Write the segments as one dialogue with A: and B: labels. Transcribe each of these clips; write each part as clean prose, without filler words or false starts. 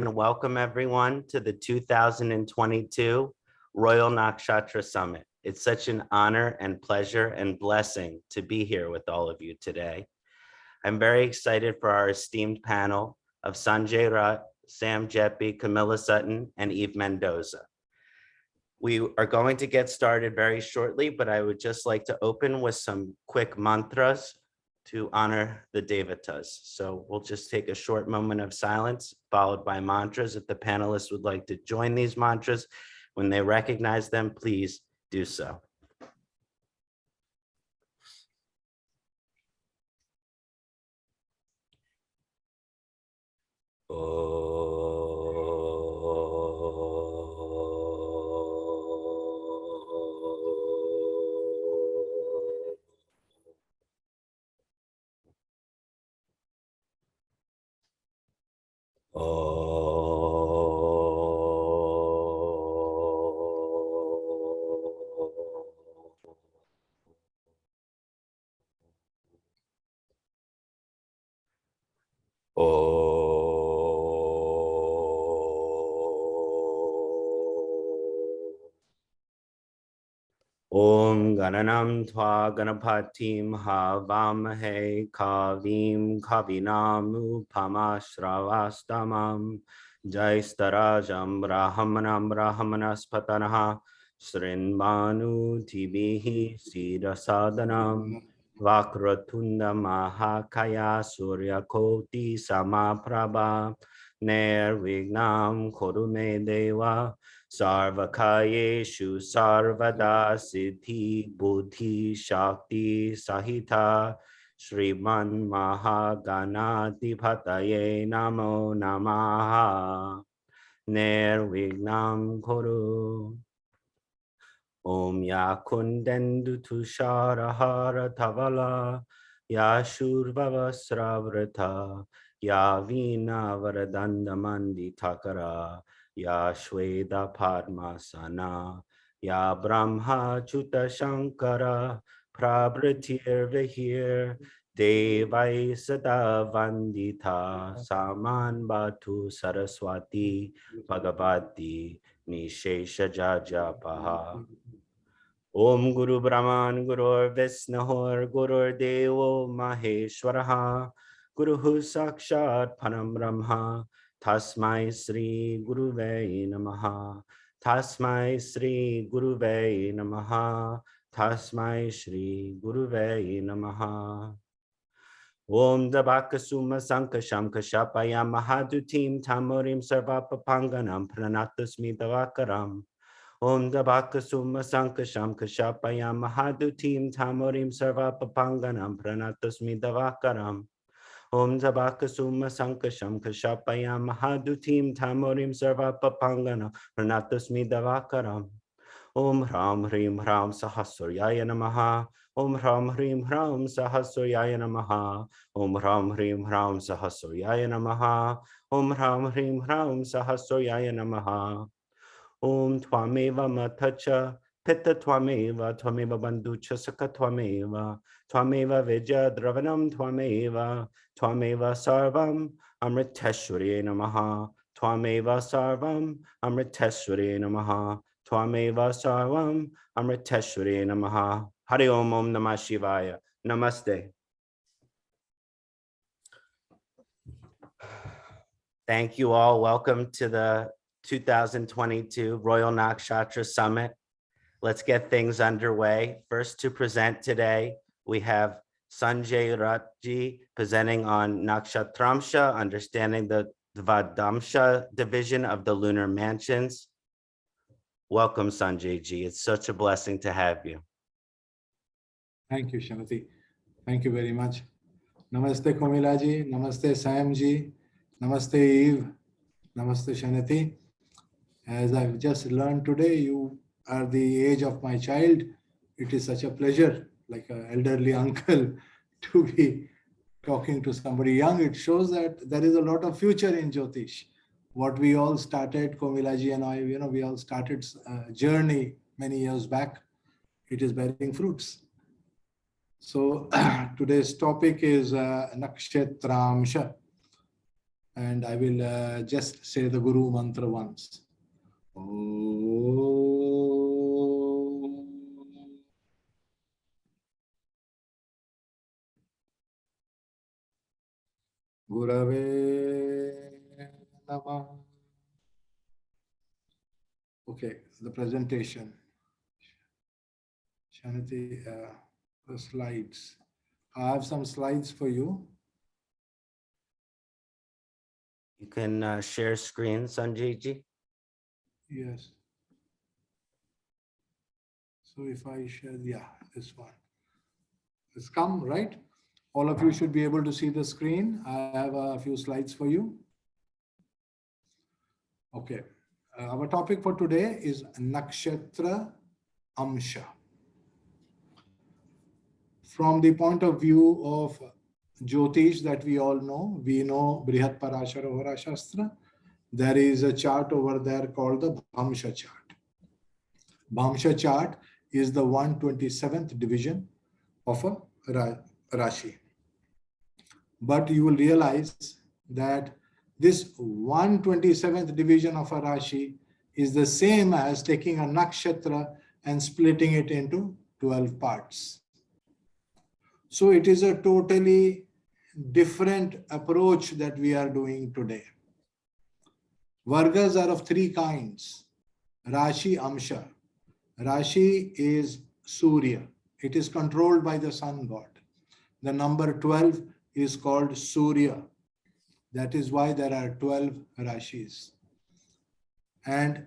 A: And welcome everyone to the 2022 Royal Nakshatra Summit. It's such an honor and pleasure and blessing to be here with all of you today. I'm very excited for our esteemed panel of Sanjay Rath, Sam Geppi, Komilla Sutton, and Eve Mendoza. We are going to get started very shortly, but I would just like to open with some quick mantras to honor the Devatas. So we'll just take a short moment of silence, followed by mantras. If the panelists would like to join these mantras, when they recognize them, please do so. Om Gananam Tva Ganapatim Havamahe Kavim Kavinam Upamashravastamam Jaistarajam Brahmanam Brahmanaspatanaha Srinmanu Tibihi Siddhasadanam Vakratunda Mahakaya Suryakoti Samaprabha Nirvignam Korume Deva Sarvakayeshu Sarvada Siddhi Buddhi Shakti Sahita Shriman Mahaganati Bhataye Namo Namaha Nirvignam Kuru Om Ya Kundendu Tusharahara Tavala Ya Shurvava Sravrata Ya Vina Varadanda Mandi Takara Ya Shweda Padmasana, Ya Brahma Chuta Shankara, Prabhritir Vihir, Devai Sada Vandita, Saman Batu Saraswati, Bhagavati, Nishesha Jajapaha. Om Guru Brahman, Guru Visnahor, Guru Devo Maheshwaraha, Guru Sakshat Param Brahma, Tasmai Sri Guruve Namaha, Tasmai Sri Guruve Namaha, Tasmai Sri Guruve Namaha. Om Dabakasuma Sankasham Kashapaya Mahadutim Tamorim Sarvapapanganam Pranatasmi Davakaram. Om Dabakasuma Sankasham Kashapaya Mahadutim Tamorim Sarvapapanganam Pranatasmi Davakaram. Om Dabakasuma Sankasham Kashapaya Mahadutim Tamorim Sarvapapanganam Pranatasmi Davakaram. Om Ram Hrim Ram Sahasrayaya Namaha. Om Ram Hrim Ram Sahasrayaya Namaha. Om Ram Hrim Ram Sahasrayaya Namaha. Om Ram Hrim Ram Sahasrayaya Namaha. Om Twameva Matacha Pitta Twameva Twameva Bandhucha Saka Twameva Twameva Vijaya Dravanam Twameva Twameva Sarvam Amriteshwari Namaha Twameva Sarvam Amriteshwari Namaha Twameva Sarvam Amriteshwari Namaha. Hari Om Om Namah Shivaya. Namaste. Thank you all. Welcome to the 2022 Royal Nakshatra Summit. Let's get things underway. First to present today, we have Sanjay Rath presenting on Nakshatramsha, understanding the Vadamsha division of the lunar mansions. Welcome, Sanjay ji. It's such a blessing to have you.
B: Thank you, Kṣaṇāti. Thank you very much. Namaste, Komilla ji. Namaste, Sam ji. Namaste, Eve. Namaste, Kṣaṇāti. As I've just learned today, you are the age of my child. It is such a pleasure, like an elderly uncle, to be talking to somebody young. It shows that there is a lot of future in Jyotish. What we all started, Komilla ji and I, we all started a journey many years back. It is bearing fruits. So today's topic is Nakshatramsha. and I will just say the Guru mantra once. Gurave Namah. Okay, the presentation. Kṣaṇāti, the slides. I have some slides for you.
A: You can share screen, Sanjay ji.
B: Yes. So if I share, yeah, this one. It's come, right? All of you should be able to see the screen. I have a few slides for you. Okay. Our topic for today is Nakshatramsha. From the point of view of Jyotish that we all know, we know Brihat Parashara Hora Shastra. There is a chart over there called the Bhamsha chart. Bhamsha chart is the 127th division of a Rashi. But you will realize that this 127th division of a Rashi is the same as taking a nakshatra and splitting it into 12 parts. So it is a totally different approach that we are doing today. Vargas are of three kinds. Rashi, Amsha. Rashi is Surya. It is controlled by the sun god. The number 12 is called Surya. That is why there are 12 Rashis. And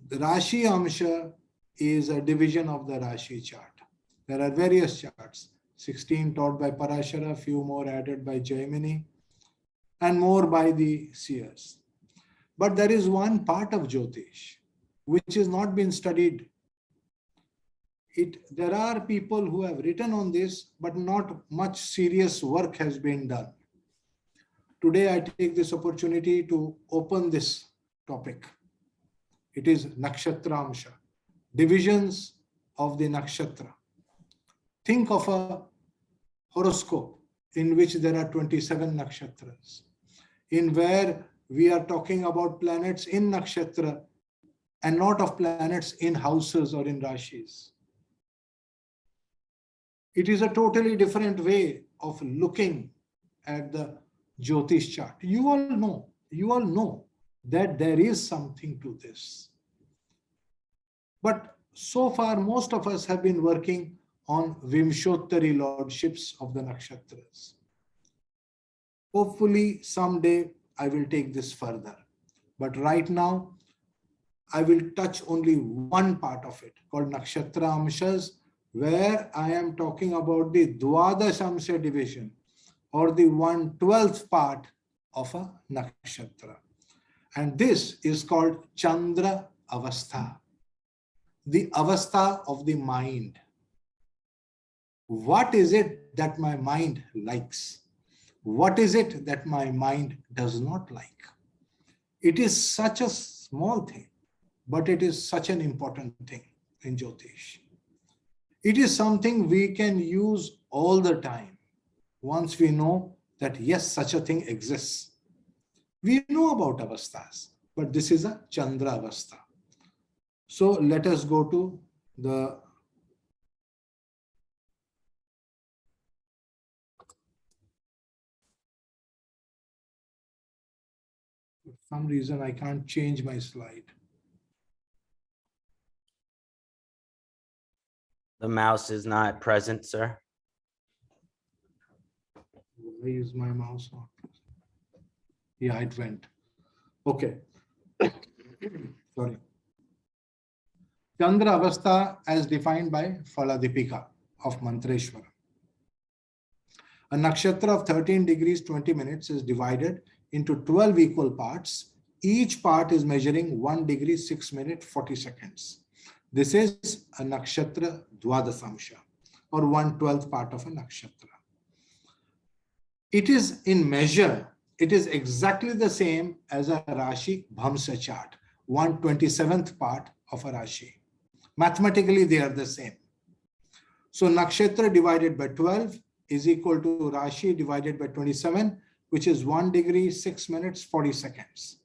B: the Rashi Amsha is a division of the Rashi chart. There are various charts. 16 taught by Parashara, few more added by Jaimini, and more by the seers. But there is one part of Jyotish which has not been studied. There are people who have written on this, but not much serious work has been done. Today I take this opportunity to open this topic. It is Nakshatramsha, divisions of the nakshatra. Think of a horoscope in which there are 27 nakshatras, in where we are talking about planets in nakshatra and not of planets in houses or in rashis. It is a totally different way of looking at the Jyotish chart. You all know that there is something to this. But so far, most of us have been working on Vimshottari lordships of the nakshatras. Hopefully, someday I will take this further. But right now, I will touch only one part of it called Nakshatramshas, where I am talking about the Dwadashamsha division or the 1/12th part of a nakshatra. And this is called Chandra Avastha, the avastha of the mind. What is it that my mind likes? What is it that my mind does not like? It is such a small thing, but it is such an important thing in Jyotish. It is something we can use all the time once we know that yes, such a thing exists. We know about avasthas, but this is a Chandra avastha. So let us go to the for some reason I can't change my slide.
A: The mouse is not present, sir.
B: Why is my mouse not present? Yeah, it went. Okay. Sorry. Chandra Avastha as defined by Phaladipika of Mantreshwara. A nakshatra of 13 degrees 20 minutes is divided into 12 equal parts. Each part is measuring 1 degree 6 minutes 40 seconds. This is a nakshatra Dwadasamsha or 1/12th part of a nakshatra. It is in measure, it is exactly the same as a Rashi Bhamsa chart, 1/27th part of a Rashi. Mathematically, they are the same. So nakshatra divided by 12 is equal to Rashi divided by 27, which is 1 degree, 6 minutes, 40 seconds.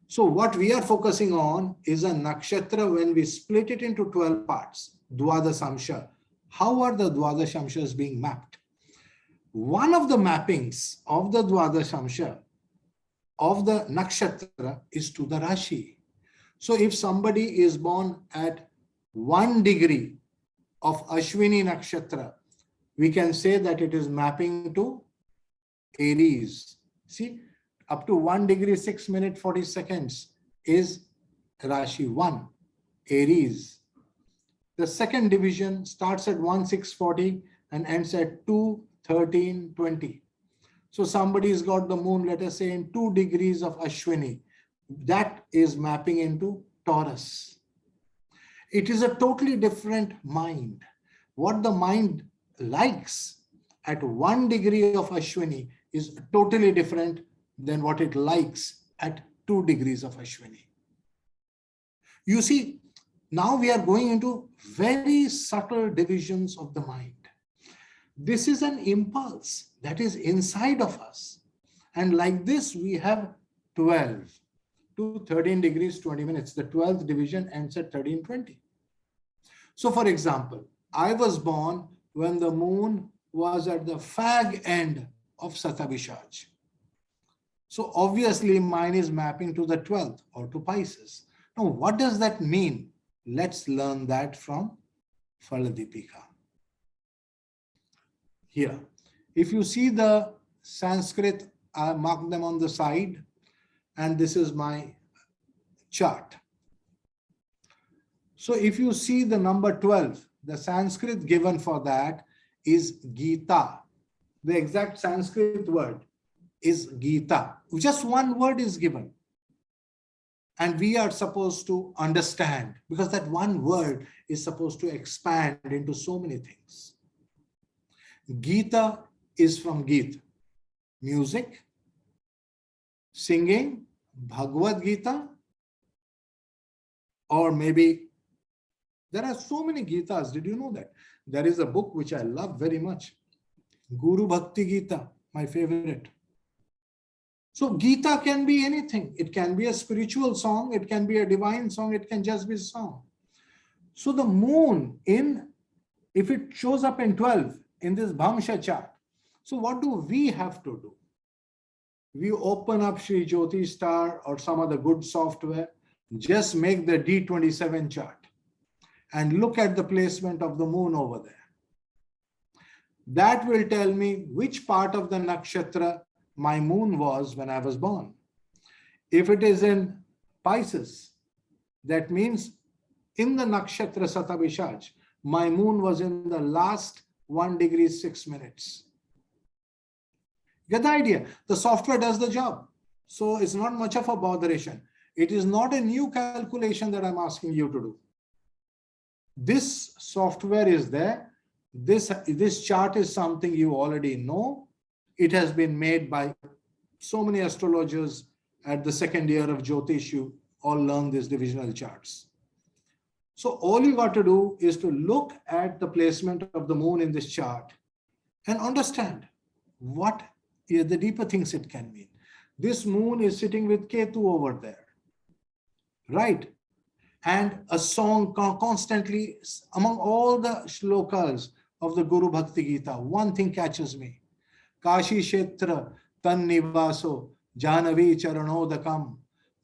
B: So what we are focusing on is a nakshatra when we split it into 12 parts, Dvadasamsha. How are the Dvadasamshas being mapped? One of the mappings of the Dvadasamsha of the nakshatra is to the Rashi. So if somebody is born at 1 degree of Ashwini nakshatra, we can say that it is mapping to Aries. See, up to 1 degree, 6 minutes, 40 seconds is Rashi 1, Aries. The second division starts at 1, 6, 40 and ends at 2, 13, 20. So somebody's got the moon, let us say, in 2 degrees of Ashwini. That is mapping into Taurus. It is a totally different mind. What the mind likes at 1 degree of Ashwini is totally different than what it likes at 2 degrees of Ashwini. You see, now we are going into very subtle divisions of the mind. This is an impulse that is inside of us. And like this, we have 12 to 13 degrees, 20 minutes. The 12th division ends at 13:20. So for example, I was born when the moon was at the fag end of Satabhishaj. So obviously mine is mapping to the 12th or to Pisces. Now, what does that mean? Let's learn that from Phaladipika. Here, if you see the Sanskrit, I mark them on the side, and this is my chart. So if you see the number 12, the Sanskrit given for that is Gita. The exact Sanskrit word is Gita. Just one word is given. And we are supposed to understand, because that one word is supposed to expand into so many things. Gita is from Geet, music, singing, Bhagavad Gita, or maybe there are so many Gitas. Did you know that? There is a book which I love very much, Guru Bhakti Gita, my favorite. So Gita can be anything. It can be a spiritual song, it can be a divine song, it can just be a song. So the moon, if it shows up in 12 in this Bhamsha chart, so what do we have to do? We open up Sri Jyotish Star or some other good software, just make the D27 chart and look at the placement of the moon over there. That will tell me which part of the nakshatra my moon was when I was born. If it is in Pisces, that means in the nakshatra Satabhishaj, my moon was in the last 1 degree 6 minutes. Get the idea? The software does the job. So it's not much of a botheration. It is not a new calculation that I'm asking you to do. This software is there. This chart is something you already know. It has been made by so many astrologers at the second year of Jyotish. You all learn these divisional charts. So all you got to do is to look at the placement of the moon in this chart and understand what the deeper things it can mean. This moon is sitting with Ketu over there, right? And a song constantly, among all the shlokas of the Guru Bhakti Gita, one thing catches me. Kashi Kshetra Tan Nivaso Janavi Charanodakam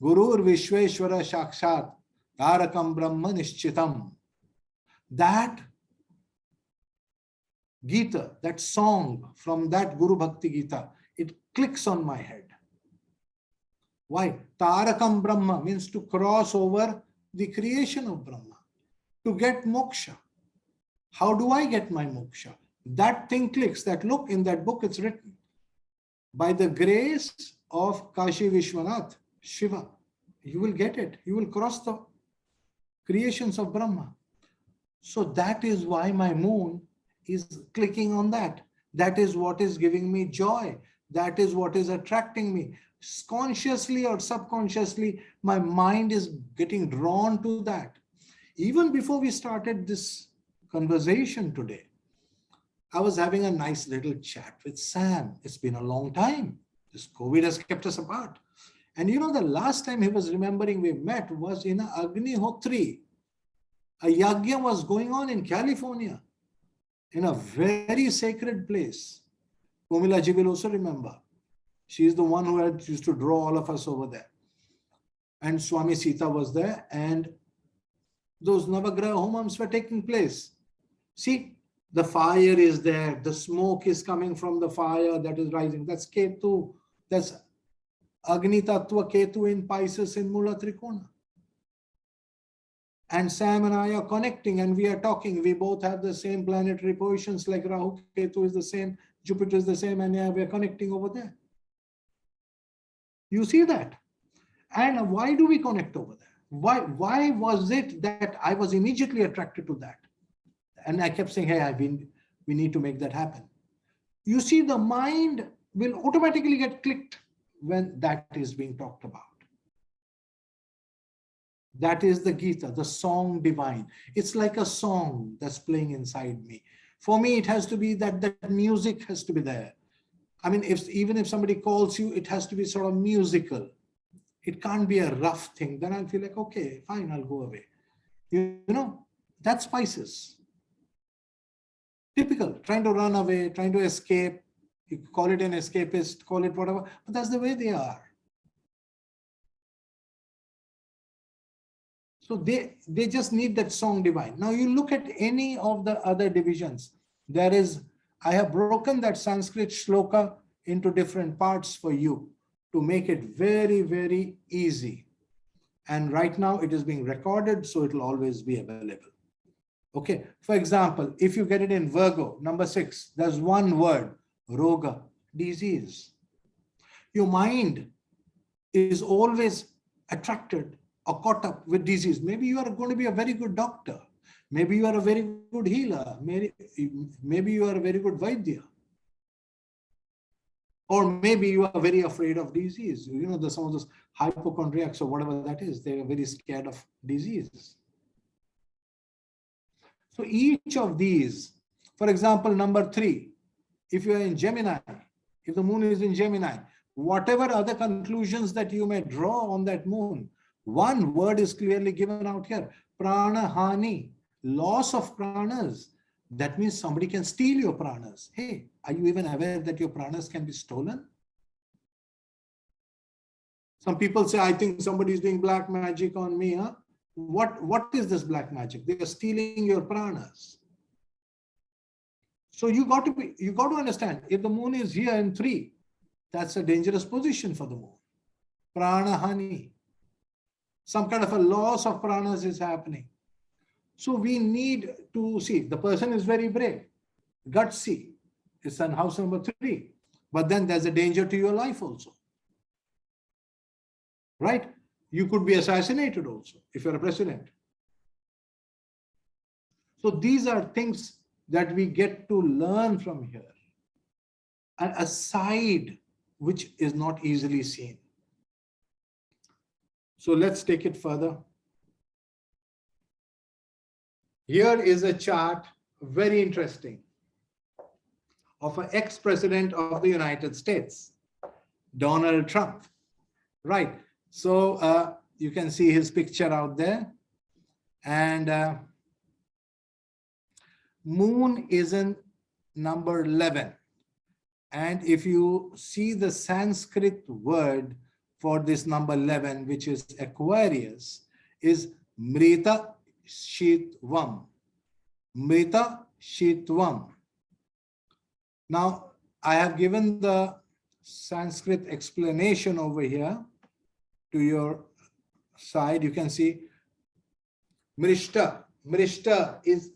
B: Gurur Vishweshwara Shakshat Tarakam Brahma Nishchitam. That Gita, that song from that Guru Bhakti Gita, it clicks on my head. Why? Tarakam Brahma means to cross over the creation of Brahma, to get moksha. How do I get my moksha? That thing clicks. That look, in that book it's written, by the grace of Kashi Vishwanath, Shiva, you will get it. You will cross the creations of Brahma. So that is why my moon is clicking on that. That is what is giving me joy. That is what is attracting me. Consciously or subconsciously, my mind is getting drawn to that. Even before we started this conversation today, I was having a nice little chat with Sam. It's been a long time. This COVID has kept us apart. And you know, the last time he was remembering we met was in Agnihotri. A yagya was going on in California, in a very sacred place. Komilla ji will also remember. She is the one who had used to draw all of us over there. And Swami Sita was there, and those Navagraha homams were taking place. See, the fire is there, the smoke is coming from the fire that is rising. That's Ketu, that's Agni Tattva Ketu in Pisces in Mula Trikona. And Sam and I are connecting and we are talking. We both have the same planetary positions, like Rahu Ketu is the same, Jupiter is the same, and yeah, we are connecting over there. You see that? And why do we connect over there? Why was it that I was immediately attracted to that? And I kept saying, hey, we need to make that happen. You see, the mind will automatically get clicked when that is being talked about. That is the Gita, the song divine. It's like a song that's playing inside me. For me, it has to be that music has to be there. I mean, even if somebody calls you, it has to be sort of musical. It can't be a rough thing. Then I'll feel like, okay, fine, I'll go away. You know, that's Pisces. Typical, trying to run away, trying to escape. You call it an escapist, call it whatever, but that's the way they are. So they just need that song divine. Now you look at any of the other divisions. I have broken that Sanskrit shloka into different parts for you to make it very, very easy. And right now it is being recorded, so it will always be available. Okay, for example, if you get it in Virgo, number 6, there's one word, roga, disease. Your mind is always attracted or caught up with disease. Maybe you are going to be a very good doctor. Maybe you are a very good healer. Maybe you are a very good Vaidya. Or maybe you are very afraid of disease. You know, some of those hypochondriacs or whatever that is, they are very scared of disease. So each of these, for example, number 3, if you are in Gemini, if the moon is in Gemini, whatever other conclusions that you may draw on that moon, one word is clearly given out here, prana hani, loss of pranas. That means somebody can steal your pranas. Hey, are you even aware that your pranas can be stolen? Some people say, I think somebody is doing black magic on me. Huh? What is this black magic? They are stealing your pranas. So you got to understand, if the moon is here in 3, that's a dangerous position for the moon. Prana hani. Some kind of a loss of pranas is happening. So we need to see, the person is very brave, gutsy. It's in house number 3. But then there's a danger to your life also. Right? You could be assassinated also if you're a president. So these are things that we get to learn from here. A side which is not easily seen. So let's take it further. Here is a chart, very interesting, of an ex-president of the United States, Donald Trump. Right. So you can see his picture out there. And moon is in number 11. And if you see the Sanskrit word for this number 11, which is Aquarius, is Mrita Shitvam. Mrita Shitvam. Now, I have given the Sanskrit explanation over here to your side. You can see Mrishta. Mrishta is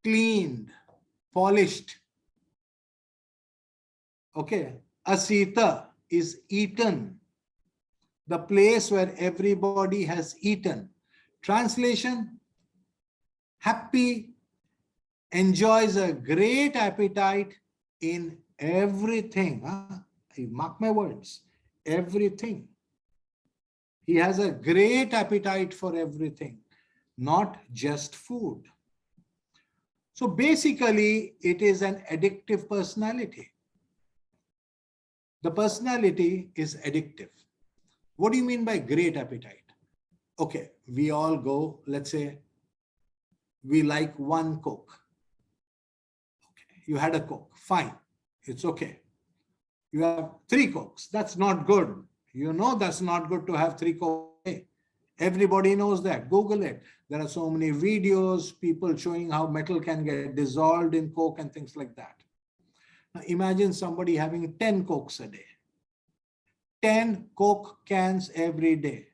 B: cleaned, polished. Okay. Asita is eaten. The place where everybody has eaten. Translation, happy, enjoys a great appetite in everything. Mark my words, everything. He has a great appetite for everything, not just food. So basically, it is an addictive personality. The personality is addictive. What do you mean by great appetite? Okay, we all go, let's say, we like one Coke. Okay, you had a Coke, fine, it's okay. You have 3 Cokes, that's not good. You know that's not good to have 3 Cokes. Everybody knows that. Google it. There are so many videos, people showing how metal can get dissolved in Coke and things like that. Now imagine somebody having 10 Cokes a day. 10 Coke cans every day.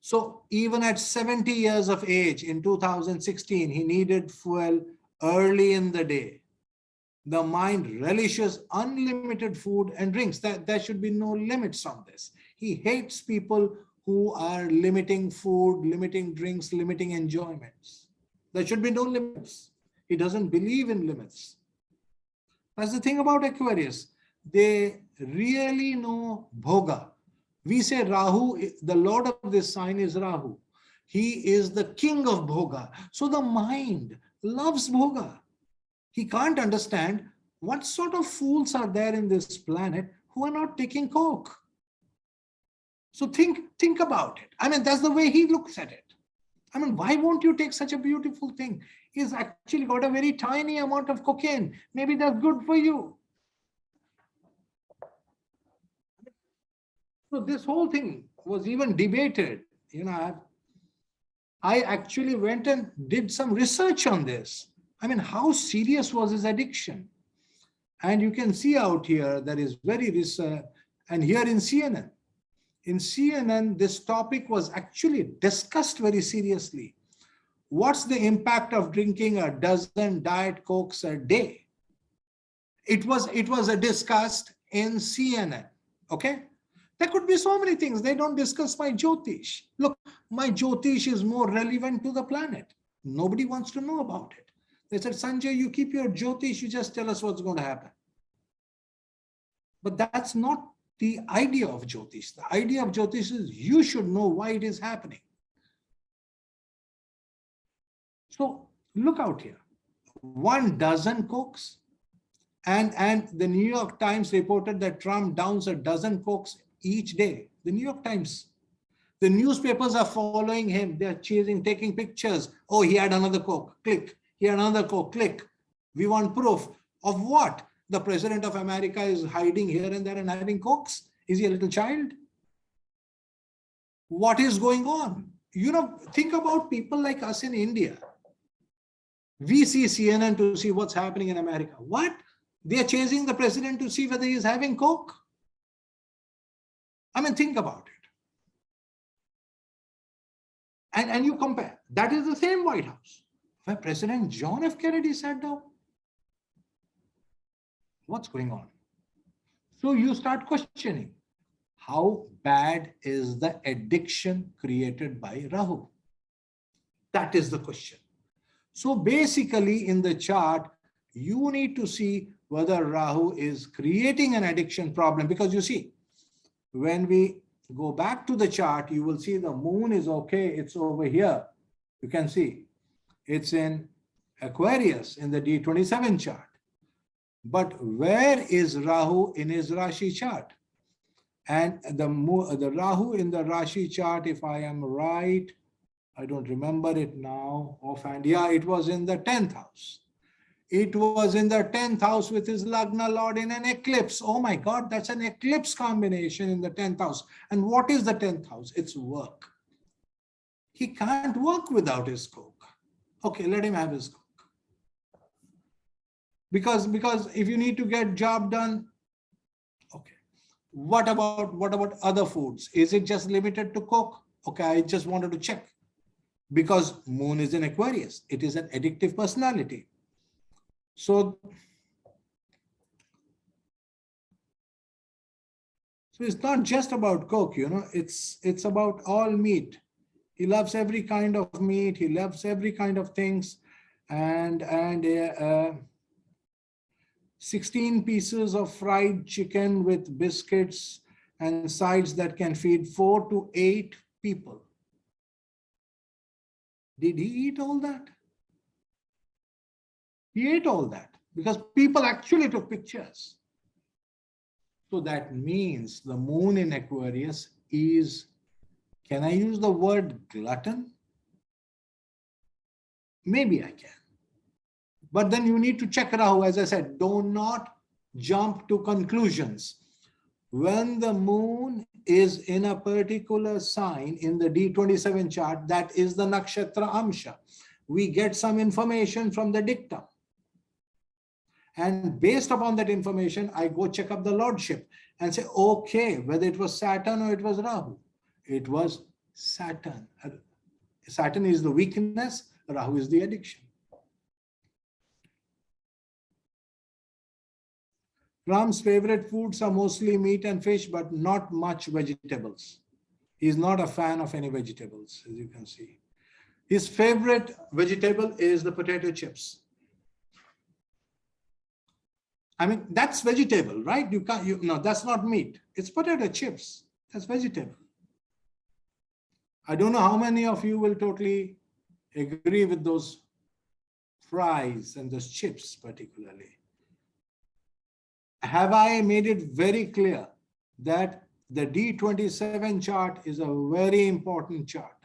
B: So even at 70 years of age in 2016, he needed fuel early in the day. The mind relishes unlimited food and drinks. There should be no limits on this. He hates people who are limiting food, limiting drinks, limiting enjoyments. There should be no limits. He doesn't believe in limits. That's the thing about Aquarius. They really know bhoga. We say Rahu, the lord of this sign is Rahu. He is the king of bhoga. So the mind loves bhoga. He can't understand what sort of fools are there in this planet who are not taking Coke. So think about it. I mean, that's the way he looks at it. I mean, why won't you take such a beautiful thing? He's actually got a very tiny amount of cocaine. Maybe that's good for you. So this whole thing was even debated. You know, I actually went and did some research on this. I mean, how serious was his addiction? And you can see out here, there is very research, and here in CNN. In CNN, this topic was actually discussed very seriously. What's the impact of drinking a dozen Diet Cokes a day? It was discussed in CNN, okay? There could be so many things. They don't discuss my Jyotish. Look, my Jyotish is more relevant to the planet. Nobody wants to know about it. They said, Sanjay, you keep your Jyotish, you just tell us what's going to happen. But that's not the idea of Jyotish. The idea of Jyotish is you should know why it is happening. So look out here. 12 Cokes. And the New York Times reported that Trump downs a dozen Cokes each day. The New York Times. The newspapers are following him. They're chasing, taking pictures. Oh, he had another Coke. Click. He had another Coke. Click. We want proof. Of what? The president of America is hiding here and there and having Cokes. Is he a little child? What is going on? You know, think about people like us in India. We see CNN to see what's happening in America. What? They're chasing the president to see whether he's having Coke. I mean, think about it. And you compare. That is the same White House where President John F. Kennedy sat down. What's going on? So you start questioning, how bad is the addiction created by Rahu? That is the question. So basically in the chart, you need to see whether Rahu is creating an addiction problem, because you see, when we go back to the chart, you will see the moon is okay. It's over here. You can see it's in Aquarius in the D27 chart. But where is Rahu in his Rashi chart? And the Rahu in the Rashi chart, if I am right, I don't remember it now offhand. Yeah, it was in the 10th house. It was in the 10th house with his Lagna Lord in an eclipse. Oh my God, that's an eclipse combination in the 10th house. And what is the 10th house? It's work. He can't work without his Coke. Okay, let him have his Coke. Because if you need to get job done, okay. What about other foods? Is it just limited to Coke? Okay, I just wanted to check. Because moon is in Aquarius. It is an addictive personality. So it's not just about Coke, you know, it's about all meat. He loves every kind of meat. He loves every kind of things. And 16 pieces of fried chicken with biscuits and sides that can feed 4 to 8 people. Did he eat all that? He ate all that because people actually took pictures. So that means the moon in Aquarius is, can I use the word glutton? Maybe I can. But then you need to check Rahu. As I said, do not jump to conclusions. When the moon is in a particular sign in the D27 chart, that is the Nakshatramsha. We get some information from the dictum. And based upon that information, I go check up the lordship and say, okay, whether it was Saturn or it was Rahu. It was Saturn. Saturn is the weakness, Rahu is the addiction. Ram's favorite foods are mostly meat and fish, but not much vegetables. He's not a fan of any vegetables, as you can see. His favorite vegetable is the potato chips. I mean, that's vegetable, right? No, that's not meat. It's potato chips. That's vegetable. I don't know how many of you will totally agree with those fries and those chips particularly. Have I made it very clear that the D27 chart is a very important chart?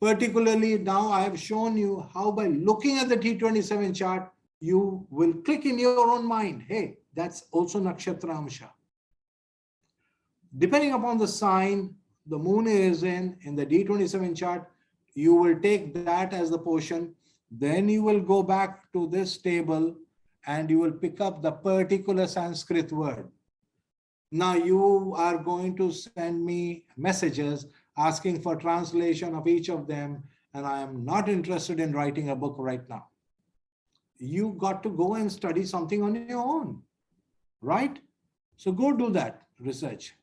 B: Particularly now I have shown you how by looking at the D27 chart, you will click in your own mind, hey, that's also Nakshatramsha. Depending upon the sign the moon is in the D27 chart, you will take that as the portion. Then you will go back to this table and you will pick up the particular Sanskrit word. Now you are going to send me messages asking for translation of each of them, and I am not interested in writing a book right now. You got to go and study something on your own, right? So go do that research.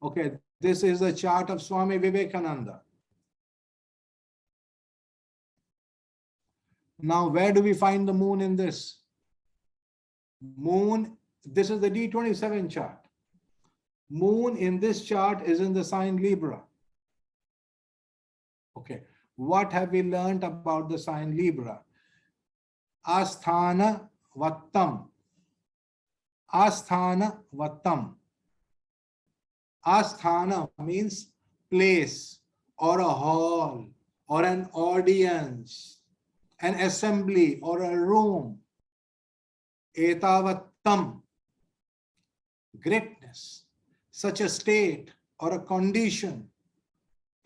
B: Okay, this is a chart of Swami Vivekananda. Now, where do we find the moon in this? Moon, this is the D27 chart. Moon in this chart is in the sign Libra. Okay, what have we learned about the sign Libra? Asthana Vattam. Asthana Vattam. Asthana means place or a hall or an audience, an assembly or a room. Etavattam, greatness, such a state or a condition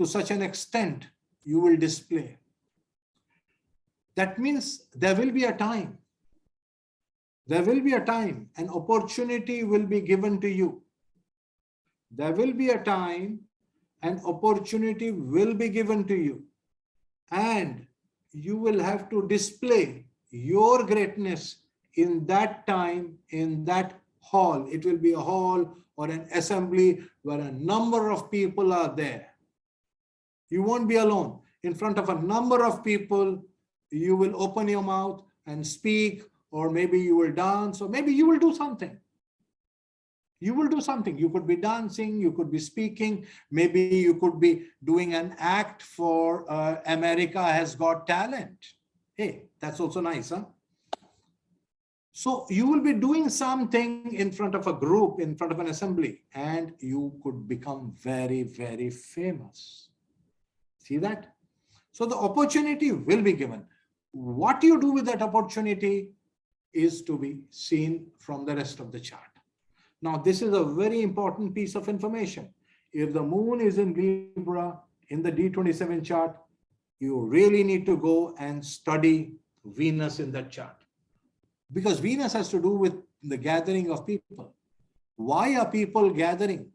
B: to such an extent you will display. That means there will be a time. There will be a time, an opportunity will be given to you. There will be a time, an opportunity will be given to you. And you will have to display your greatness in that time, in that hall. It will be a hall or an assembly where a number of people are there. You won't be alone. In front of a number of people, you will open your mouth and speak, or maybe you will dance, or maybe you will do something. You will do something. You could be dancing, you could be speaking, maybe you could be doing an act for America Has Got Talent. Hey, that's also nice, huh? So you will be doing something in front of a group, in front of an assembly, and you could become very, very famous. See that? So the opportunity will be given. What you do with that opportunity is to be seen from the rest of the chart. Now, this is a very important piece of information. If the moon is in Libra in the D27 chart, you really need to go and study Venus in that chart. Because Venus has to do with the gathering of people. Why are people gathering?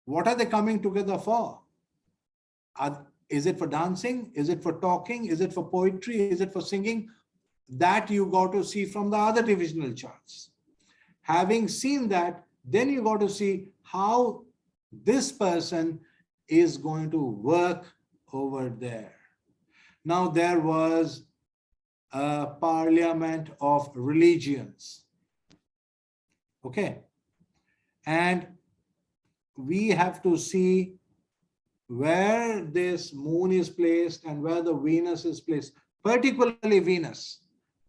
B: What are they coming together for? Is it for dancing? Is it for talking? Is it for poetry? Is it for singing? That you got to see from the other divisional charts. Having seen that, then you got to see how this person is going to work over there. Now, there was a parliament of religions. Okay. And we have to see where this moon is placed and where the Venus is placed, particularly Venus,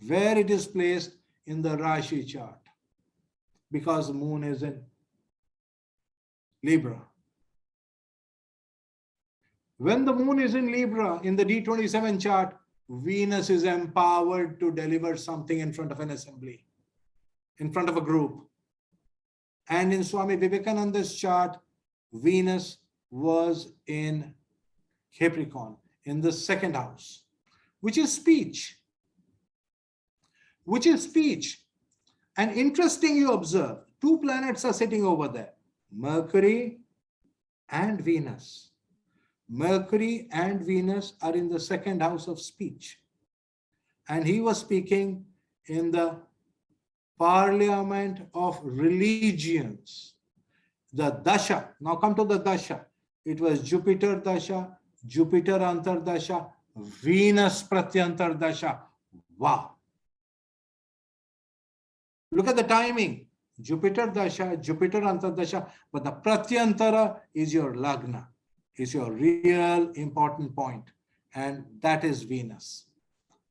B: where it is placed in the Rashi chart, because the moon is in Libra. When the moon is in Libra in the D27 chart, Venus is empowered to deliver something in front of an assembly, in front of a group. And in Swami Vivekananda's chart, Venus was in Capricorn, in the second house, which is speech. Which is speech. And interesting, you observe, two planets are sitting over there, Mercury and Venus. Mercury and Venus are in the second house of speech. And he was speaking in the parliament of religions. The Dasha, now come to the Dasha. It was Jupiter Dasha, Jupiter Antardasha, Venus Pratyantar Dasha. Wow. Look at the timing. Jupiter Dasha, Jupiter Antardasha, but the Pratyantara is your Lagna, is your real important point, and that is Venus.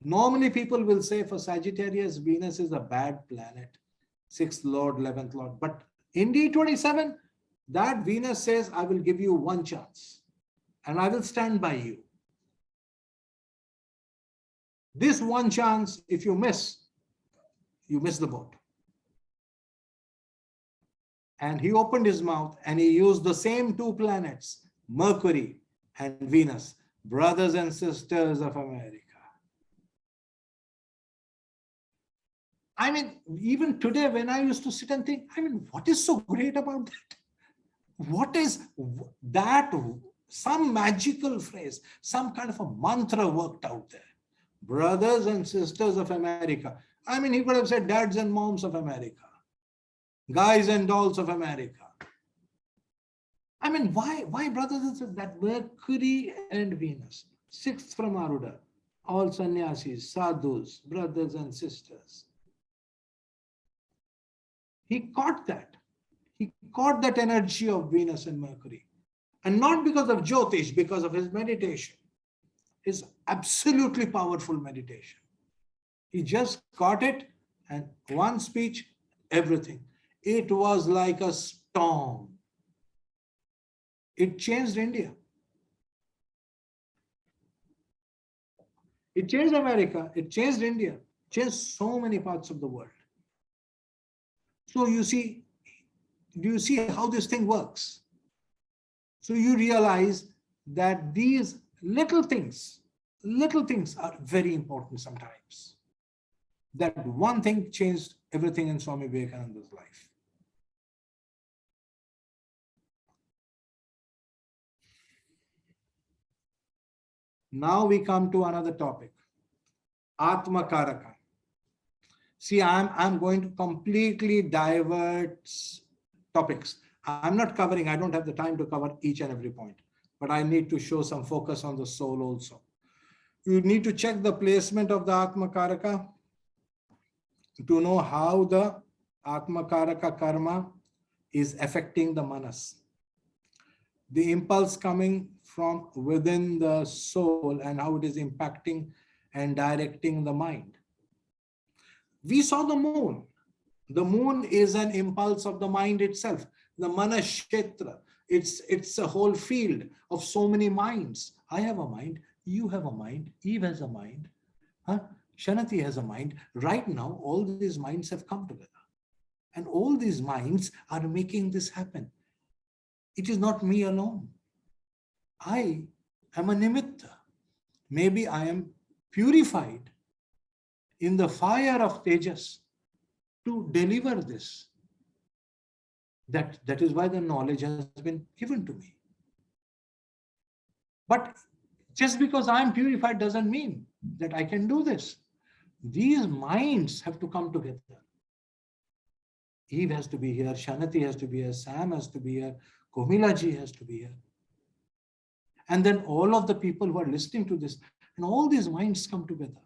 B: Normally people will say for Sagittarius, Venus is a bad planet, 6th Lord, 11th Lord, but in D27, that Venus says, I will give you one chance and I will stand by you. This one chance, if you miss the boat. And he opened his mouth and he used the same two planets, Mercury and Venus, brothers and sisters of America. I mean, even today, when I used to sit and think, I mean, what is so great about that? What is that? Some magical phrase, some kind of a mantra worked out there. Brothers and sisters of America. I mean, he could have said dads and moms of America, guys and dolls of America. I mean, why brothers and sisters? That Mercury and Venus, 6th from Aruda, all sannyasis, sadhus, brothers and sisters. He caught that. He caught that energy of Venus and Mercury. And not because of Jyotish, because of his meditation. His absolutely powerful meditation. He just caught it, and one speech, everything. It was like a storm. It changed India. It changed America. It changed India. Changed so many parts of the world. So you see, do you see how this thing works? So you realize that these little things are very important sometimes. That one thing changed everything in Swami Vivekananda's life. Now we come to another topic, Atma Karaka. See, I'm going to completely divert topics. I'm not covering, I don't have the time to cover each and every point, but I need to show some focus on the soul also. You need to check the placement of the Atma Karaka to know how the Atma Karaka karma is affecting the manas. The impulse coming from within the soul and how it is impacting and directing the mind. We saw the moon. The moon is an impulse of the mind itself. The Manashetra, it's a whole field of so many minds. I have a mind, you have a mind, Eve has a mind, Kṣaṇāti has a mind. Right now, all these minds have come together. And all these minds are making this happen. It is not me alone. I am a nimitta. Maybe I am purified in the fire of Tejas to deliver this. That is why the knowledge has been given to me. But just because I am purified doesn't mean that I can do this. These minds have to come together. Eve has to be here, Kṣaṇāti has to be here, Sam has to be here, Komilla ji has to be here. And then all of the people who are listening to this, and all these minds come together.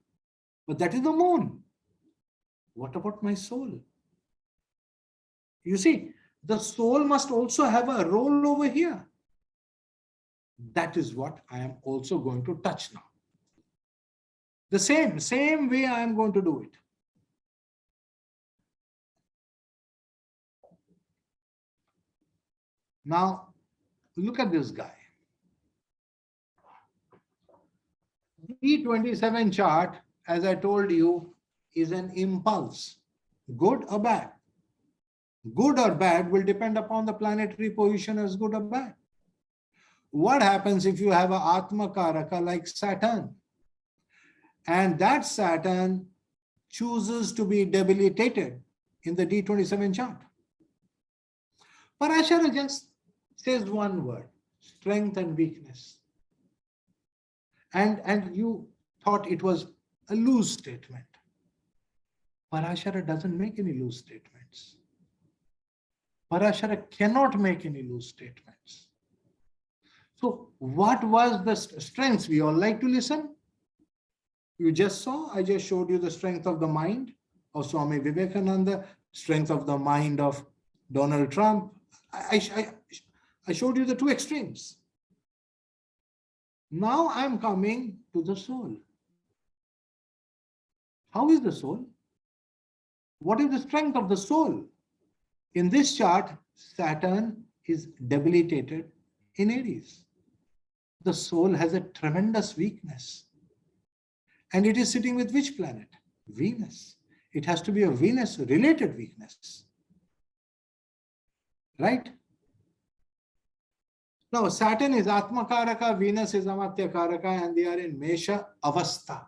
B: But that is the moon. What about my soul? You see, the soul must also have a role over here. That is what I am also going to touch now. The same way I am going to do it. Now, look at this guy. D27 chart, as I told you, is an impulse, good or bad. Good or bad will depend upon the planetary position as good or bad. What happens if you have an Atma Karaka like Saturn? And that Saturn chooses to be debilitated in the D27 chart. Parashara just says one word, strength and weakness. And you thought it was a loose statement. Parashara doesn't make any loose statements. Parashara cannot make any loose statements. So what was the strengths? We all like to listen. You just saw, I just showed you the strength of the mind of Swami Vivekananda, strength of the mind of Donald Trump. I showed you the two extremes. Now I'm coming to the soul. How is the soul? What is the strength of the soul? In this chart, Saturn is debilitated in Aries. The soul has a tremendous weakness. And it is sitting with which planet? Venus. It has to be a Venus-related weakness. Right? Now, Saturn is Atma Karaka, Venus is Amatya Karaka, and they are in Mesha Avastha.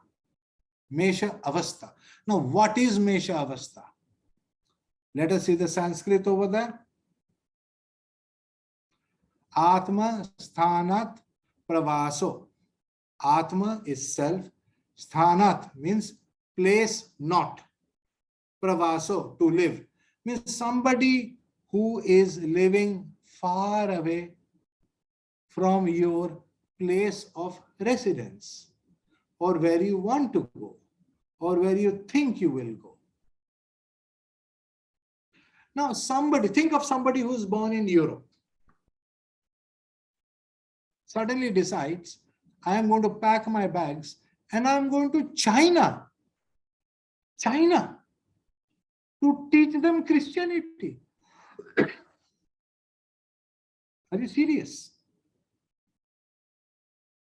B: Mesha Avastha. Now, what is Mesha Avastha? Let us see the Sanskrit over there. Atma Kṣaṇāti Pravaso. Atma is self. Kṣaṇāti means place not. Pravaso, to live, means somebody who is living far away from your place of residence, or where you want to go, or where you think you will go. Now, think of somebody who's born in Europe, suddenly decides, I am going to pack my bags and I am going to China to teach them Christianity. Are you serious?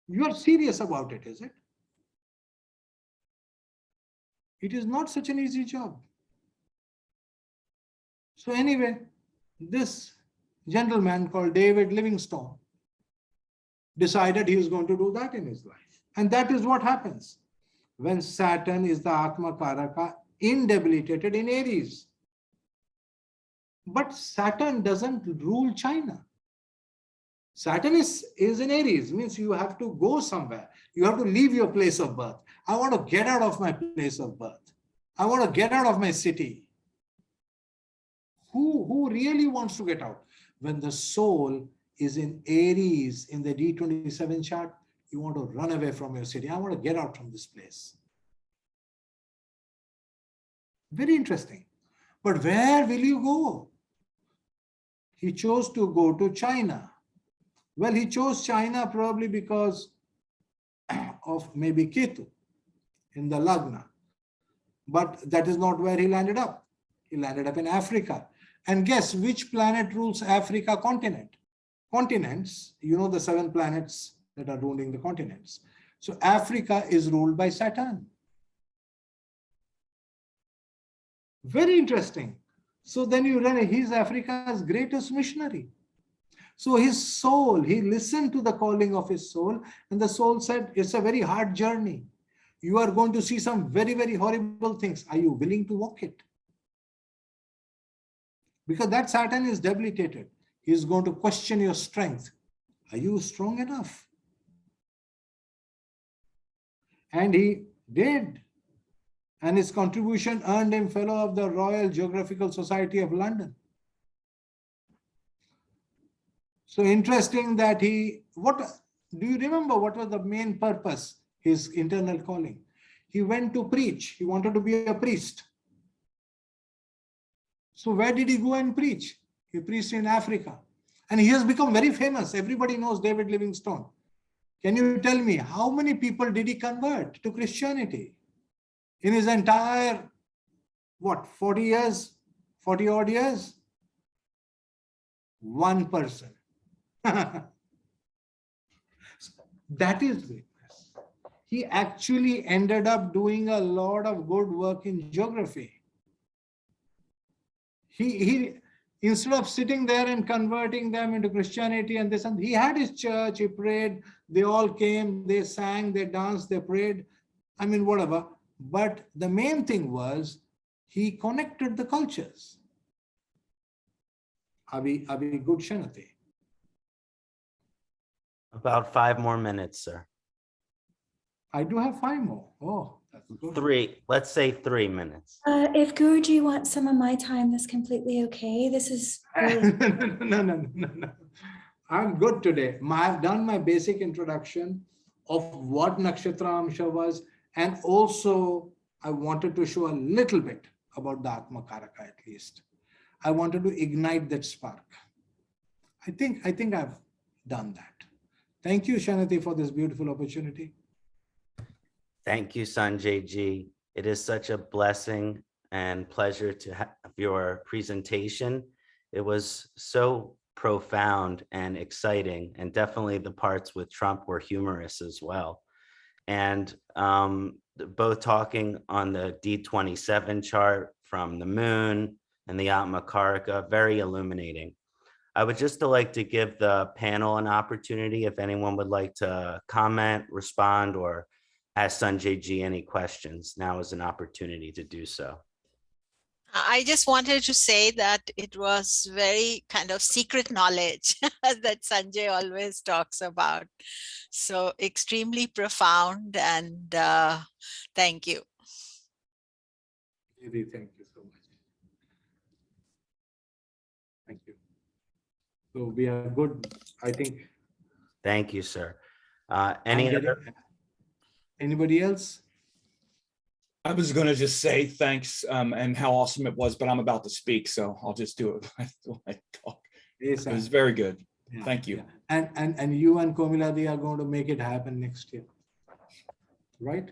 B: You are serious about it, is it? It is not such an easy job. So anyway, this gentleman called David Livingstone decided he is going to do that in his life. And that is what happens when Saturn is the Atma Karaka debilitated in Aries. But Saturn doesn't rule China. Saturn is in Aries, means you have to go somewhere. You have to leave your place of birth. I want to get out of my place of birth. I want to get out of my city. Who really wants to get out? When the soul is in Aries in the D27 chart, you want to run away from your city. I want to get out from this place. Very interesting. But where will you go? He chose to go to China. Well, he chose China probably because of maybe Ketu in the Lagna. But that is not where he landed up. He landed up in Africa. And guess which planet rules Africa continent? Continents, you know the 7 planets that are ruling the continents. So Africa is ruled by Saturn. Very interesting. So then you run, he's Africa's greatest missionary. So his soul, he listened to the calling of his soul, and the soul said, it's a very hard journey. You are going to see some very, very horrible things. Are you willing to walk it? Because that Saturn is debilitated. He is going to question your strength. Are you strong enough? And he did. And his contribution earned him Fellow of the Royal Geographical Society of London. So interesting that do you remember what was the main purpose, his internal calling? He went to preach. He wanted to be a priest. So where did he go and preach? He preached in Africa. And he has become very famous. Everybody knows David Livingstone. Can you tell me how many people did he convert to Christianity? In his entire, what, 40 years, 40 odd years? One person. That is greatness. He actually ended up doing a lot of good work in geography. He instead of sitting there and converting them into Christianity and this, and he had his church, he prayed, they all came, they sang, they danced, they prayed, I mean, whatever. But the main thing was he connected the cultures. Are we good, Kṣaṇāti?
A: About 5 more minutes, sir.
B: I do have 5 more. Oh, that's good.
A: 3, let's say 3 minutes.
C: If Guruji wants some of my time, that's completely okay. This is really
B: No. I'm good today. I've done my basic introduction of what Nakshatramsha was, and also I wanted to show a little bit about the Atma Karaka at least. I wanted to ignite that spark. I think I've done that. Thank you, Kṣaṇāti, for this beautiful opportunity.
A: Thank you, Sanjay ji. It is such a blessing and pleasure to have your presentation. It was so profound and exciting, and definitely the parts with Trump were humorous as well. And both talking on the D27 chart from the moon and the Atma Karaka, very illuminating. I would just like to give the panel an opportunity if anyone would like to comment, respond, or ask Sanjay ji any questions. Now is an opportunity to do so.
D: I just wanted to say that it was very kind of secret knowledge that Sanjay always talks about. So extremely profound, and thank you.
B: Thank you so much. Thank you. So we are good, I think.
A: Thank you, sir.
B: Anybody else?
E: I was going to just say thanks and how awesome it was, but I'm about to speak, so I'll just do it when I talk.
B: Yes,
E: It was very good.
B: yeah,
E: Thank you.
B: yeah. And you and Komilla, they are going to make it happen next year, right?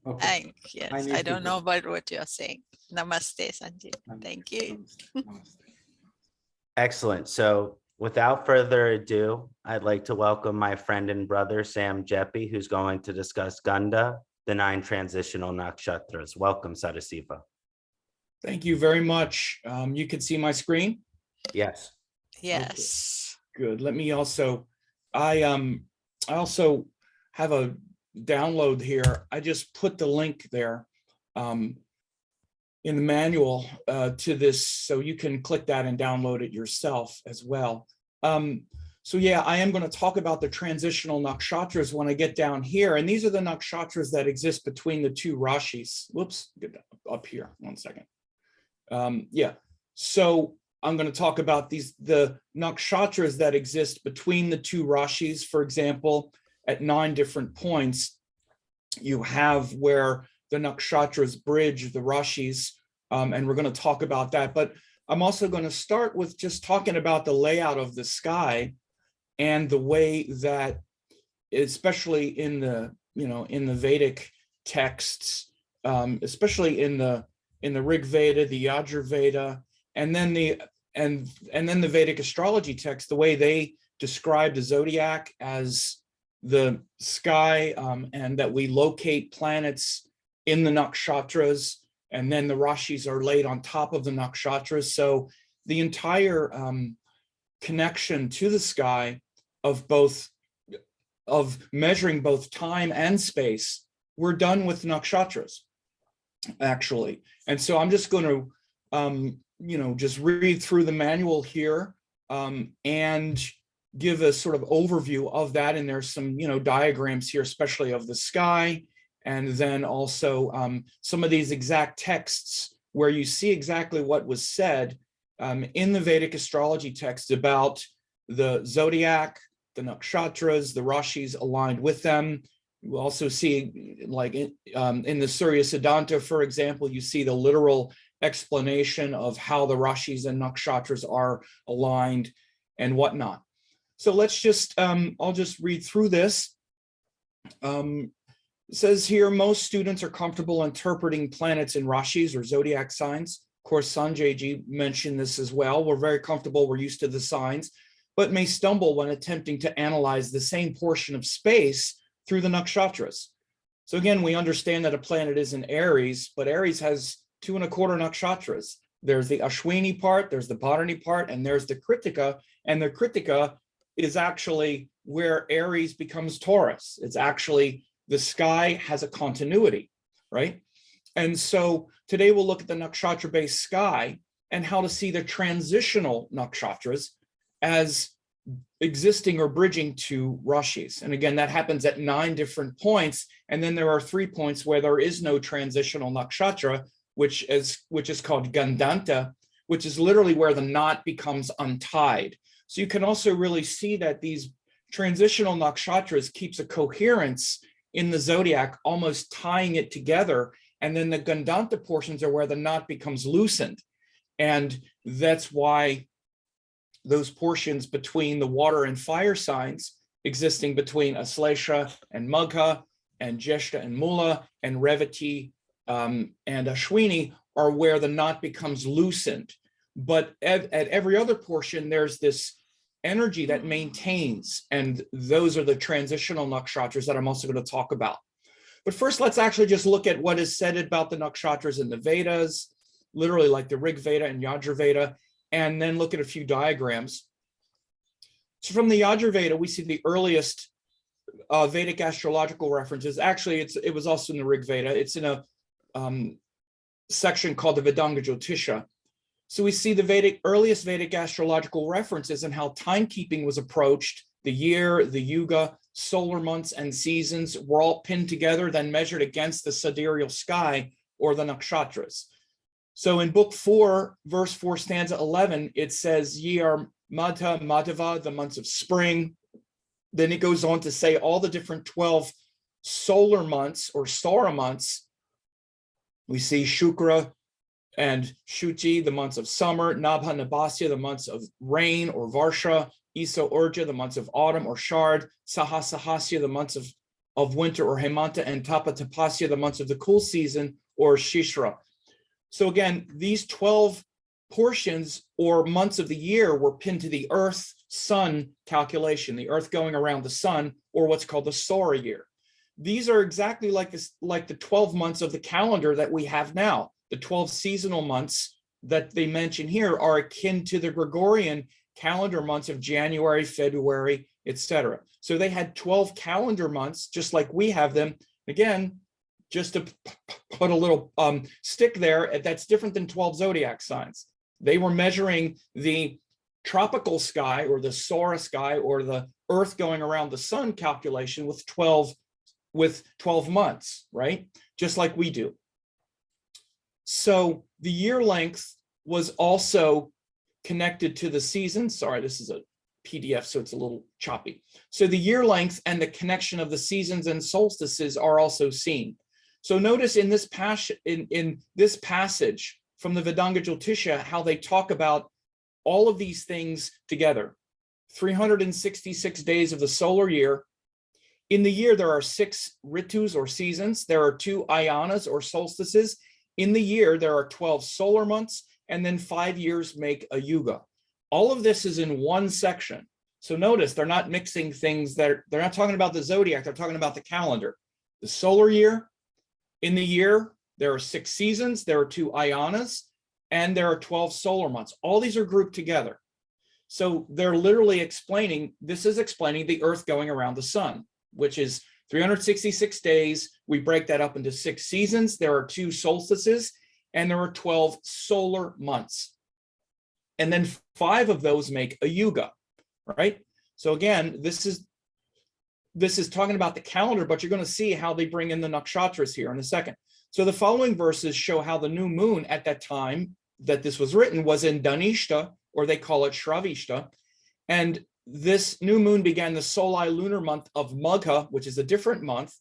B: Okay.
D: Yes,
B: need
D: I
B: to
D: don't
B: go.
D: know about what you're saying. Namaste, Sanjay. Thank you.
B: Namaste.
A: Excellent. So without further ado, I'd like to welcome my friend and brother, Sam Geppi, who's going to discuss Ganda, the 9 transitional nakshatras. Welcome, Sadasiva.
E: Thank you very much. You can see my screen?
A: Yes.
D: Yes.
E: Good. Let me also, I also have a download here. I just put the link there in the manual to this, so you can click that and download it yourself as well. So yeah, I am going to talk about the transitional nakshatras when I get down here. And these are the nakshatras that exist between the 2 rashis. Whoops, get up here, 1 second. Yeah, so I'm going to talk about the nakshatras that exist between the 2 rashis. For example, at 9 different points, you have where the nakshatras bridge the rashis, and we're going to talk about that. But I'm also going to start with just talking about the layout of the sky and the way that, especially in the Vedic texts, especially in the Rig Veda, the Yajur Veda, and then the Vedic astrology text, the way they describe the zodiac as the sky, and that we locate planets in the nakshatras, and then the rashis are laid on top of the nakshatras. So the entire connection to the sky of measuring both time and space, we're done with nakshatras, actually. And so I'm just going to just read through the manual here and give a sort of overview of that. And there's some diagrams here, especially of the sky, and then also some of these exact texts where you see exactly what was said in the Vedic astrology text about the zodiac, the nakshatras, the rashis aligned with them. You also see, like in the Surya Siddhanta, for example, you see the literal explanation of how the rashis and nakshatras are aligned and whatnot. So let's just, I'll just read through this. Says here, most students are comfortable interpreting planets in rashis or zodiac signs. Of course, Sanjay ji mentioned this as well. We're very comfortable, we're used to the signs, but may stumble when attempting to analyze the same portion of space through the nakshatras. So again, we understand that a planet is in Aries, but Aries has 2¼ nakshatras. There's the Ashwini part, there's the Bharani part, and there's the Kritika. And the Kritika is actually where Aries becomes Taurus. It's actually, the sky has a continuity, right? And so today we'll look at the nakshatra-based sky and how to see the transitional nakshatras as existing or bridging to rashis. And again, that happens at 9 different points. And then there are 3 points where there is no transitional nakshatra, which is called Gandanta, which is literally where the knot becomes untied. So you can also really see that these transitional nakshatras keeps a coherence in the zodiac, almost tying it together. And then the Gandanta portions are where the knot becomes loosened. And that's why those portions between the water and fire signs existing between Aslesha and Magha and Jeshta and Mula and Revati and Ashwini are where the knot becomes loosened. But at every other portion, there's this energy that maintains, and those are the transitional nakshatras that I'm also going to talk about. But first, let's actually just look at what is said about the nakshatras in the Vedas, literally like the Rig Veda and Yajur Veda, and then look at a few diagrams. So from the Yajur Veda, we see the earliest Vedic astrological references. Actually, it was also in the Rig Veda. It's in a section called the Vedanga Jyotisha. So we see the earliest Vedic astrological references and how timekeeping was approached. The year, the yuga, solar months, and seasons were all pinned together, then measured against the sidereal sky or the nakshatras. So in book 4, verse 4, stanza 11, it says, ye are Madha, Madhava, the months of spring. Then it goes on to say all the different 12 solar months or Sora months. We see Shukra and Shuchi, the months of summer, Nabha, Nabasya, the months of rain or Varsha, Isa, Urja, the months of autumn or Shard, Sahasahasya, the months of winter or Hemanta, and Tapa Tapasya, the months of the cool season or Shishra. So again, these 12 portions or months of the year were pinned to the Earth Sun calculation, the Earth going around the Sun, or what's called the Sora year. These are exactly like the 12 months of the calendar that we have now. The 12 seasonal months that they mention here are akin to the Gregorian calendar months of January, February, etc. So they had 12 calendar months, just like we have them. Again, just to put a little stick there, that's different than 12 zodiac signs. They were measuring the tropical sky or the Sora sky or the Earth going around the Sun calculation with 12 months, right? Just like we do. So the year length was also connected to the seasons. Sorry, this is a PDF, so it's a little choppy. So the year length and the connection of the seasons and solstices are also seen. So notice in this passage from the Vedanga Jyotisha, how they talk about all of these things together. 366 days of the solar year. In the year, there are 6 ritus or seasons. There are 2 ayanas or solstices. In the year, there are 12 solar months, and then 5 years make a yuga. All of this is in one section. So notice they're not mixing things. They're not talking about the zodiac. They're talking about the calendar. The solar year, in the year, there are 6 seasons. There are 2 ayanas, and there are 12 solar months. All these are grouped together. So they're literally explaining, this is explaining the Earth going around the Sun, which is 366 days. We break that up into 6 seasons. There are 2 solstices, and there are 12 solar months. And then 5 of those make a yuga, right? So again, this is talking about the calendar, but you're going to see how they bring in the nakshatras here in a second. So the following verses show how the new moon at that time that this was written was in Dhanishta, or they call it Shravishta. And this new moon began the Soli lunar month of Magha, which is a different month.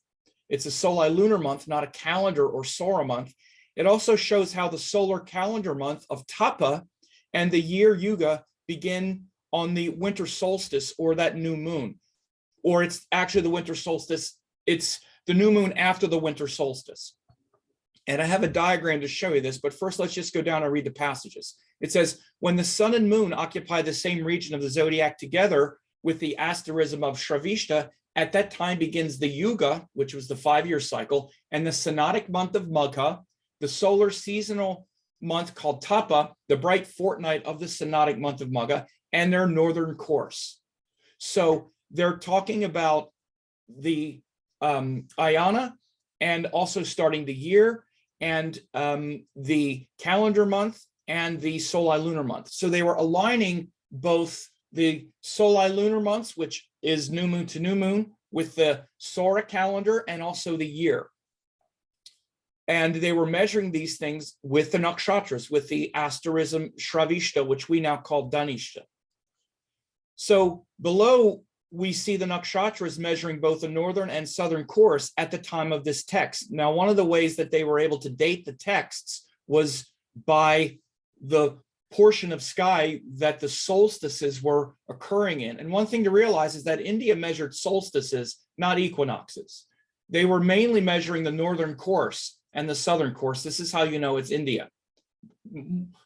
E: It's a Soli lunar month, not a calendar or Sora month. It also shows how the solar calendar month of Tapa and the year Yuga begin on the winter solstice or that new moon. Or it's actually the winter solstice it's the new moon after the winter solstice. And I have a diagram to show you this, but first let's just go down and read the passages. It says, when the sun and moon occupy the same region of the zodiac together with the asterism of Shravishta, at that time begins the Yuga, which was the 5-year cycle, and the Kṣaṇātic month of Magha, the solar seasonal month called Tapa, the bright fortnight of the Kṣaṇātic month of Magha, and their northern course. So they're talking about the Ayana and also starting the year and the calendar month and the Soli lunar month. So they were aligning both the Soli lunar months, which is new moon to new moon, with the Sora calendar and also the year. And they were measuring these things with the Nakshatras, with the asterism Shravishta, which we now call Dhanishta. So below, we see the Nakshatras measuring both the northern and southern course at the time of this text. Now, one of the ways that they were able to date the texts was by the portion of sky that the solstices were occurring in. And one thing to realize is that India measured solstices, not equinoxes. They were mainly measuring the northern course and the southern course. This is how you know it's India.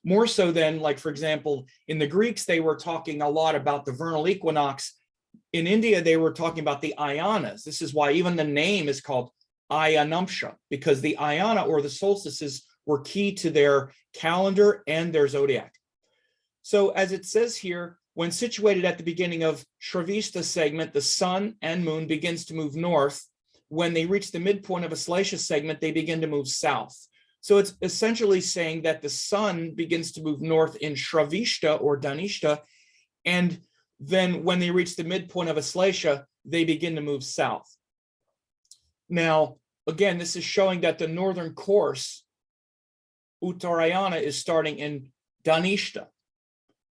E: More so than, like, for example, in the Greeks, they were talking a lot about the vernal equinox. In India, they were talking about the ayanas. This is why even the name is called Ayanamsha, because the ayana, or the solstices, were key to their calendar and their zodiac. So as it says here, when situated at the beginning of Shravishta segment, the sun and moon begins to move north. When they reach the midpoint of a Aslesha segment, they begin to move south. So it's essentially saying that the sun begins to move north in Shravishta or Dhanishta, and then when they reach the midpoint of Aslesha, they begin to move south. Now, again, this is showing that the northern course, Uttarayana, is starting in Dhanishta,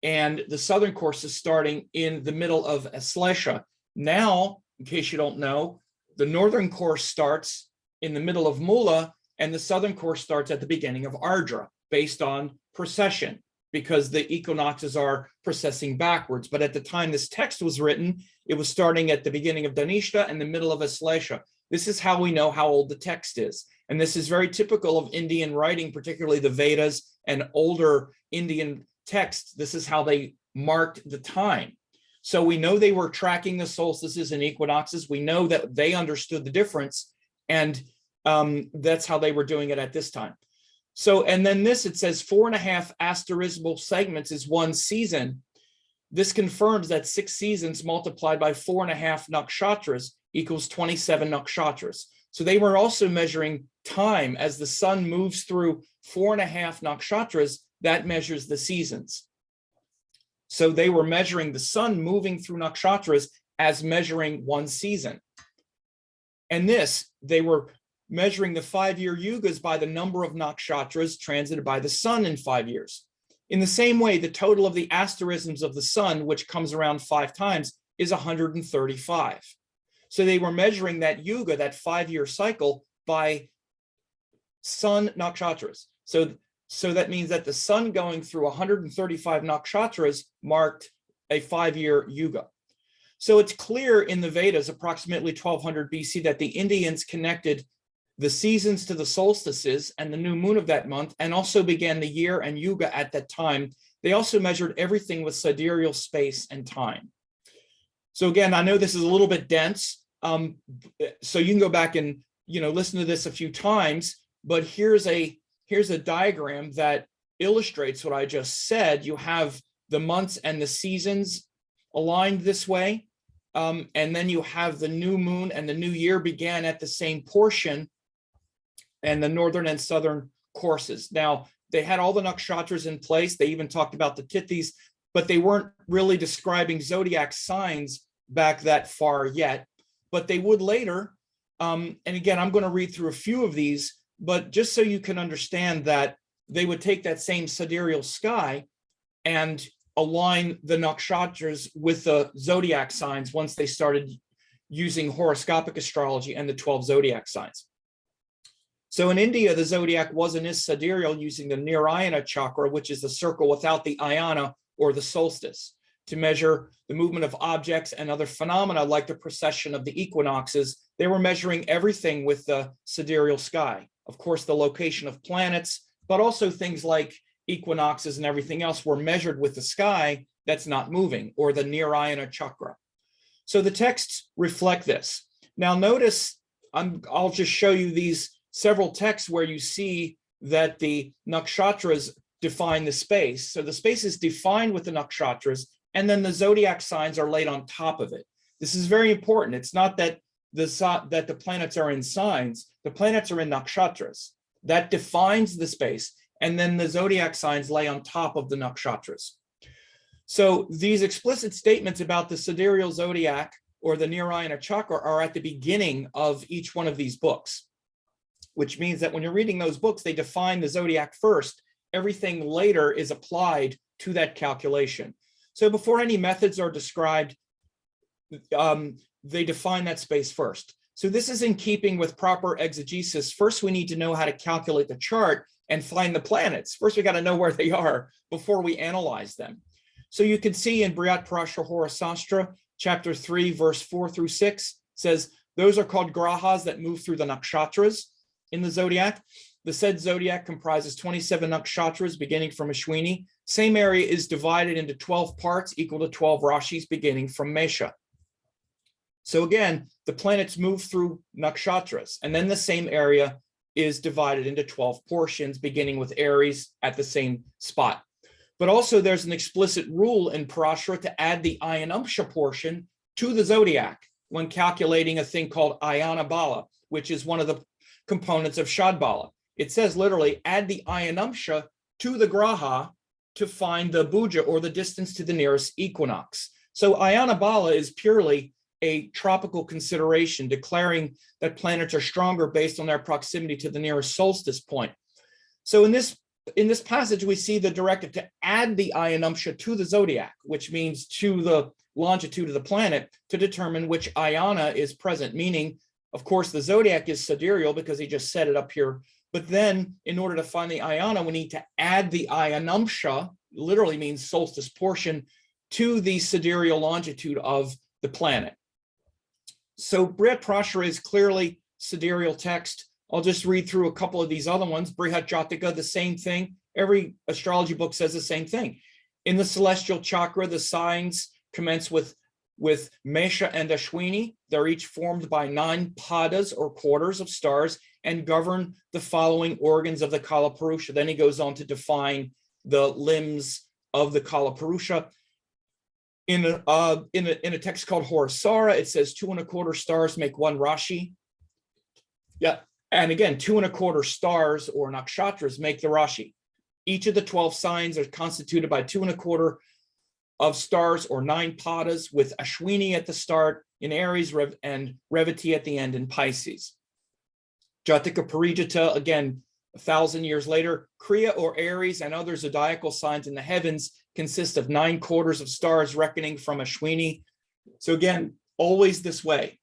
E: and the southern course is starting in the middle of Aslesha. Now, in case you don't know, the northern course starts in the middle of Mula, and the southern course starts at the beginning of Ardra, based on precession, because the equinoxes are precessing backwards. But at the time this text was written, it was starting at the beginning of Dhanishta and the middle of Aslesha. This is how we know how old the text is. And this is very typical of Indian writing, particularly the Vedas and older Indian texts. This is how they marked the time. So we know they were tracking the solstices and equinoxes. We know that they understood the difference, and that's how they were doing it at this time. So, and then this, it says 4.5 asterismal segments is one season. This confirms that 6 seasons multiplied by 4.5 nakshatras equals 27 nakshatras. So they were also measuring time as the sun moves through 4.5 nakshatras. That measures the seasons. So they were measuring the sun moving through nakshatras as measuring one season. And this, they were measuring the 5-year yugas by the number of nakshatras transited by the sun in 5 years. In the same way, the total of the asterisms of the sun, which comes around 5 times, is 135. So they were measuring that yuga, that 5-year cycle, by sun nakshatras. So that means that the sun going through 135 nakshatras marked a 5-year yuga. So it's clear in the Vedas, approximately 1200 BC, that the Indians connected the seasons to the solstices and the new moon of that month, and also began the year and yuga at that time. They also measured everything with sidereal space and time. So again, I know this is a little bit dense, so you can go back and listen to this a few times, but here's a diagram that illustrates what I just said. You have the months and the seasons aligned this way, and then you have the new moon and the new year began at the same portion, and the northern and southern courses. Now, they had all the nakshatras in place. They even talked about the tithis, but they weren't really describing zodiac signs back that far yet, but they would later. And again, I'm going to read through a few of these, but just so you can understand that they would take that same sidereal sky and align the nakshatras with the zodiac signs once they started using horoscopic astrology and the 12 zodiac signs. So in India, the zodiac was and is sidereal, using the Nirayana chakra, which is the circle without the ayana or the solstice, to measure the movement of objects and other phenomena like the precession of the equinoxes they were measuring everything with the sidereal sky. Of course, the location of planets, but also things like equinoxes and everything else were measured with the sky that's not moving, or the Nirayana chakra. So the texts reflect this. Now notice, I'll just show you these several texts where you see that the nakshatras define the space. So the space is defined with the nakshatras, and then the zodiac signs are laid on top of it. This is very important. It's not that the planets are in signs, the planets are in nakshatras. That defines the space, and then the zodiac signs lay on top of the nakshatras. So these explicit statements about the sidereal zodiac or the Nirayana chakra are at the beginning of each one of these books, which means that when you're reading those books, they define the zodiac first. Everything later is applied to that calculation. So before any methods are described, they define that space first. So this is in keeping with proper exegesis. First, we need to know how to calculate the chart and find the planets. First, we got to know where they are before we analyze them. So you can see in Brihat Parashara Hora Sastra, chapter 3, verse 4 through 6, says, those are called grahas that move through the nakshatras in the zodiac. The said zodiac comprises 27 nakshatras beginning from Ashwini. Same area is divided into 12 parts equal to 12 rashis beginning from Mesha. So again, the planets move through nakshatras, and then the same area is divided into 12 portions beginning with Aries at the same spot. But also there's an explicit rule in Parashara to add the Ayanamsha portion to the zodiac when calculating a thing called Ayana Bala, which is one of the components of Shadbala. It says literally add the Ayanamsha to the Graha to find the Bhuja, or the distance to the nearest equinox. So Ayana Bala is purely a tropical consideration, declaring that planets are stronger based on their proximity to the nearest solstice point. So in this passage, we see the directive to add the Ayanamsha to the zodiac, which means to the longitude of the planet, to determine which Ayana is present, meaning, of course, the zodiac is sidereal because he just set it up here. But then in order to find the Ayana, we need to add the Ayanamsha, literally means solstice portion, to the sidereal longitude of the planet. So Brihat Parashara is clearly sidereal text. I'll just read through a couple of these other ones. Brihat Jataka, the same thing. Every astrology book says the same thing. In the celestial chakra, the signs commence with Mesha and Ashwini. They're each formed by 9 padas, or quarters of stars, and govern the following organs of the Kalapurusha. Then he goes on to define the limbs of the Kalapurusha. In a text called Horasara, it says 2 1/4 stars make 1 Rashi. Yeah, and again, 2 1/4 stars or nakshatras make the Rashi. Each of the 12 signs are constituted by 2 1/4 of stars or 9 padas, with Ashwini at the start in Aries and Revati at the end in Pisces. Jataka Parijata, again, 1,000 years later, Kriya or Aries and other zodiacal signs in the heavens consist of 9 quarters of stars reckoning from Ashwini. So again, always this way.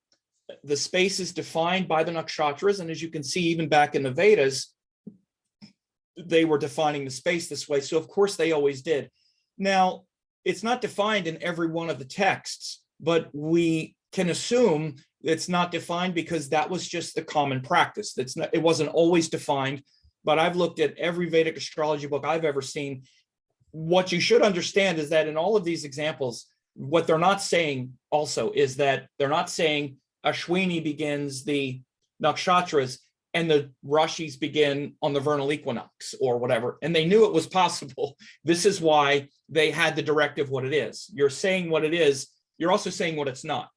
E: The space is defined by the nakshatras, and as you can see, even back in the Vedas, they were defining the space this way. So of course they always did. Now, it's not defined in every one of the texts, but we can assume it's not defined because that was just the common practice. It wasn't always defined, but I've looked at every Vedic astrology book I've ever seen. What you should understand is that in all of these examples, what they're not saying also is that they're not saying Ashwini begins the nakshatras and the Rashis begin on the vernal equinox or whatever. And they knew it was possible. This is why they had the directive what it is. You're saying what it is. You're also saying what it's not.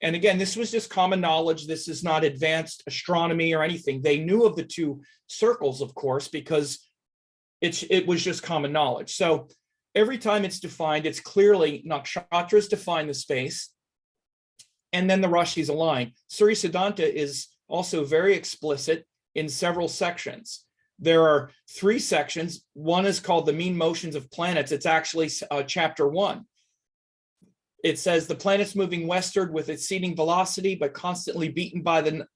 E: And again, this was just common knowledge. This is not advanced astronomy or anything. They knew of the 2 circles, of course, because it was just common knowledge. So every time it's defined, it's clearly nakshatras define the space, and then the Rashis align. Surya Siddhanta is also very explicit in several sections. There are 3 sections. One is called the mean motions of planets. It's actually chapter 1. It says the planets moving westward with exceeding velocity, but constantly beaten by the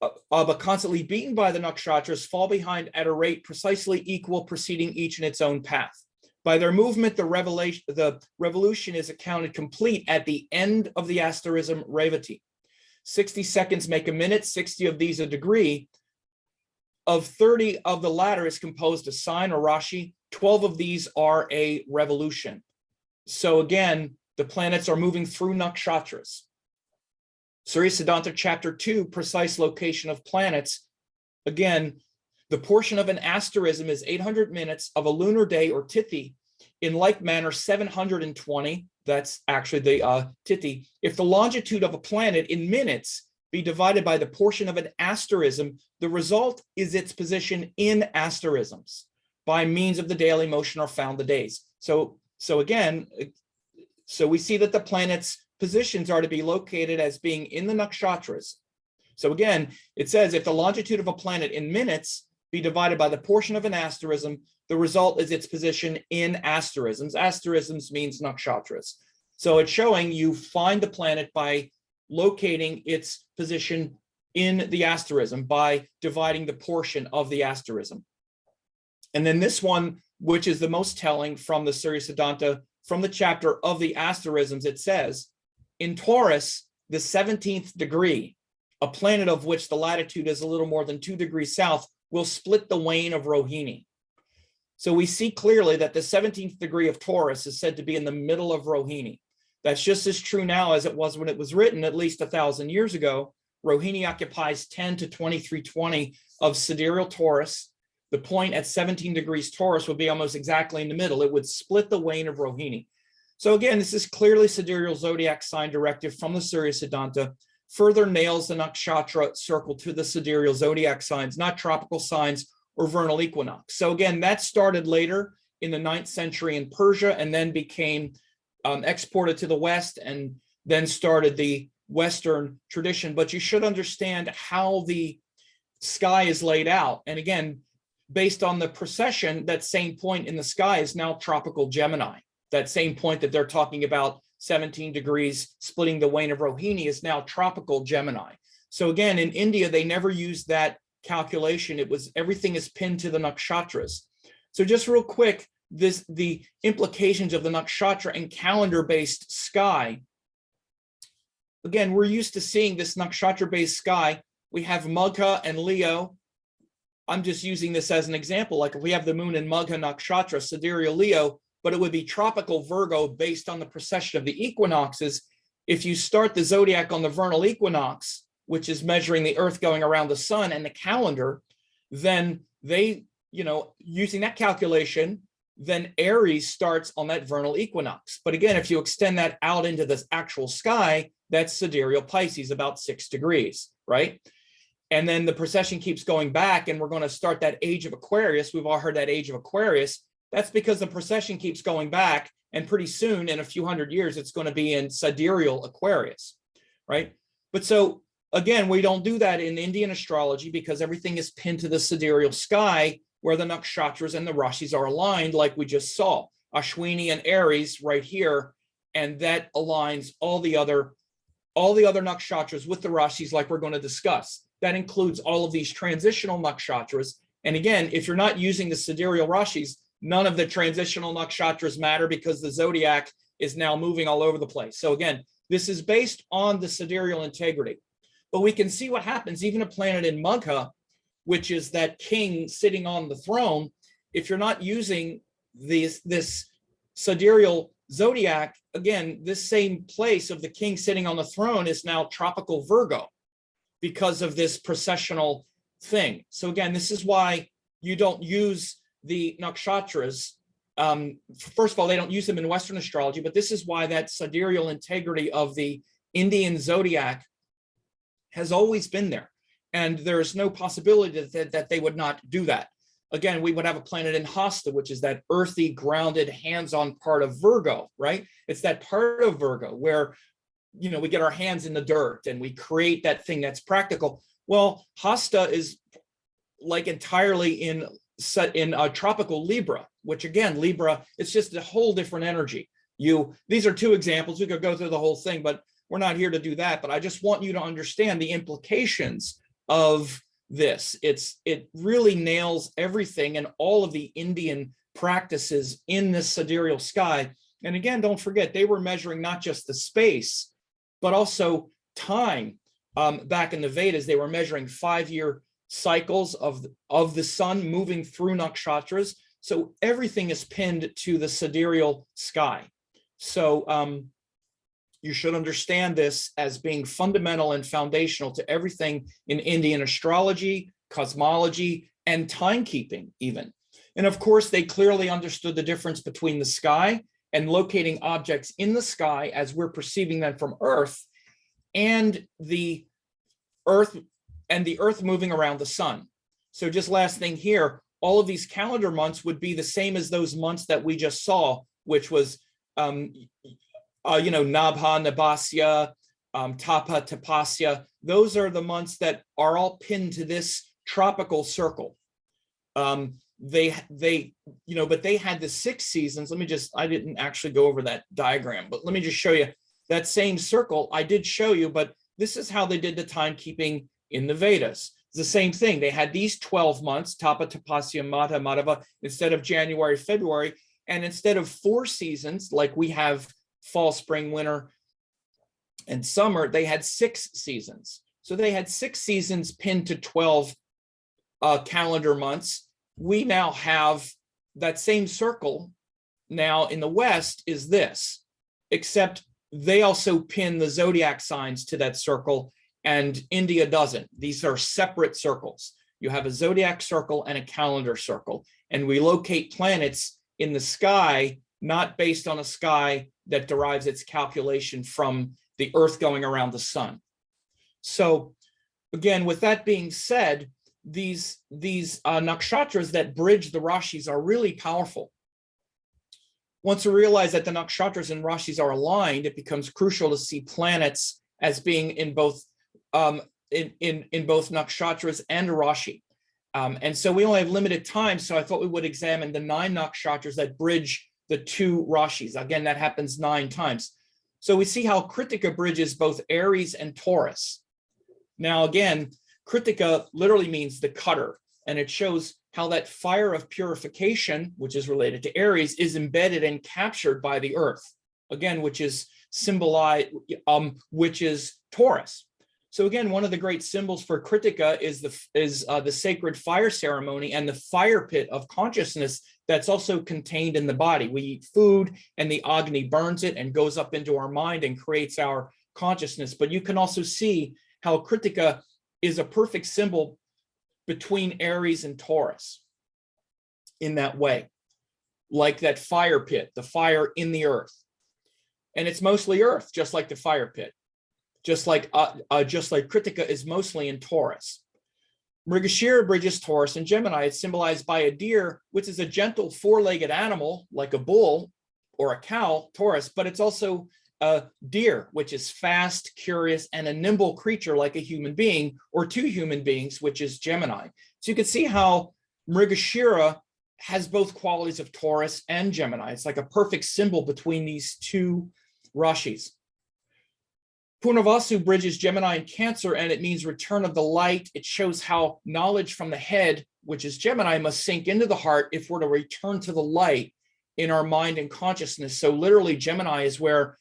E: nakshatras fall behind at a rate precisely equal, proceeding each in its own path. By their movement, the revolution is accounted complete at the end of the asterism Revati. 60 seconds make a minute, 60 of these a degree. Of 30 of the latter is composed of sign or Rashi. 12 of these are a revolution. So again, the planets are moving through Nakshatras. Surya Siddhanta chapter 2, precise location of planets. Again, the portion of an asterism is 800 minutes of a lunar day or tithi. In like manner, 720, that's actually the tithi. If the longitude of a planet in minutes be divided by the portion of an asterism, the result is its position in asterisms. By means of the daily motion are found the days. So we see that the planets' positions are to be located as being in the nakshatras. So again, it says if the longitude of a planet in minutes be divided by the portion of an asterism, the result is its position in asterisms. Asterisms means nakshatras. So it's showing you find the planet by locating its position in the asterism by dividing the portion of the asterism. And then this one, which is the most telling from the Surya Siddhanta, from the chapter of the asterisms, it says, in Taurus, the 17th degree, a planet of which the latitude is a little more than 2 degrees south, will split the wane of Rohini. So we see clearly that the 17th degree of Taurus is said to be in the middle of Rohini. That's just as true now as it was when it was written at least 1,000 years ago. Rohini occupies 10 to 2320 of sidereal Taurus. The point at 17 degrees Taurus would be almost exactly in the middle. It would split the wane of Rohini. So again, this is clearly sidereal zodiac sign directive from the Surya Siddhanta, further nails the nakshatra circle to the sidereal zodiac signs, not tropical signs or vernal equinox. So again, that started later in the 9th century in Persia and then became exported to the West and then started the Western tradition. But you should understand how the sky is laid out. And again, based on the precession, that same point in the sky is now tropical Gemini. That same point that they're talking about 17 degrees splitting the wane of Rohini is now tropical Gemini. So again, in India, they never used that calculation. It was everything is pinned to the nakshatras. So just real quick, the implications of the nakshatra and calendar-based sky. Again, we're used to seeing this nakshatra-based sky. We have Magha and Leo. I'm just using this as an example. Like if we have the moon in Magha nakshatra, sidereal Leo, but it would be tropical Virgo based on the precession of the equinoxes. If you start the zodiac on the vernal equinox, which is measuring the earth going around the sun and the calendar, then they, using that calculation, then Aries starts on that vernal equinox. But again, if you extend that out into the actual sky, that's sidereal Pisces, about 6 degrees, right? And then the precession keeps going back, and we're going to start that age of Aquarius. We've all heard that age of Aquarius. That's because the precession keeps going back, and pretty soon, in a few hundred years, it's going to be in sidereal Aquarius, right? But so, again, we don't do that in Indian astrology because everything is pinned to the sidereal sky where the nakshatras and the rashis are aligned, like we just saw. Ashwini and Aries right here, and that aligns all the other nakshatras with the rashis like we're going to discuss. That includes all of these transitional nakshatras. And again, if you're not using the sidereal rashis, none of the transitional nakshatras matter because the zodiac is now moving all over the place. So again, this is based on the sidereal integrity. But we can see what happens, even a planet in Magha, which is that king sitting on the throne. If you're not using this sidereal zodiac, again, this same place of the king sitting on the throne is now tropical Virgo because of this precessional thing. So again, this is why you don't use the nakshatras. First of all, they don't use them in Western astrology, but this is why that sidereal integrity of the Indian zodiac has always been there. And there's no possibility that they would not do that. Again, we would have a planet in Hasta, which is that earthy, grounded, hands-on part of Virgo, right? It's that part of Virgo where, we get our hands in the dirt and we create that thing that's practical. Well, Hasta is like entirely in tropical Libra, which again, Libra, it's just a whole different energy. These are two examples. We could go through the whole thing, but we're not here to do that. But I just want you to understand the implications of this. It really nails everything and all of the Indian practices in this sidereal sky. And again, don't forget, they were measuring not just the space, but also time. back in the Vedas, they were measuring 5-year cycles of the sun moving through nakshatras. So everything is pinned to the sidereal sky. So you should understand this as being fundamental and foundational to everything in Indian astrology, cosmology, and timekeeping even. And of course, they clearly understood the difference between the sky and locating objects in the sky as we're perceiving them from Earth, and the Earth moving around the sun. So just last thing here, all of these calendar months would be the same as those months that we just saw, which was Nabha, Nabhasya, Tapa, Tapasya. Those are the months that are all pinned to this tropical circle. But they had the 6 seasons. I didn't actually go over that diagram, but let me just show you that same circle. I did show you, but this is how they did the timekeeping in the Vedas. It's the same thing. They had these 12 months, Tapa, Tapasya, Madha, Madhava, instead of January, February, and instead of 4 seasons, like we have fall, spring, winter, and summer, they had 6 seasons. So they had 6 seasons pinned to 12 calendar months. We now have that same circle now in the West is this, except they also pin the zodiac signs to that circle, and India doesn't. These are separate circles. You have a zodiac circle and a calendar circle, and we locate planets in the sky, not based on a sky that derives its calculation from the Earth going around the sun. So again, with that being said, these nakshatras that bridge the rashis are really powerful. Once we realize that the nakshatras and rashis are aligned, it becomes crucial to see planets as being in both in both nakshatras and rashi. And so we only have limited time, so I thought we would examine the 9 nakshatras that bridge the 2 rashis. Again, that happens 9 times. So we see how Kritika bridges both Aries and Taurus. Now, again, Kritika literally means the cutter, and it shows how that fire of purification, which is related to Aries, is embedded and captured by the earth, again, which is symbolized, which is Taurus. So again, one of the great symbols for Kritika is the sacred fire ceremony and the fire pit of consciousness that's also contained in the body. We eat food and the Agni burns it and goes up into our mind and creates our consciousness. But you can also see how Kritika is a perfect symbol between Aries and Taurus in that way, like that fire pit, the fire in the earth. And it's mostly earth, just like the fire pit. Just like Kritika is mostly in Taurus. Mrigashira bridges Taurus and Gemini. It's symbolized by a deer, which is a gentle 4-legged animal like a bull or a cow, Taurus, but it's also a deer, which is fast, curious, and a nimble creature like a human being or 2 human beings, which is Gemini. So you can see how Mrigashira has both qualities of Taurus and Gemini. It's like a perfect symbol between these 2 rashis. Purnavasu bridges Gemini and Cancer, and it means return of the light. It shows how knowledge from the head, which is Gemini, must sink into the heart if we're to return to the light in our mind and consciousness. So literally, Gemini is where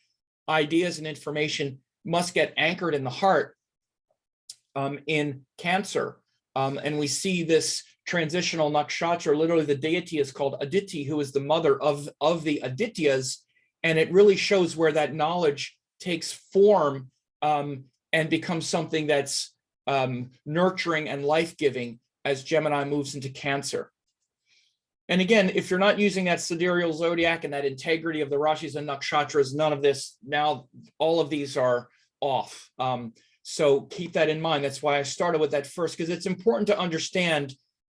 E: ideas and information must get anchored in the heart. In Cancer, and we see this transitional nakshatra, literally the deity is called Aditi, who is the mother of the Adityas, and it really shows where that knowledge takes form and becomes something that's nurturing and life-giving as Gemini moves into Cancer. And again, if you're not using that sidereal zodiac and that integrity of the rashis and nakshatras, none of this, now all of these are off. So keep that in mind. That's why I started with that first, because it's important to understand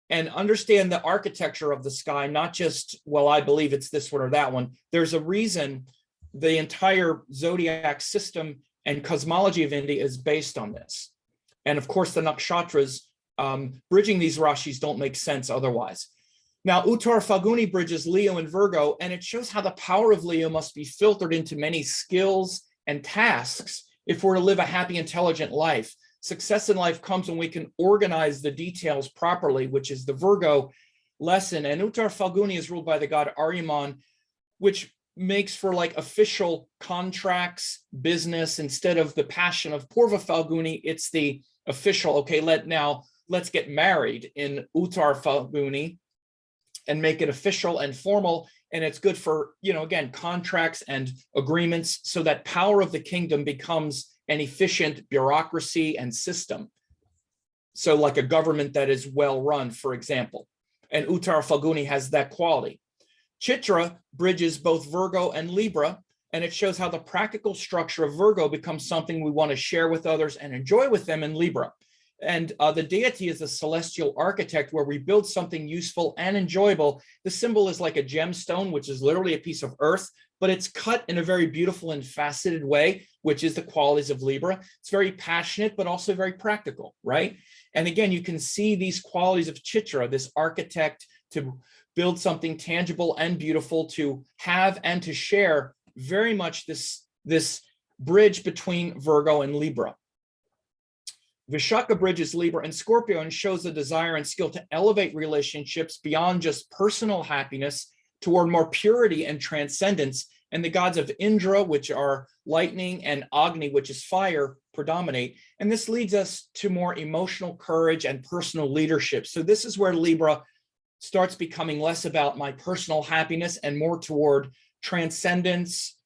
E: the architecture of the sky, not just, well, I believe it's this one or that one. There's a reason the entire zodiac system and cosmology of India is based on this. And of course, the nakshatras bridging these rashis don't make sense otherwise. Now, Uttar Falguni bridges Leo and Virgo, and it shows how the power of Leo must be filtered into many skills and tasks if we're to live a happy, intelligent life. Success in life comes when we can organize the details properly, which is the Virgo lesson. And Uttar Falguni is ruled by the god Aryaman, which makes for like official contracts, business, instead of the passion of Purva Falguni, it's the official, okay, let's get married in Uttar Falguni and make it official and formal. And it's good for, again, contracts and agreements, so that power of the kingdom becomes an efficient bureaucracy and system. So like a government that is well run, for example. And Uttar Falguni has that quality. Chitra bridges both Virgo and Libra, and it shows how the practical structure of Virgo becomes something we want to share with others and enjoy with them in Libra. And the deity is a celestial architect where we build something useful and enjoyable. The symbol is like a gemstone, which is literally a piece of earth, but it's cut in a very beautiful and faceted way, which is the qualities of Libra. It's very passionate, but also very practical, right? And again, you can see these qualities of Chitra, this architect, to build something tangible and beautiful, to have and to share, very much this bridge between Virgo and Libra. Vishaka bridges Libra and Scorpio and shows the desire and skill to elevate relationships beyond just personal happiness toward more purity and transcendence. And the gods of Indra, which are lightning, and Agni, which is fire, predominate. And this leads us to more emotional courage and personal leadership. So this is where Libra starts becoming less about my personal happiness and more toward transcendence,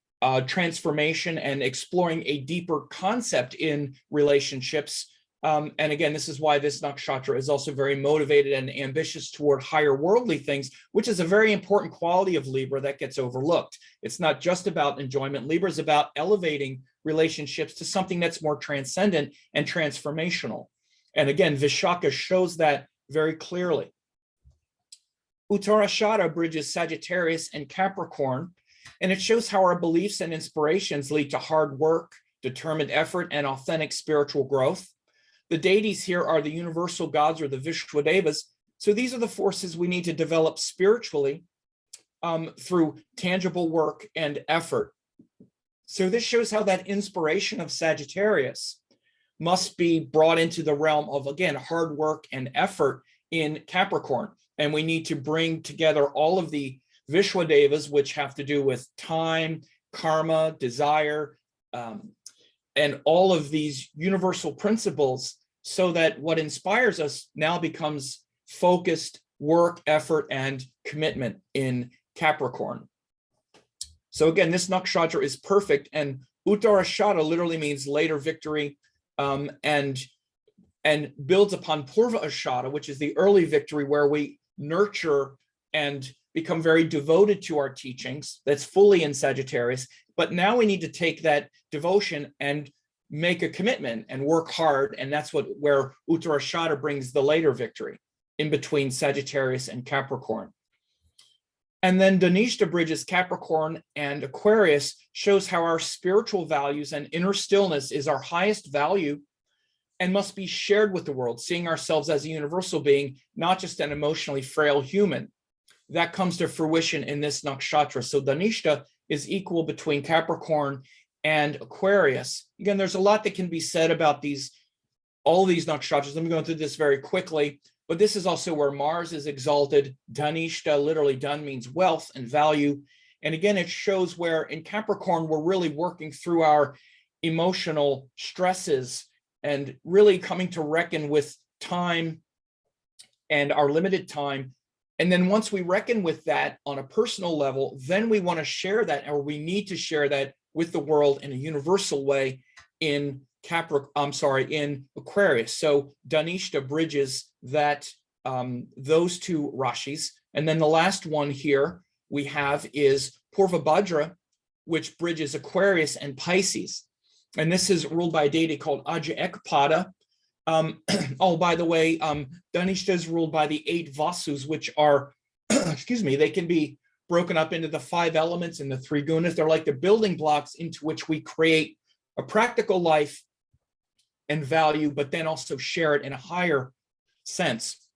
E: transformation, and exploring a deeper concept in relationships. And again, this is why this nakshatra is also very motivated and ambitious toward higher worldly things, which is a very important quality of Libra that gets overlooked. It's not just about enjoyment. Libra is about elevating relationships to something that's more transcendent and transformational. And again, Vishaka shows that very clearly. Uttarashada bridges Sagittarius and Capricorn, and it shows how our beliefs and inspirations lead to hard work, determined effort, and authentic spiritual growth. The deities here are the universal gods, or the Vishwadevas. So these are the forces we need to develop spiritually through tangible work and effort. So this shows how that inspiration of Sagittarius must be brought into the realm of, again, hard work and effort in Capricorn. And we need to bring together all of the Vishwadevas, which have to do with time, karma, desire, and all of these universal principles, so that what inspires us now becomes focused work, effort, and commitment in Capricorn. So again, this nakshatra is perfect, and Uttarashada literally means later victory, and builds upon Purva Ashada, which is the early victory, where we nurture and become very devoted to our teachings. That's fully in Sagittarius. But now we need to take that devotion and make a commitment and work hard. And that's where Uttarashada brings the later victory, in between Sagittarius and Capricorn. And then Dhanishta bridges Capricorn and Aquarius, shows how our spiritual values and inner stillness is our highest value and must be shared with the world, seeing ourselves as a universal being, not just an emotionally frail human. That comes to fruition in this nakshatra. So Dhanishta is equal between Capricorn and Aquarius. Again, there's a lot that can be said about all these nakshatras. I'm going through this very quickly, but this is also where Mars is exalted. Dhanishta, literally Dhan means wealth and value. And again, it shows where in Capricorn, we're really working through our emotional stresses and really coming to reckon with time and our limited time. And then once we reckon with that on a personal level, then we want to share that, or we need to share that with the world in a universal way in Aquarius. So Dhanishta bridges that, those two rashis. And then the last one here we have is Purvabhadra, which bridges Aquarius and Pisces. And this is ruled by a deity called Aja Ekpada. Oh, by the way, Dhanishta is ruled by the 8 Vasus, which are, excuse me, they can be broken up into the 5 elements and the 3 gunas. They're like the building blocks into which we create a practical life and value, but then also share it in a higher sense.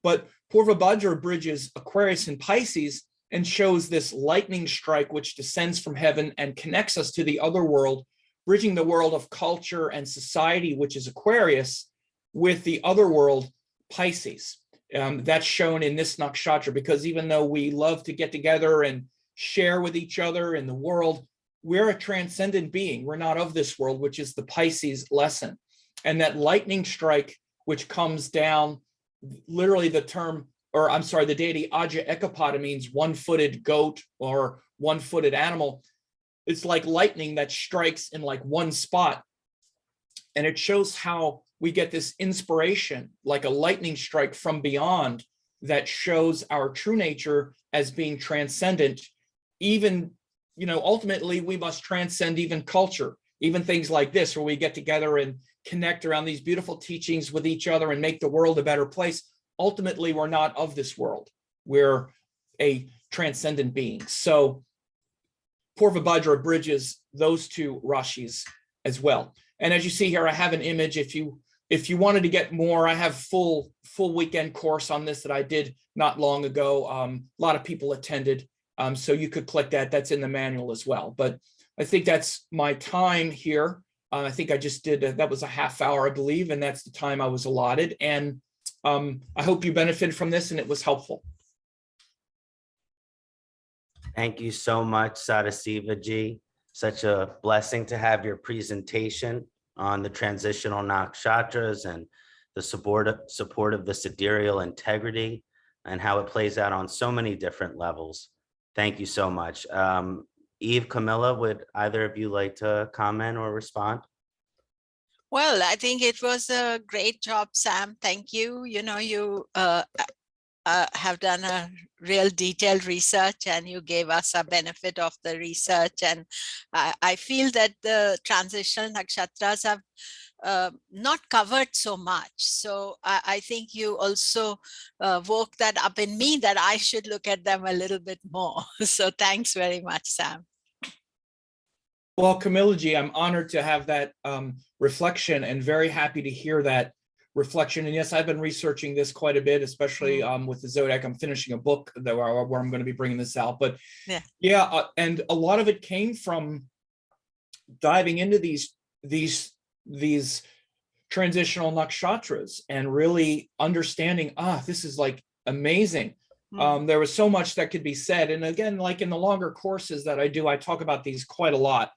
E: But Purvabhadra bridges Aquarius and Pisces and shows this lightning strike which descends from heaven and connects us to the other world, bridging the world of culture and society, which is Aquarius, with the other world, Pisces. That's shown in this nakshatra, because even though we love to get together and share with each other in the world. We're a transcendent being. We're not of this world, which is the Pisces lesson. And that lightning strike, which comes down, literally the term, or I'm sorry, the deity Aja Ekapata means one-footed goat or one-footed animal. It's like lightning that strikes in like one spot. And it shows how we get this inspiration, like a lightning strike from beyond, that shows our true nature as being transcendent. Even, ultimately we must transcend even culture, even things like this, where we get together and connect around these beautiful teachings with each other and make the world a better place. Ultimately, we're not of this world. We're a transcendent being. So Purvabhadra bridges those two Rashis as well. And as you see here, I have an image. If you wanted to get more, I have full weekend course on this that I did not long ago. A lot of people attended. So you could click that. That's in the manual as well. But I think that's my time here. I think I just did, that was a half hour, I believe, and that's the time I was allotted. And I hope you benefited from this and it was helpful.
A: Thank you so much, Sadasivaji. Such a blessing to have your presentation on the transitional nakshatras and the support of the sidereal integrity and how it plays out on so many different levels. Thank you so much. Eve, Komilla, would either of you like to comment or respond?
D: Well, I think it was a great job, Sam. Thank you. You have done a real detailed research and you gave us a benefit of the research. And I feel that the transitional nakshatras have not covered so much. So I think you also woke that up in me that I should look at them a little bit more. So thanks very much, Sam.
E: Well, Komilla ji, I'm honored to have that reflection and very happy to hear that reflection. And yes, I've been researching this quite a bit, especially with the Zodiac. I'm finishing a book that where I'm going to be bringing this out. But and a lot of it came from diving into these transitional nakshatras and really understanding, this is like amazing. There was so much that could be said. And again, like in the longer courses that I do, I talk about these quite a lot.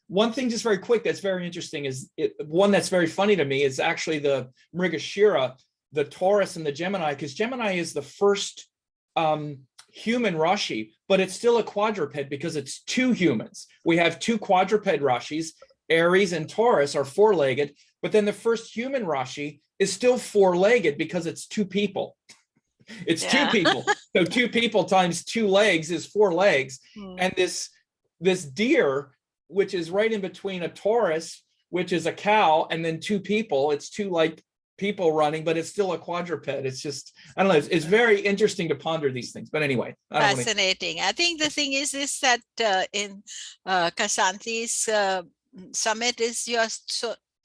E: One thing just very quick that's very interesting is one that's very funny to me is actually the Mrigashira, the Taurus and the Gemini, because Gemini is the first human Rashi, but it's still a quadruped because it's two humans. We have two quadruped Rashis, Aries and Taurus are four-legged, but then the first human Rashi is still four-legged because it's two people. It's two people. So two people times two legs is four legs. And this deer, which is right in between a Taurus, which is a cow, and then two people, it's two like people running, but it's still a quadruped. It's just, I don't know, it's very interesting to ponder these things. But anyway.
D: Fascinating. I think the thing is that in Kṣaṇāti's summit is you're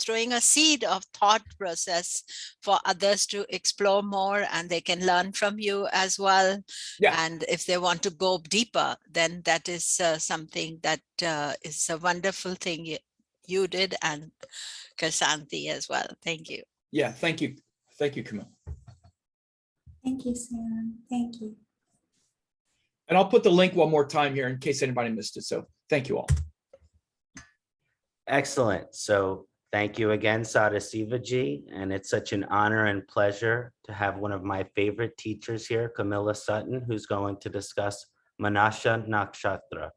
D: throwing a seed of thought process for others to explore more, and they can learn from you as well. And if they want to go deeper, then that is something that is a wonderful thing you did, and Kṣaṇāti as well. Thank you.
E: Yeah, thank you. Thank you, Komilla.
C: Thank you, Sam. Thank you.
E: And I'll put the link one more time here in case anybody missed it. So thank you all.
A: Excellent. So thank you again, Sadasivaji. And it's such an honor and pleasure to have one of my favorite teachers here, Komilla Sutton, who's going to discuss Manasa Nakshatra.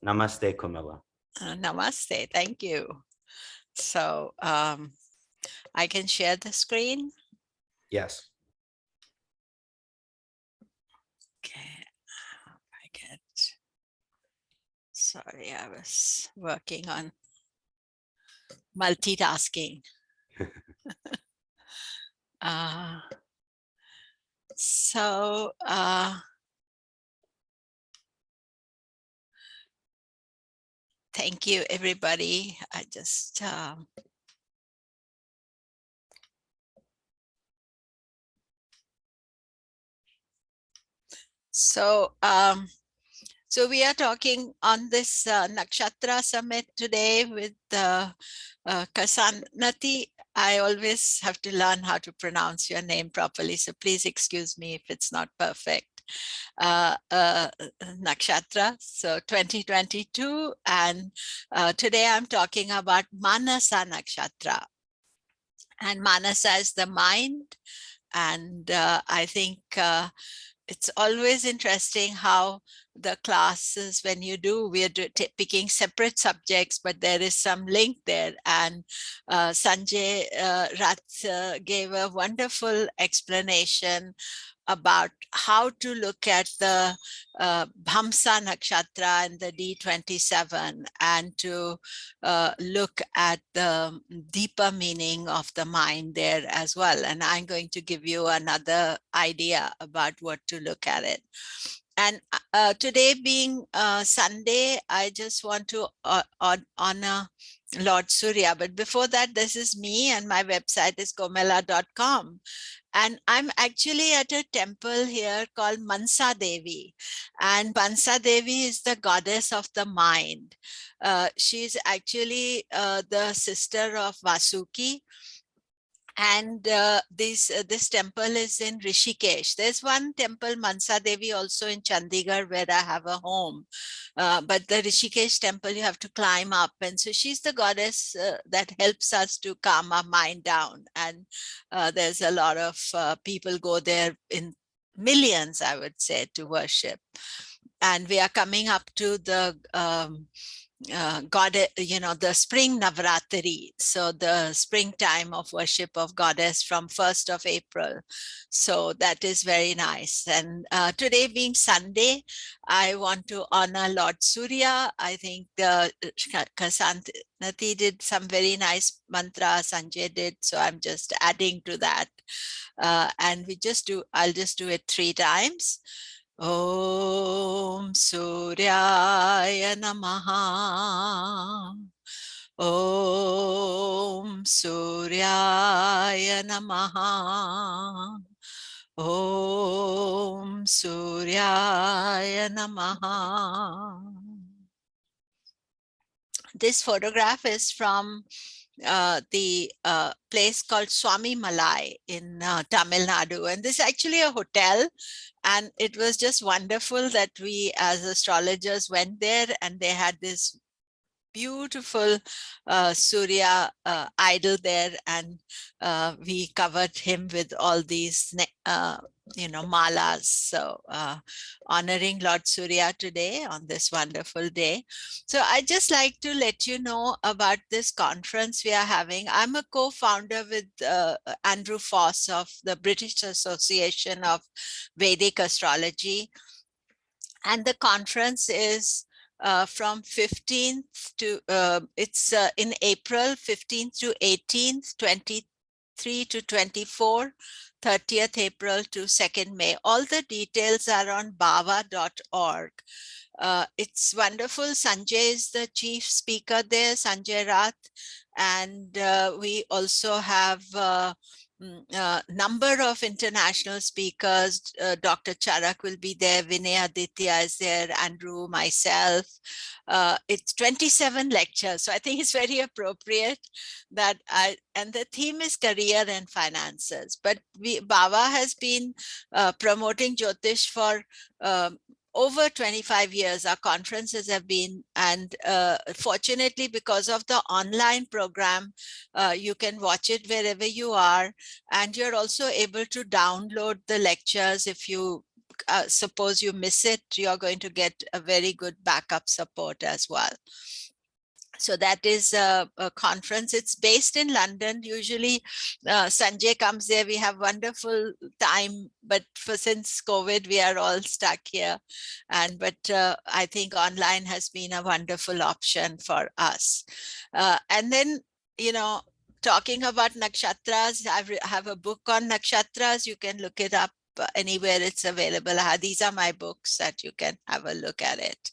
A: Namaste, Komilla.
D: Namaste. Thank you. So I can share the screen.
A: Yes.
D: Okay. Sorry, I was working on multitasking. Thank you, everybody. I just so we are talking on this Nakshatra Summit today with Kṣaṇāti. I always have to learn how to pronounce your name properly, so please excuse me if it's not perfect. nakshatra, so 2022. And today I'm talking about Manasa nakshatra. And Manasa is the mind. And I think it's always interesting how the classes, when you do, we're picking separate subjects, but there is some link there. And Sanjay Rath gave a wonderful explanation about how to look at the Bhamsa Nakshatra and the D27, and to look at the deeper meaning of the mind there as well. And I'm going to give you another idea about what to look at it. And today being Sunday, I just want to honor Lord Surya. But before that, this is me, and my website is komilla.com. And I'm actually at a temple here called Mansa Devi. And Mansa Devi is the goddess of the mind. She's actually the sister of Vasuki. And this temple is in Rishikesh. There's one temple, Mansa Devi, also in Chandigarh, where I have a home. But the Rishikesh temple, you have to climb up. And so she's the goddess that helps us to calm our mind down. And there's a lot of people go there in millions, I would say, to worship. And we are coming up to the goddess, the spring Navratri, so the springtime of worship of goddess from 1st of April. So that is very nice. And today being Sunday, I want to honor Lord Surya. I think the Kṣaṇāti did some very nice mantra, Sanjay did, so I'm just adding to that. And I'll just do it 3 times. Om Suryaya Namaha. Om Suryaya Namaha. Om Suryaya Namaha. This photograph is from the place called Swami Malai in Tamil Nadu. And this is actually a hotel. And it was just wonderful that we as astrologers went there, and they had this beautiful Surya idol there, and we covered him with all these malas. So honoring Lord Surya today on this wonderful day. So I just like to let you know about this conference we are having. I'm a co-founder with Andrew Foss of the British Association of Vedic Astrology. And the conference is from 15th to, it's in April 15th to 18th, 23 to 24, 30th April to 2nd May. All the details are on bhava.org. It's wonderful. Sanjay is the chief speaker there, Sanjay Rath. And we also have number of international speakers. Dr. Charak will be there, Vinay Aditya is there, Andrew, myself. It's 27 lectures, so I think it's very appropriate that and the theme is career and finances. But Bhava has been promoting Jyotish for over 25 years. Our conferences have been, and fortunately, because of the online program, you can watch it wherever you are, and you're also able to download the lectures. If you suppose you miss it, you're going to get a very good backup support as well. So that is a conference. It's based in London. Usually Sanjay comes there. We have wonderful time, but since COVID, we are all stuck here. But I think online has been a wonderful option for us. And then, talking about nakshatras, I have a book on nakshatras. You can look it up anywhere it's available. These are my books that you can have a look at it.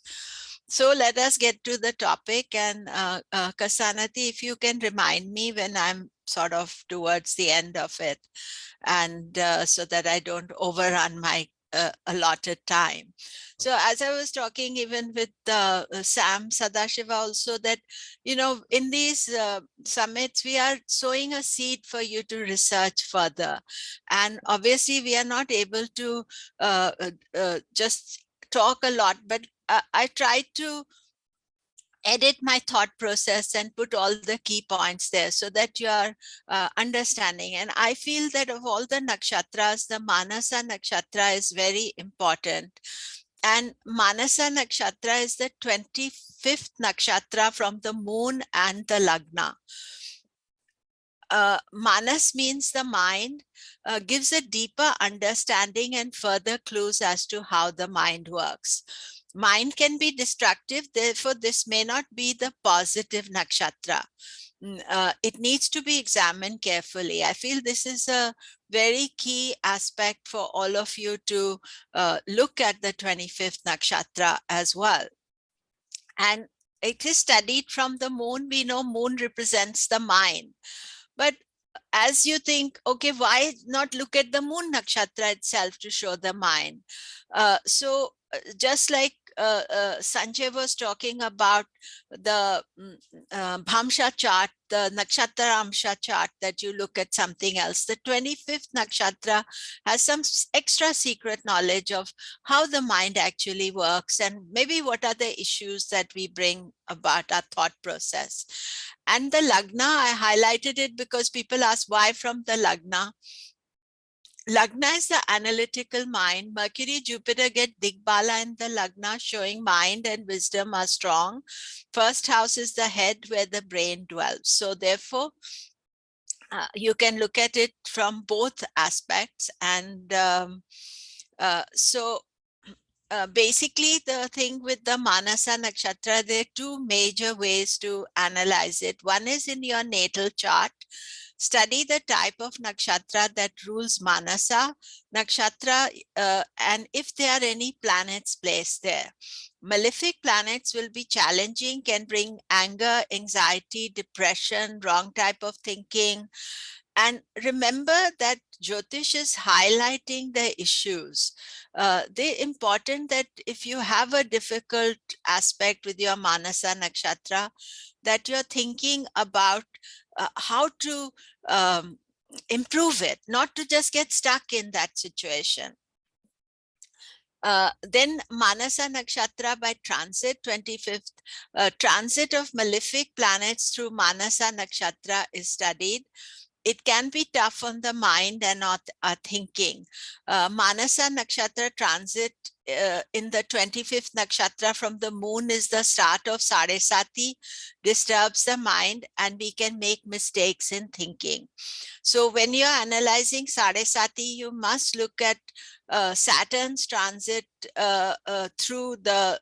D: So let us get to the topic. And Kṣaṇāti, if you can remind me when I'm sort of towards the end of it, and so that I don't overrun my allotted time. So as I was talking even with Sam Sadashiva also, that, in these summits, we are sowing a seed for you to research further. And obviously we are not able to just talk a lot, but I tried to edit my thought process and put all the key points there so that you are understanding. And I feel that of all the nakshatras, the Manasa nakshatra is very important. And Manasa nakshatra is the 25th nakshatra from the moon and the lagna. Manas means the mind, gives a deeper understanding and further clues as to how the mind works. Mind can be destructive, therefore this may not be the positive nakshatra. It needs to be examined carefully. I feel this is a very key aspect for all of you to look at the 25th nakshatra as well. And it is studied from the moon. We know moon represents the mind. But as you think, okay, why not look at the moon nakshatra itself to show the mind? So just like Sanjay was talking about the Bhamsha chart, the Nakshatramsha chart, that you look at something else. The 25th nakshatra has some extra secret knowledge of how the mind actually works and maybe what are the issues that we bring about our thought process. And the lagna, I highlighted it because people ask why from the lagna. Lagna is the analytical mind. Mercury, Jupiter get Digbala in the lagna, showing mind and wisdom are strong. First house is the head where the brain dwells. So therefore, you can look at it from both aspects. And basically the thing with the Manasa nakshatra, there are two major ways to analyze it. One is in your natal chart. Study the type of nakshatra that rules Manasa nakshatra and if there are any planets placed there. Malefic planets will be challenging, can bring anger, anxiety, depression, wrong type of thinking. And remember that Jyotish is highlighting the issues. They're important that if you have a difficult aspect with your Manasa nakshatra, that you're thinking about how to improve it, not to just get stuck in that situation. Then Manasa nakshatra by transit, 25th transit of malefic planets through Manasa nakshatra is studied. It can be tough on the mind and not thinking. Manasa nakshatra transit in the 25th nakshatra from the moon is the start of Kṣaṇāti, disturbs the mind and we can make mistakes in thinking. So when you're analyzing Kṣaṇāti, you must look at Saturn's transit through the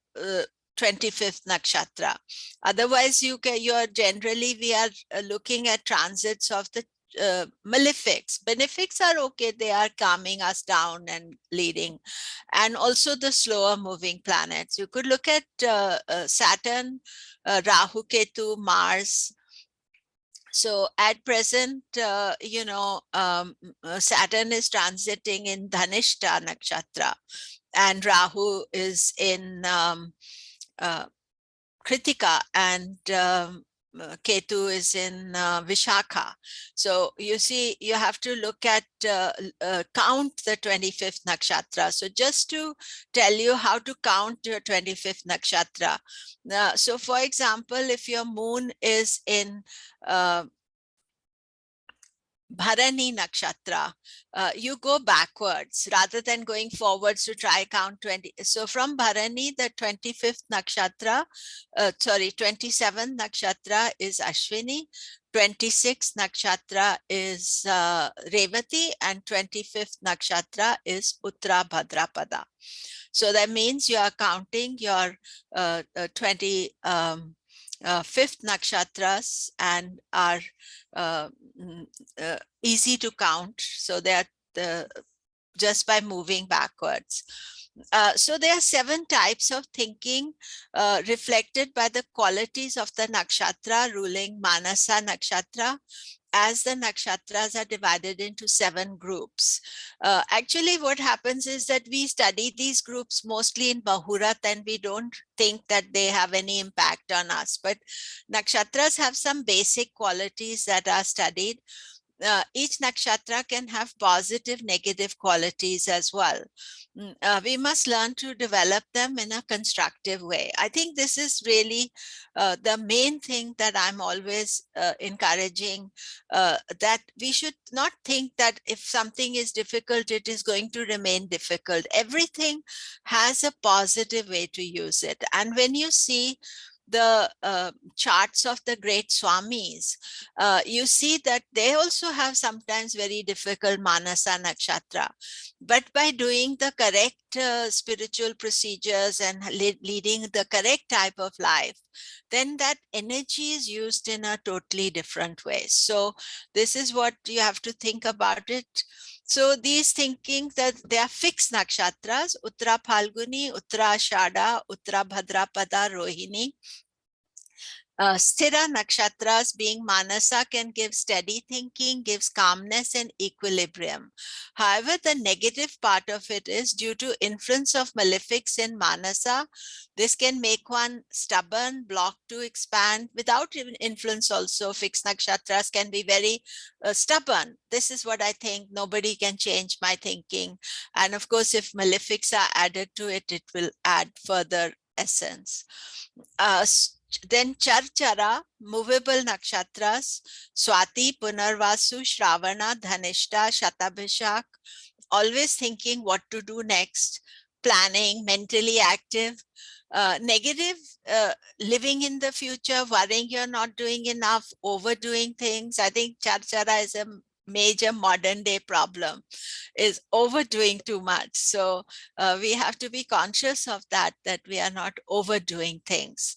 D: 25th nakshatra. Otherwise, we are looking at transits of the malefics. Benefics are okay, they are calming us down and leading, and also the slower moving planets. You could look at Saturn, Rahu, Ketu, Mars. So at present, Saturn is transiting in Dhanishta nakshatra and Rahu is in Kritika and Ketu is in Vishakha. So you see, you have to look at, count the 25th nakshatra. So just to tell you how to count your 25th nakshatra. So for example, if your moon is in Bharani nakshatra, you go backwards rather than going forwards to try count 20. So from Bharani, the 25th nakshatra, 27th nakshatra is Ashwini, 26th nakshatra is Revati, and 25th nakshatra is Uttra Bhadrapada. So that means you are counting your 25th nakshatras and are easy to count. So they are just by moving backwards. So there are 7 types of thinking reflected by the qualities of the nakshatra ruling Manasa nakshatra. as the nakshatras are divided into 7 groups. Actually, what happens is that we study these groups mostly in Bahurat and we don't think that they have any impact on us. But nakshatras have some basic qualities that are studied. Each nakshatra can have positive, negative qualities as well. We must learn to develop them in a constructive way. I think this is really the main thing that I'm always encouraging, that we should not think that if something is difficult, it is going to remain difficult. Everything has a positive way to use it. And when you see the charts of the great swamis, you see that they also have sometimes very difficult Manasa nakshatra. But by doing the correct spiritual procedures and leading the correct type of life, then that energy is used in a totally different way. So this is what you have to think about it. So these thinking that they are fixed nakshatras: Uttara Phalguni, Uttara Ashada, Uttara Bhadrapada, Rohini. Sthira nakshatras being Manasa can give steady thinking, gives calmness and equilibrium. However, the negative part of it is due to influence of malefics in Manasa. This can make one stubborn, blocked to expand. Without even influence also, fixed nakshatras can be very stubborn. This is what I think. Nobody can change my thinking. And of course, if malefics are added to it, it will add further essence. Then Charchara, movable nakshatras: Swati, Punarvasu, Shravana, Dhanishta, Shatabhishak, always thinking what to do next, planning, mentally active. Negative, living in the future, worrying you're not doing enough, overdoing things. I think Charchara is a major modern day problem, is overdoing too much. So we have to be conscious of that we are not overdoing things.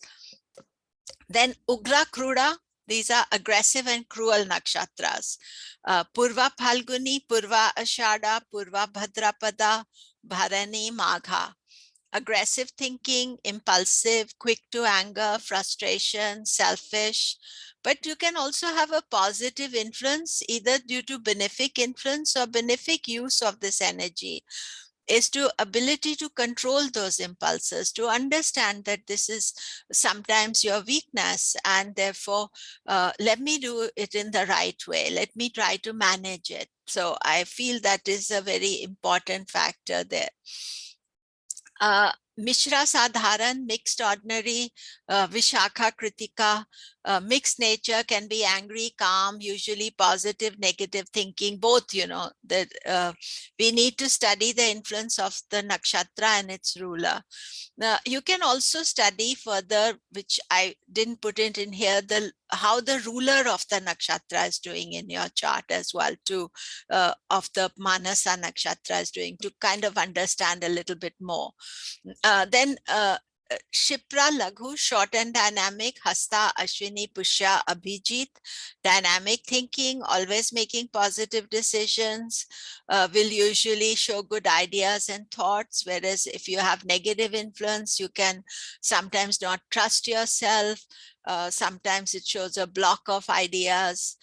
D: Then Ugra Kruda, these are aggressive and cruel nakshatras. Purva Phalguni, Purva Ashada, Purva Bhadrapada, Bharani, Magha. Aggressive thinking, impulsive, quick to anger, frustration, selfish. But you can also have a positive influence, either due to benefic influence or benefic use of this energy. Is to ability to control those impulses, to understand that this is sometimes your weakness, and therefore let me do it in the right way. Let me try to manage it. So I feel that is a very important factor there. Mishra Sadharan, mixed ordinary, Vishakha Kritika, mixed nature can be angry, calm, usually positive, negative thinking, both, you know, that we need to study the influence of the nakshatra and its ruler. Now, you can also study further, which I didn't put it in here, how the ruler of the nakshatra is doing in your chart as well, to of the Manasa nakshatra is doing, to kind of understand a little bit more. Then Shipra, Laghu, short and dynamic, Hasta, Ashwini, Pushya, Abhijit, dynamic thinking, always making positive decisions, will usually show good ideas and thoughts, whereas if you have negative influence, you can sometimes not trust yourself, sometimes it shows a block of ideas,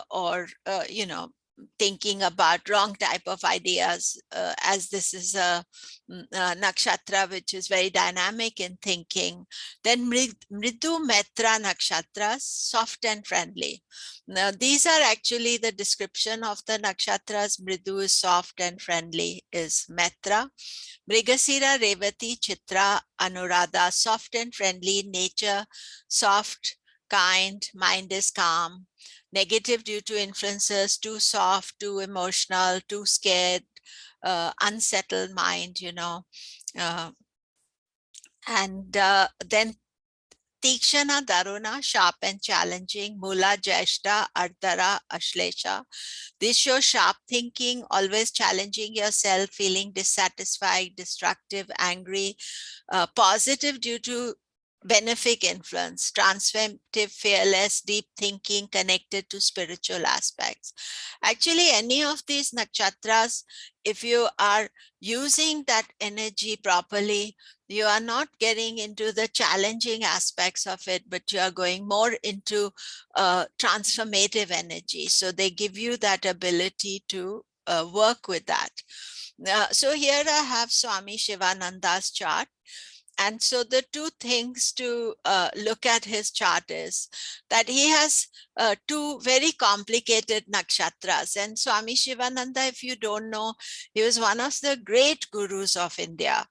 D: or, you know, thinking about wrong type of ideas, as this is a nakshatra which is very dynamic in thinking. Then Mridu Metra nakshatras, soft and friendly. Now these are actually the description of the nakshatras. Mridu is soft and friendly is Metra. Mrigasira, Revati, Chitra, Anuradha, soft and friendly, nature, soft, kind, mind is calm. Negative due to influences, too soft, too emotional, too scared, unsettled mind, you know. Then Tikshana, Daruna, sharp and challenging, Mula, Jeshta, Ardhara, Ashlesha. This shows sharp thinking, always challenging yourself, feeling dissatisfied, destructive, angry. Positive due to benefic influence, transformative, fearless, deep thinking, connected to spiritual aspects. Actually, any of these nakshatras, if you are using that energy properly, you are not getting into the challenging aspects of it, but you are going more into transformative energy. So they give you that ability to work with that. So here I have Swami Shivananda's chart. And so the two things to look at his chart is that he has two very complicated nakshatras. And Swami Shivananda, if you don't know, he was one of the great gurus of India.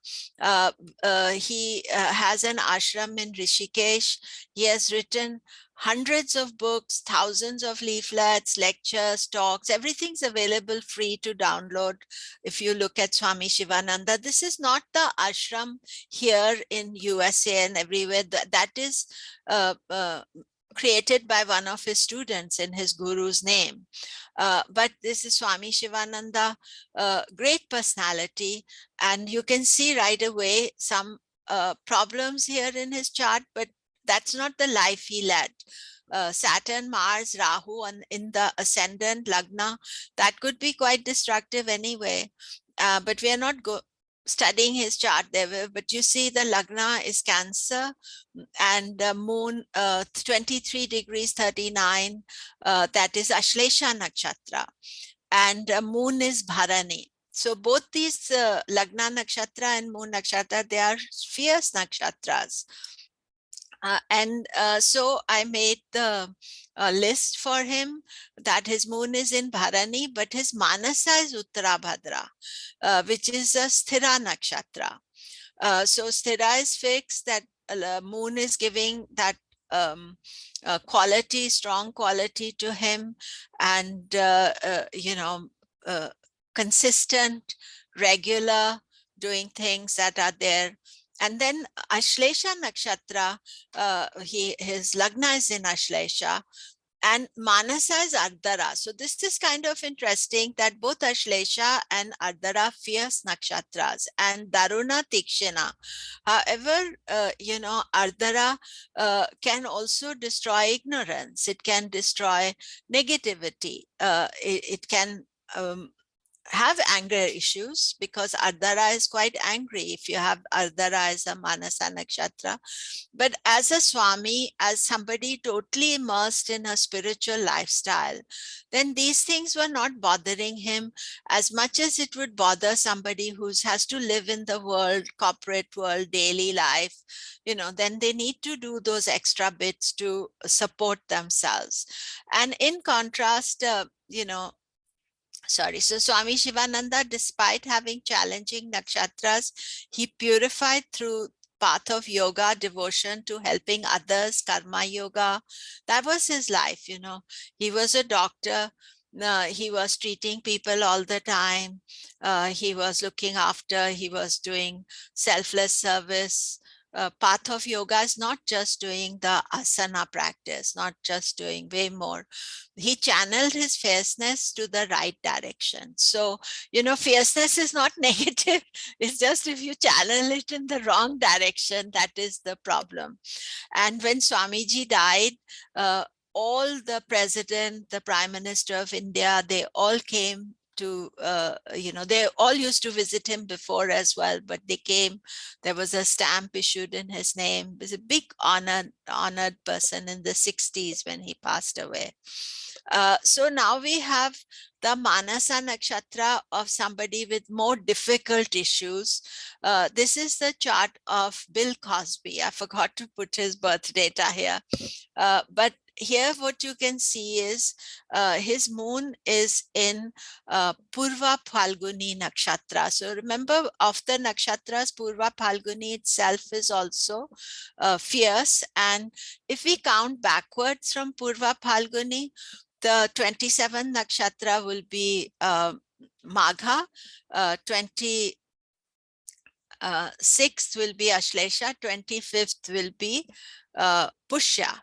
D: He has an ashram in Rishikesh. He has written hundreds of books, thousands of leaflets, lectures, talks, everything's available free to download if you look at Swami Shivananda. This is not the ashram here in USA and everywhere. That is created by one of his students in his guru's name. But this is Swami Shivananda, great personality. And you can see right away some problems here in his chart, but that's not the life he led. Saturn, Mars, Rahu, and in the ascendant Lagna, that could be quite destructive anyway. But we are not studying his chart there, but you see the Lagna is Cancer and the moon 23 degrees 39, that is Ashlesha Nakshatra, and moon is Bharani. So both these Lagna Nakshatra and Moon Nakshatra, they are fierce nakshatras. So I made the list for him that his moon is in Bharani, but his Manasa is Uttarabhadra, which is a Sthira Nakshatra. So Sthira is fixed, that moon is giving that quality, strong quality to him, and consistent, regular, doing things that are there. And then Ashlesha Nakshatra, his Lagna is in Ashlesha, and Manasa is Ardhara. So this is kind of interesting that both Ashlesha and Ardhara fierce nakshatras, and Daruna Tikshana. However, Ardhara can also destroy ignorance. It can destroy negativity. It can have anger issues, because Ardhara is quite angry if you have Ardhara as a Manasa Nakshatra. But as a Swami, as somebody totally immersed in a spiritual lifestyle, then these things were not bothering him as much as it would bother somebody who has to live in the world, corporate world, daily life. Then they need to do those extra bits to support themselves. And in contrast, so Swami Shivananda, despite having challenging nakshatras, he purified through path of yoga, devotion to helping others, karma yoga. That was his life. He was a doctor. He was treating people all the time. He was looking after, he was doing selfless service. Path of yoga is not just doing the asana practice, not just doing way more. He channeled his fierceness to the right direction. So, fierceness is not negative. It's just if you channel it in the wrong direction, that is the problem. And when Swamiji died, all the president, the prime minister of India, they all came to, they all used to visit him before as well, but they came. There was a stamp issued in his name. He was a big honored person in the 60s when he passed away. So now we have the Manasa Nakshatra of somebody with more difficult issues. This is the chart of Bill Cosby. I forgot to put his birth data here. But here what you can see is his moon is in Purva Phalguni Nakshatra. So remember, of the nakshatras, Purva Phalguni itself is also fierce. And if we count backwards from Purva Phalguni, the 27th nakshatra will be Magha, 26th will be Ashlesha, 25th will be Pushya.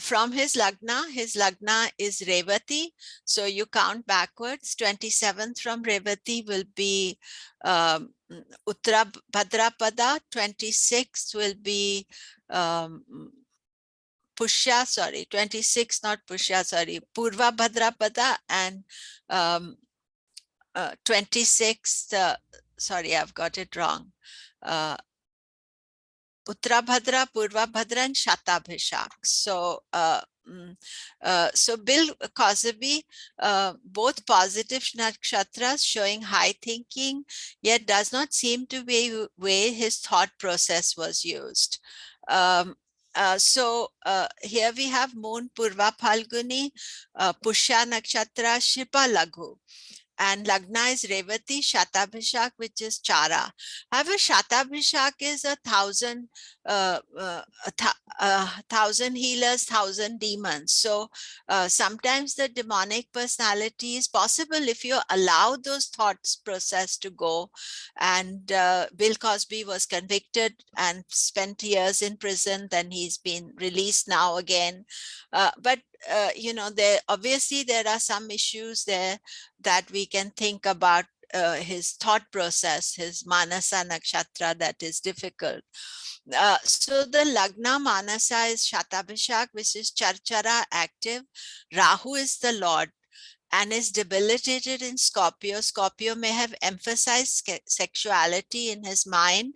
D: From his Lagna is Revati. So you count backwards. 27th from Revati will be Uttara Bhadrapada. 26th will be Pushya, sorry, 26, not Pushya, sorry, Purva Bhadrapada, and 26, sorry, I've got it wrong. Uttarabhadra, Purvabhadra, and Shatabhishak. So, so Bill Cosby, both positive nakshatras showing high thinking, yet does not seem to be way his thought process was used. Here we have Moon Purva Phalguni, Pushya Nakshatra, Shipa Laghu. And Lagna is Revati, Shatabhishak, which is Chara. However, Shatabhishak is 1,000 1,000 healers, 1,000 demons. So sometimes the demonic personality is possible if you allow those thoughts process to go. And Bill Cosby was convicted and spent years in prison. Then he's been released now again. But you know, obviously there are some issues there that we can think about his thought process, his Manasa Nakshatra, that is difficult. So the Lagna Manasa is Shatabhishak, which is Charchara, active. Rahu is the Lord and is debilitated in Scorpio. Scorpio may have emphasized sexuality in his mind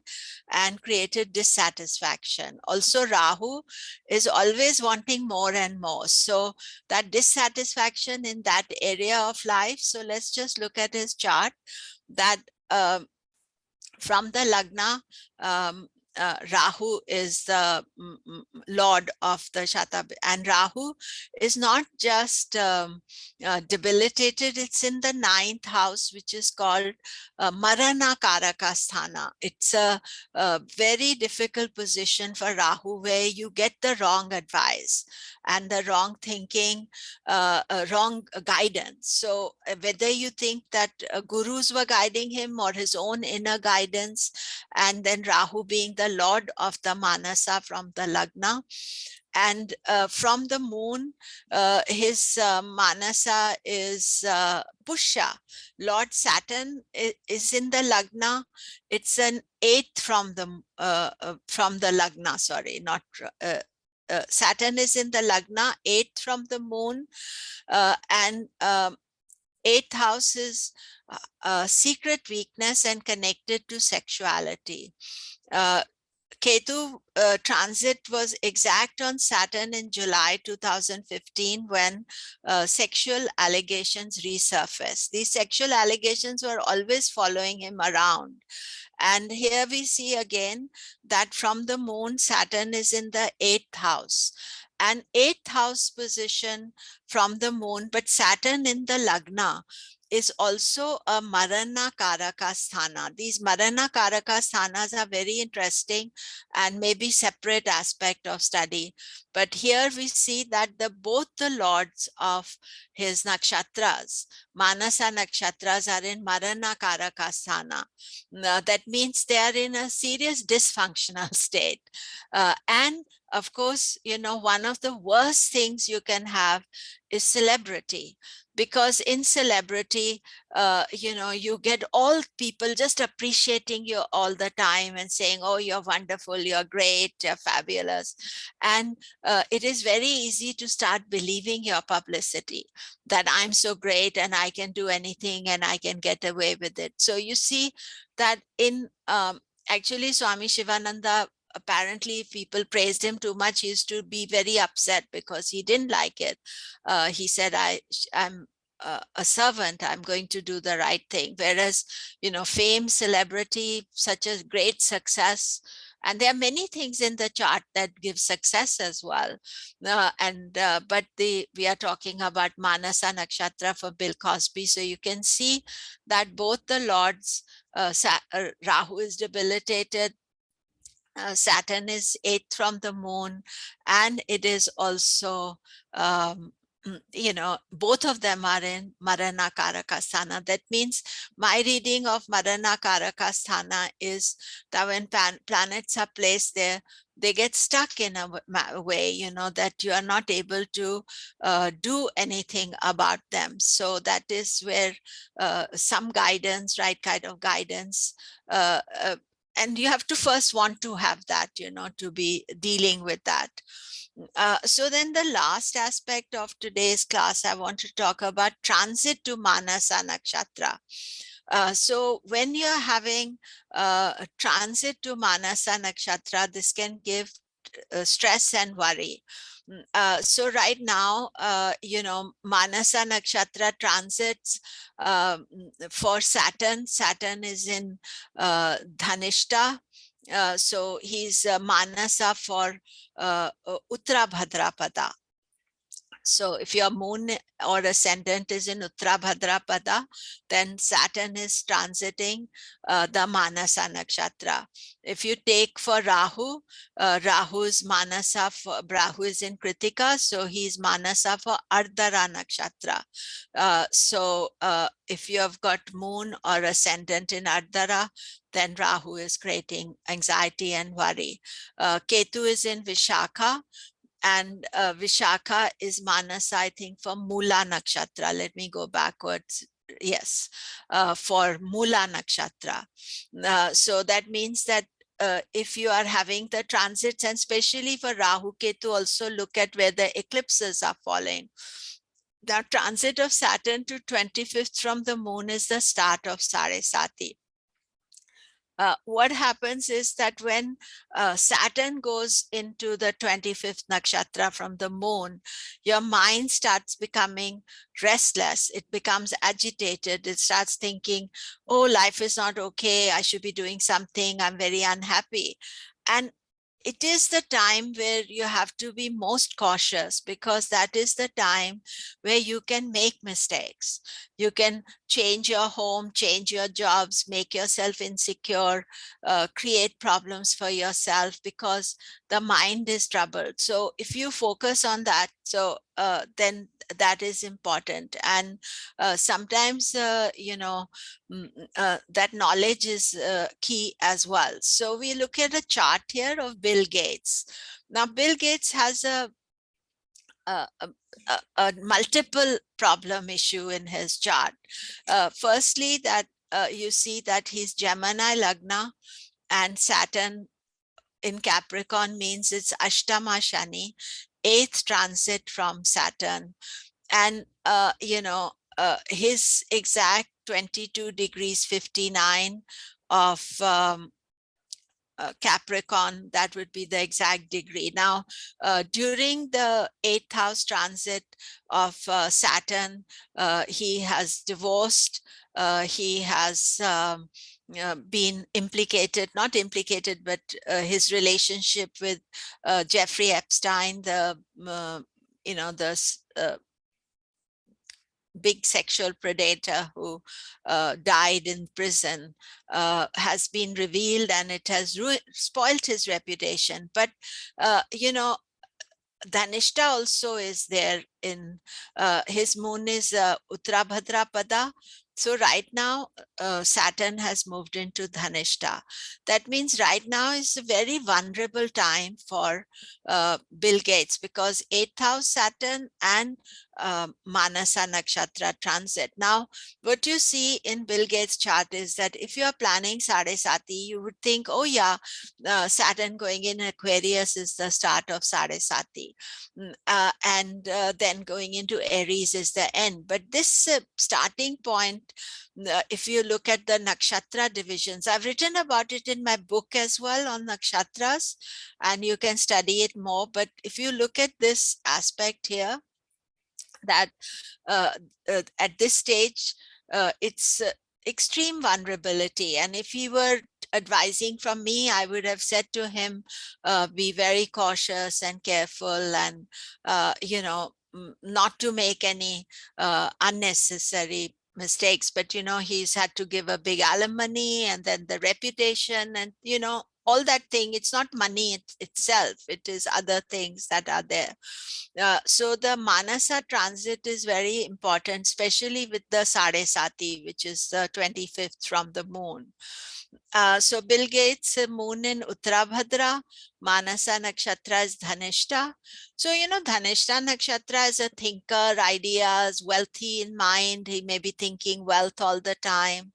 D: and created dissatisfaction. Also, Rahu is always wanting more and more. So that dissatisfaction in that area of life. So let's just look at his chart. That from the Lagna, Rahu is the lord of the Shatabhishak, and Rahu is not just debilitated, it's in the 9th house, which is called Marana Karaka Sthana. It's a very difficult position for Rahu, where you get the wrong advice and the wrong thinking, wrong guidance. So whether you think that gurus were guiding him or his own inner guidance, and then Rahu being the lord of the Manasa from the Lagna. And from the moon, his Manasa is Pushya. Lord Saturn is in the Lagna. It's an 8th from the Lagna, sorry, not Saturn is in the Lagna, 8th from the moon, and 8th house is secret weakness and connected to sexuality. Ketu transit was exact on Saturn in July 2015, when sexual allegations resurfaced. These sexual allegations were always following him around. And here we see again that from the moon, Saturn is in the 8th house. An 8th house position from the moon, but Saturn in the Lagna is also a Marana Karaka Sthana. These Marana Karaka Sthanas are very interesting and maybe separate aspect of study. But here we see that both the lords of his nakshatras, Manasa nakshatras, are in Marana Karaka Sthana. That means they are in a serious dysfunctional state. And of course, you know, one of the worst things you can have is celebrity. Because in celebrity, you know, you get all people just appreciating you all the time and saying, oh, you're wonderful, you're great, you're fabulous. And it is very easy to start believing your publicity, that I'm so great and I can do anything and I can get away with it. So you see that in actually Swami Shivananda, apparently if people praised him too much, he used to be very upset because he didn't like it. He said, I'm a servant, I'm going to do the right thing. Whereas, you know, fame, celebrity, such a great success, and there are many things in the chart that give success as well. But we are talking about Manasa Nakshatra for Bill Cosby. So you can see that both the lords, Rahu is debilitated, Saturn is 8th from the moon, and it is also you know, both of them are in Marana Karaka Sthana. That means my reading of Marana Karaka Sthana is that when planets are placed there, they get stuck in a way, you know, that you are not able to do anything about them. So that is where some guidance, right kind of guidance, and you have to first want to have that, to be dealing with that. So then the last aspect of today's class, I want to talk about transit to Manasa Nakshatra. So when you're having a transit to Manasa Nakshatra, this can give stress and worry. So right now, Manasa Nakshatra transits for Saturn. Saturn is in Dhanishta. So he's Manasa for Uttara Bhadrapada. So if your moon or ascendant is in Uttara Bhadrapada, then Saturn is transiting the Manasa Nakshatra. If you take for Rahu, Rahu is Manasa, Rahu is in Kritika, so he's Manasa for Ardhara Nakshatra. So if you have got moon or ascendant in Ardhara, then Rahu is creating anxiety and worry. Ketu is in Vishakha, and Vishakha is Manasa, I think, for Mula Nakshatra. Let me go backwards. Yes, for Mula Nakshatra. So that means that if you are having the transits, and especially for Rahu Ketu, also look at where the eclipses are falling. The transit of Saturn to 25th from the moon is the start of Kṣaṇāti. What happens is that when Saturn goes into the 25th nakshatra from the moon, your mind starts becoming restless. It becomes agitated. It starts thinking, oh, life is not okay. I should be doing something. I'm very unhappy. And it is the time where you have to be most cautious, because that is the time where you can make mistakes. You can change your home, change your jobs, make yourself insecure, create problems for yourself, because the mind is troubled. So if you focus on that, so then that is important. And sometimes, that knowledge is key as well. So we look at a chart here of Bill Gates. Now, Bill Gates has a multiple problem issue in his chart. Firstly, that you see that he's Gemini Lagna, and Saturn in Capricorn means it's Ashtama Shani, 8th transit from Saturn. And, his exact 22 degrees 59 of Capricorn, that would be the exact degree. Now, during the 8th house transit of Saturn, he has divorced, he has been implicated, not implicated, but his relationship with Jeffrey Epstein, the big sexual predator who died in prison, has been revealed, and it has spoiled his reputation. But, Dhanishta also is there in his moon is Uttara Bhadrapada. So right now, Saturn has moved into Dhanishta. That means right now is a very vulnerable time for Bill Gates, because 8th house Saturn and Manasa Nakshatra transit. Now, what you see in Bill Gates' chart is that if you are planning Kṣaṇāti, you would think, oh yeah, Saturn going in Aquarius is the start of Kṣaṇāti. And then going into Aries is the end. But this starting point, if you look at the nakshatra divisions, I've written about it in my book as well on nakshatras, and you can study it more. But if you look at this aspect here, that at this stage, it's extreme vulnerability. And if he were advising from me, I would have said to him, be very cautious and careful, and, not to make any unnecessary mistakes. But, he's had to give a big alimony, and then the reputation, and, all that thing. It's not money itself, it is other things that are there. So the Manasa transit is very important, especially with the Kṣaṇāti, which is the 25th from the moon. So Bill Gates, moon in Uttarabhadra, Manasa Nakshatra is Dhanishta. So, you know, Dhanishta Nakshatra is a thinker, ideas, wealthy in mind. He may be thinking wealth all the time.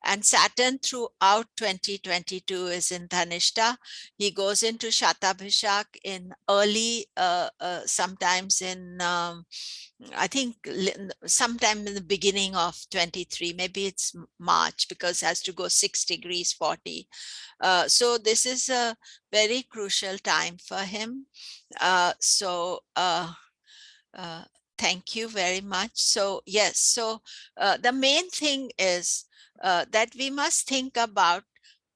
D: And Saturn throughout 2022 is in Dhanishta. He goes into Shatabhishak in early, sometimes in, I think sometime in the beginning of 23, maybe it's March, because it has to go 6 degrees 40. So this is a very crucial time for him. Thank you very much. So yes, so the main thing is that we must think about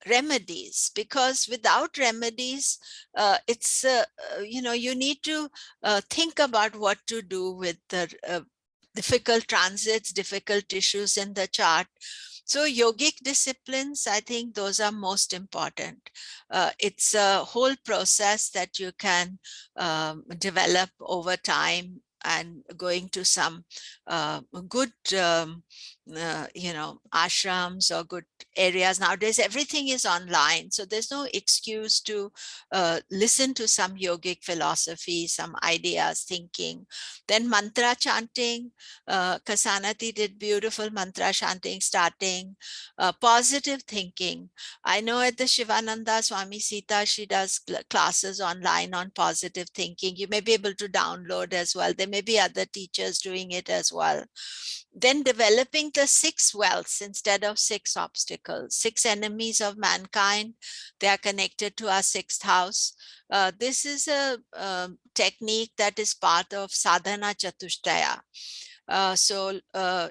D: remedies, because without remedies, it's, you know, you need to think about what to do with the difficult transits, difficult issues in the chart. So yogic disciplines, I think those are most important. It's a whole process that you can develop over time, and going to some good, you know, ashrams or good areas. Nowadays, everything is online. So there's no excuse to listen to some yogic philosophy, some ideas, thinking. Then mantra chanting. Kṣaṇāti did beautiful mantra chanting, starting. Positive thinking. I know at the Shivananda Swami Sita, she does classes online on positive thinking. You may be able to download as well. There may be other teachers doing it as well. Then developing the 6 wealths instead of 6 obstacles, 6 enemies of mankind. They are connected to our 6th house. This is a technique that is part of sadhana chatushtaya.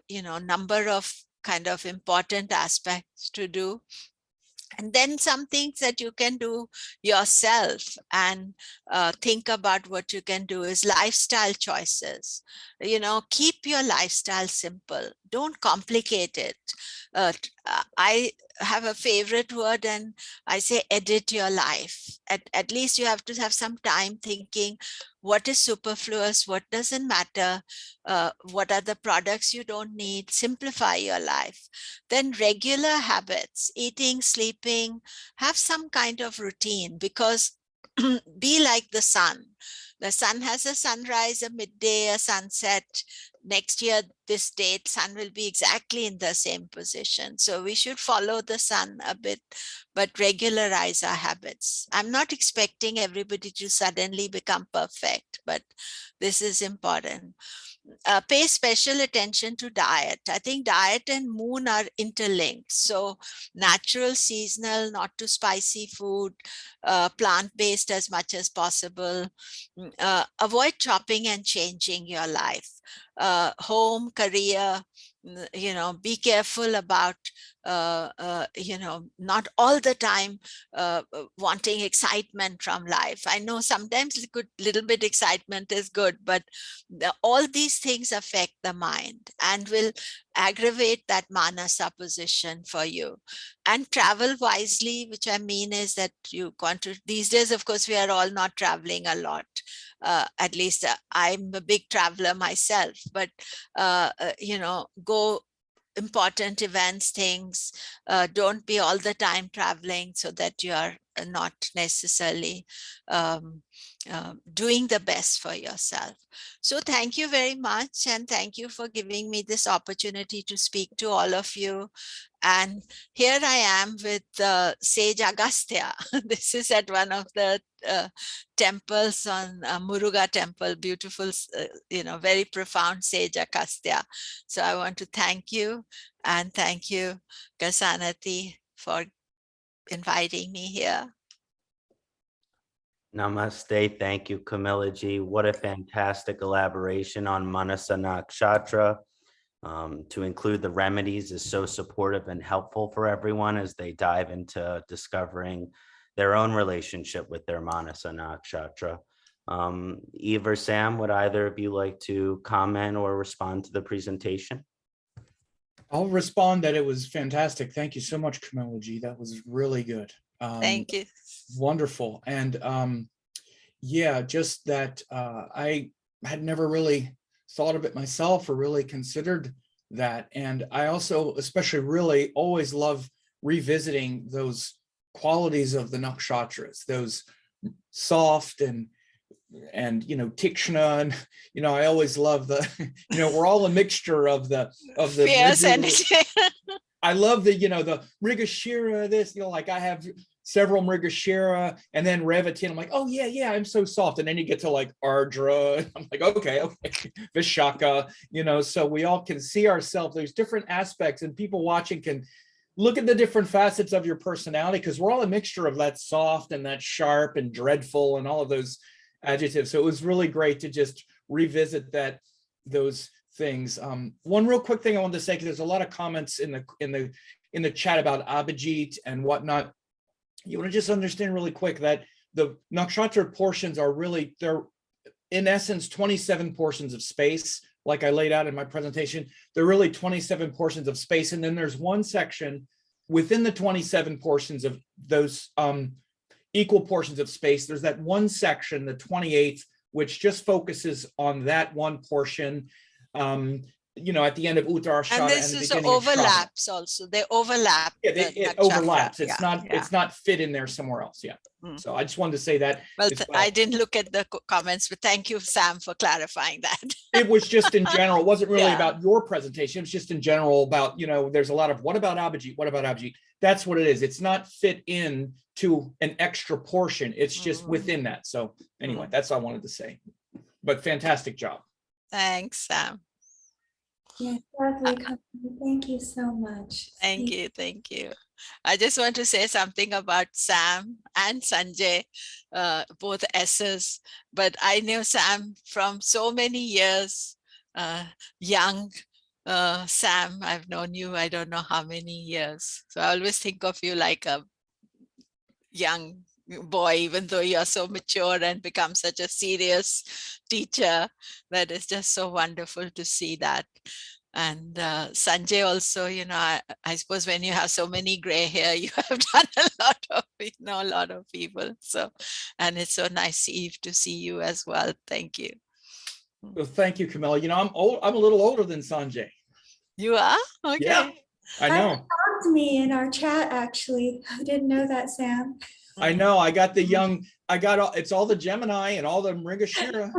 D: You know, number of kind of important aspects to do. And then some things that you can do yourself and think about what you can do is lifestyle choices. You know, keep your lifestyle simple. Don't complicate it. I have a favorite word, and I say edit your life. At least you have to have some time thinking what is superfluous, what doesn't matter, what are the products you don't need. Simplify your life. Then regular habits, eating, sleeping, have some kind of routine, because be like the sun. The sun has a sunrise, a midday, a sunset. Next year, this date, sun will be exactly in the same position. So we should follow the sun a bit, but regularize our habits. I'm not expecting everybody to suddenly become perfect, but this is important. Pay special attention to diet. I think diet and moon are interlinked. So natural, seasonal, not too spicy food, plant-based as much as possible. Avoid chopping and changing your life. Home, career, you know, be careful about, you know, not all the time wanting excitement from life. I know sometimes little bit excitement is good, but all these things affect the mind and will aggravate that Manasa position for you. And travel wisely, which I mean is that you want to, these days, of course, we are all not traveling a lot. At least I'm a big traveler myself, but, you know, go important events, things, don't be all the time traveling, so that you are not necessarily doing the best for yourself. So thank you very much, and thank you for giving me this opportunity to speak to all of you. And here I am with Sage Agastya. This is at one of the temples on Muruga temple, beautiful, you know, very profound Sage Agastya. So I want to thank you, and thank you, Kṣaṇāti, for inviting me here.
A: Namaste. Thank you, Komilla ji. What a fantastic elaboration on Manasa Nakshatra. To include the remedies is so supportive and helpful for everyone as they dive into discovering their own relationship with their Manasa Nakshatra. Eve or Sam, would either of you like to comment or respond to the presentation?
E: I'll respond that it was fantastic. Thank you so much, Komilla ji. That was really good.
D: Thank you.
E: Wonderful. And yeah, just that I had never really thought of it myself or really considered that. And I also especially really always love revisiting those qualities of the nakshatras, those soft and Tikshna, and I always love the we're all a mixture of the
D: fierce energy.
E: I love the the Mrigashira, this like I have several Mrigashira, and then Revati, I'm like, oh yeah, I'm so soft, and then you get to like Ardra, and I'm like, okay, Vishaka, so we all can see ourselves. There's different aspects, and people watching can look at the different facets of your personality, because we're all a mixture of that soft and that sharp and dreadful and all of those adjectives. So it was really great to just revisit those things. One real quick thing I wanted to say, because there's a lot of comments in the chat about Abhijit and whatnot. You want to just understand really quick that the nakshatra portions are really, they're in essence 27 portions of space, like I laid out in my presentation. They're really 27 portions of space, and then there's one section within the 27 portions of those equal portions of space. There's that one section, the 28th, which just focuses on that one portion, at the end of Uttarashada.
D: And this is overlaps also. They overlap.
E: Yeah, it overlaps. It's
D: yeah,
E: it's not fit in there somewhere else. Yeah. So I just wanted to say that.
D: Well, I didn't look at the comments, but thank you, Sam, for clarifying that.
E: It was just in general. It wasn't really about your presentation. It was just in general about, there's a lot of what about Abhijit? What about Abhijit? That's what it is. It's not fit in to an extra portion. It's just within that. So anyway, that's all I wanted to say. But fantastic job.
D: Thanks, Sam.
C: Yeah, lovely company. Thank you so much.
D: Thank you. I just want to say something about Sam and Sanjay, both S's, but I knew Sam from so many years, young. Sam, I've known you, I don't know how many years. So I always think of you like a young boy, even though you're so mature and become such a serious teacher. That is just so wonderful to see that. And Sanjay also, I suppose when you have so many gray hair, you have done a lot of people. So, and it's so nice, Eve, to see you as well. Thank you.
E: Well, thank you, Komilla. I'm a little older than Sanjay.
D: You are? Okay.
E: Yeah, I know.
C: Talk to me in our chat, actually. I didn't know that, Sam.
E: I know. I got it's all the Gemini and all the Mrigashira.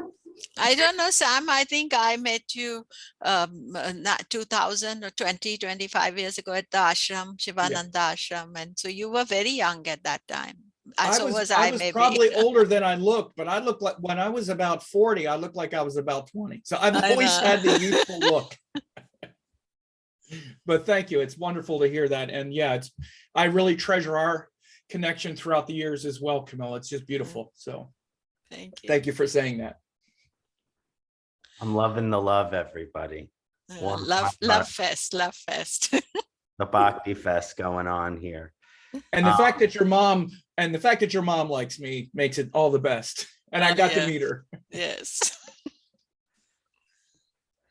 D: I don't know, Sam. I think I met you not 2000 or 25 years ago at the ashram, Shivananda ashram. And so you were very young at that time. I was maybe
E: probably older than I looked, but I looked like when I was about 40, I looked like I was about 20. So I've always had the youthful look. But thank you. It's wonderful to hear that. And yeah, I really treasure our connection throughout the years as well, Komilla. It's just beautiful. So thank you for saying that.
A: I'm loving the love, everybody.
D: Love fest.
A: The Bhakti fest going on here.
E: And the fact that your mom likes me makes it all the best. And I got to meet her.
D: Yes.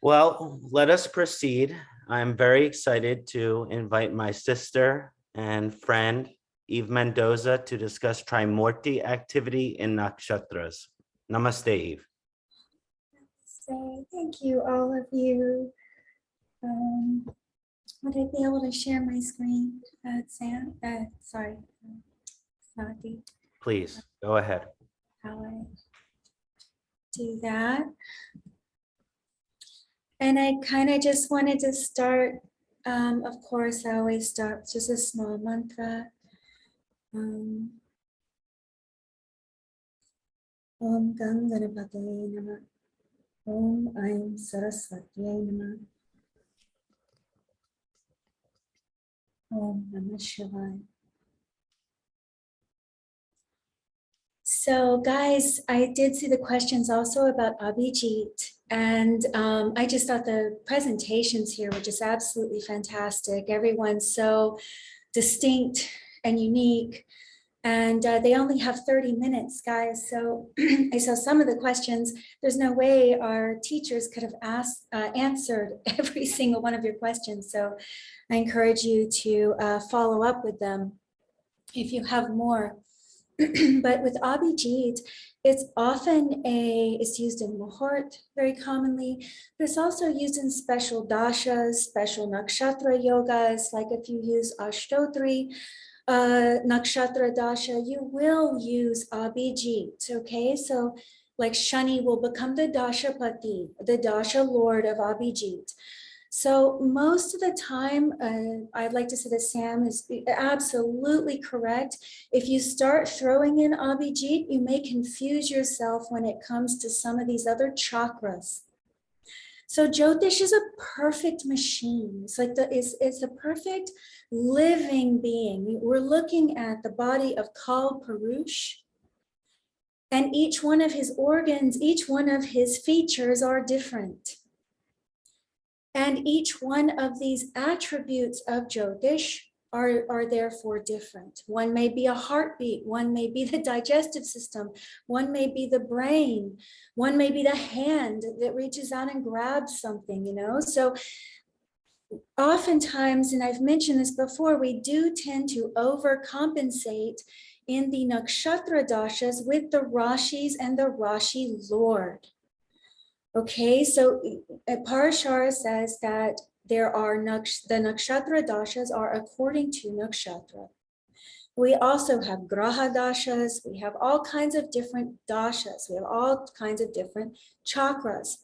A: Well, let us proceed. I'm very excited to invite my sister and friend, Eve Mendoza, to discuss Trimurti activity in Nakshatras. Namaste, Eve.
C: Thank you, all of you. Would I be able to share my screen, Sam? Sorry, Kṣaṇāti.
A: Please, go ahead.
C: How I do that. And I kind of just wanted to start, of course, I always start with just a small mantra. Om Ganganapate Namah. Om Aim Saraswati Namah. Om Namah Shivaya. So guys, I did see the questions also about Abhijit, and I just thought the presentations here were just absolutely fantastic. Everyone's so distinct and unique, and they only have 30 minutes, guys. So I saw some of the questions. There's no way our teachers could have answered every single one of your questions. So I encourage you to follow up with them if you have more. But with Abhijit, it's often it's used in Muhurt very commonly, but it's also used in special dashas, special nakshatra yogas, like if you use Ashtotri nakshatra dasha, you will use Abhijit, okay? So like Shani will become the Dashapati, the Dasha Lord of Abhijit. So most of the time, I'd like to say that Sam is absolutely correct. If you start throwing in Abhijit, you may confuse yourself when it comes to some of these other chakras. So Jyotish is a perfect machine. It's like it's a perfect living being. We're looking at the body of Kal Purush, and each one of his organs, each one of his features are different. And each one of these attributes of Jyotish are therefore different. One may be a heartbeat, one may be the digestive system, one may be the brain, one may be the hand that reaches out and grabs something, you know? So oftentimes, and I've mentioned this before, we do tend to overcompensate in the nakshatra dashas with the Rashis and the Rashi Lord. Okay, so Parashara says that there are the nakshatra dashas are according to nakshatra. We also have graha dashas. We have all kinds of different dashas. We have all kinds of different chakras.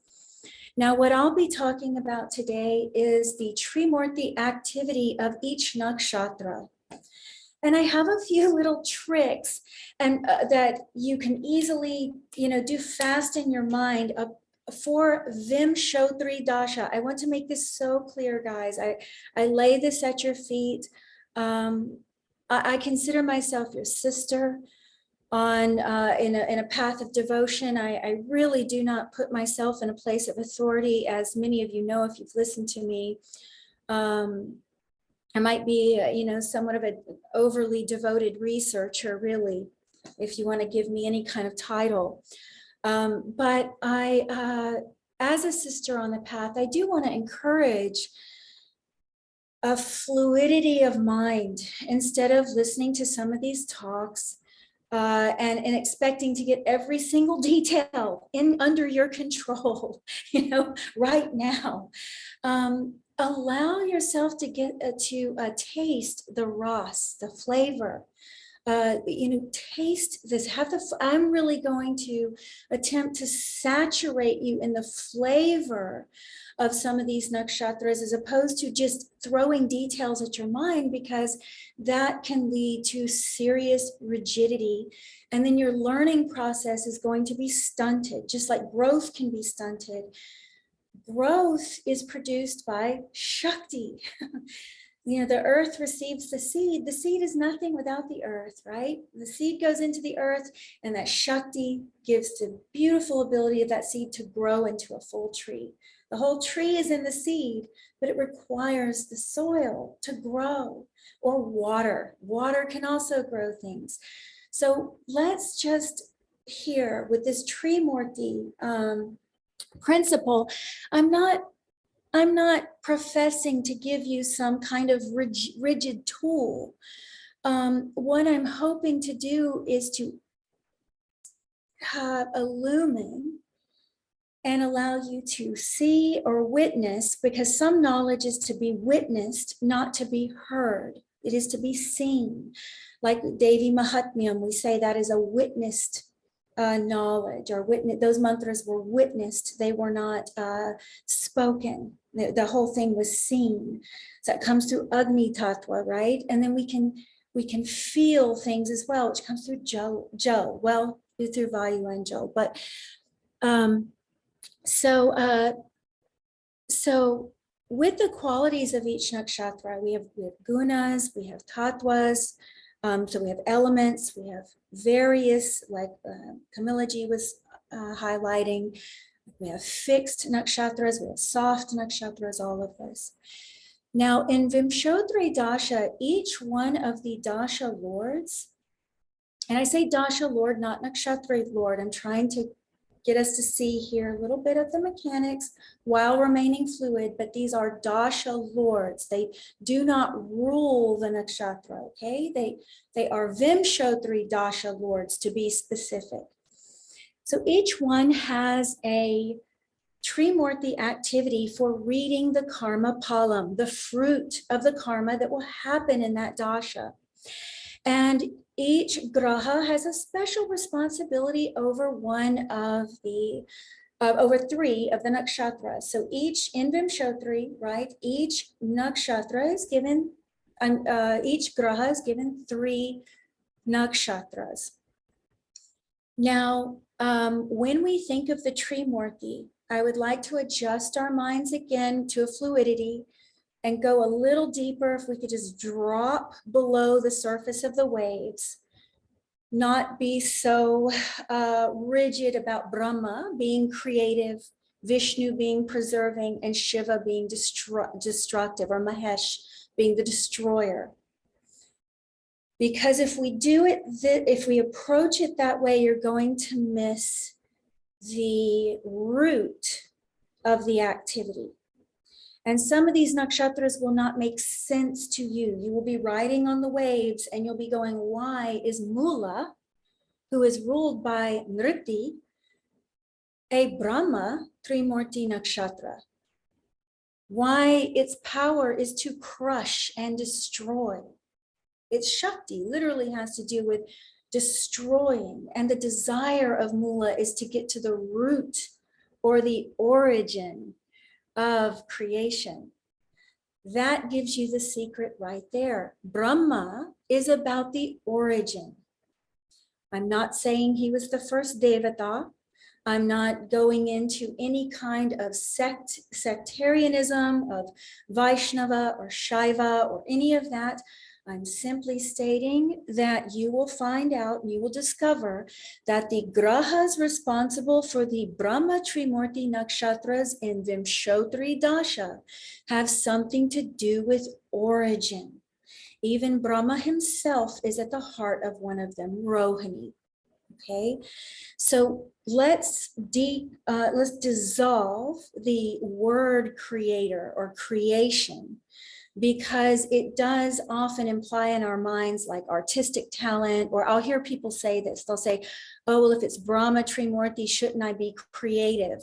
C: Now, what I'll be talking about today is the Trimurti activity of each nakshatra. And I have a few little tricks and that you can easily, do fast in your mind for Vimshodri Dasha. I want to make this so clear, guys. I lay this at your feet. I consider myself your sister on in a path of devotion. I really do not put myself in a place of authority, as many of you know if you've listened to me. I might be, somewhat of an overly devoted researcher, really, if you want to give me any kind of title. But as a sister on the path, I do want to encourage a fluidity of mind instead of listening to some of these talks and expecting to get every single detail under your control, right now. Allow yourself to get to taste the ras, the flavor. Taste this. I'm really going to attempt to saturate you in the flavor of some of these nakshatras, as opposed to just throwing details at your mind, because that can lead to serious rigidity. And then your learning process is going to be stunted, just like growth can be stunted. Growth is produced by Shakti. The earth receives the seed. The seed is nothing without the earth, right? The seed goes into the earth, and that Shakti gives the beautiful ability of that seed to grow into a full tree. The whole tree is in the seed, but it requires the soil to grow, or water. Water can also grow things. So let's just here with this Trimurti principle, I'm not professing to give you some kind of rigid tool. What I'm hoping to do is to illumine and allow you to see or witness, because some knowledge is to be witnessed, not to be heard. It is to be seen. Like Devi Mahatmyam, we say that is a witnessed knowledge, or those mantras were witnessed. They were not spoken. The whole thing was seen. So it comes through Agni Tattva, right? And then we can feel things as well, which comes through Jo, well, through Vayu and Jo. But so with the qualities of each nakshatra, we have gunas, we have tattvas. So we have elements, we have various, like Komilla ji was highlighting. We have fixed nakshatras, we have soft nakshatras, all of this. Now in Vimshodri Dasha, each one of the Dasha lords, and I say Dasha lord, not Nakshatra lord, I'm trying to get us to see here a little bit of the mechanics while remaining fluid, but these are dasha lords. They do not rule the nakshatra, okay? They are Vimshottari dasha lords, to be specific. So each one has a Trimurti activity for reading the karma palam, the fruit of the karma that will happen in that dasha. And each graha has a special responsibility over over three of the nakshatras. So each in Vimshottari, right? Each nakshatra is given, each graha is given 3 nakshatras. Now, when we think of the Trimurti, I would like to adjust our minds again to a fluidity and go a little deeper. If we could just drop below the surface of the waves, not be so rigid about Brahma being creative, Vishnu being preserving, and Shiva being destructive, or Mahesh being the destroyer. Because if we do it, if we approach it that way, you're going to miss the root of the activity. And some of these nakshatras will not make sense to you. You will be riding on the waves and you'll be going, why is Mula, who is ruled by Nriti, a Brahma Trimurti nakshatra? Why its power is to crush and destroy. Its Shakti literally has to do with destroying, and the desire of Mula is to get to the root or the origin of creation. That gives you the secret right there. Brahma is about the origin. I'm not saying he was the first Devata. I'm not going into any kind of sectarianism of Vaishnava or Shaiva or any of that. I'm simply stating that you will find out, you will discover that the grahas responsible for the Brahma Trimurti nakshatras in Vimshottari dasha have something to do with origin. Even Brahma himself is at the heart of one of them, Rohini. Okay, so let's dissolve the word creator or creation, because it does often imply in our minds like artistic talent, or I'll hear people say this, they'll say, oh, well, if it's Brahma Trimurti, shouldn't I be creative?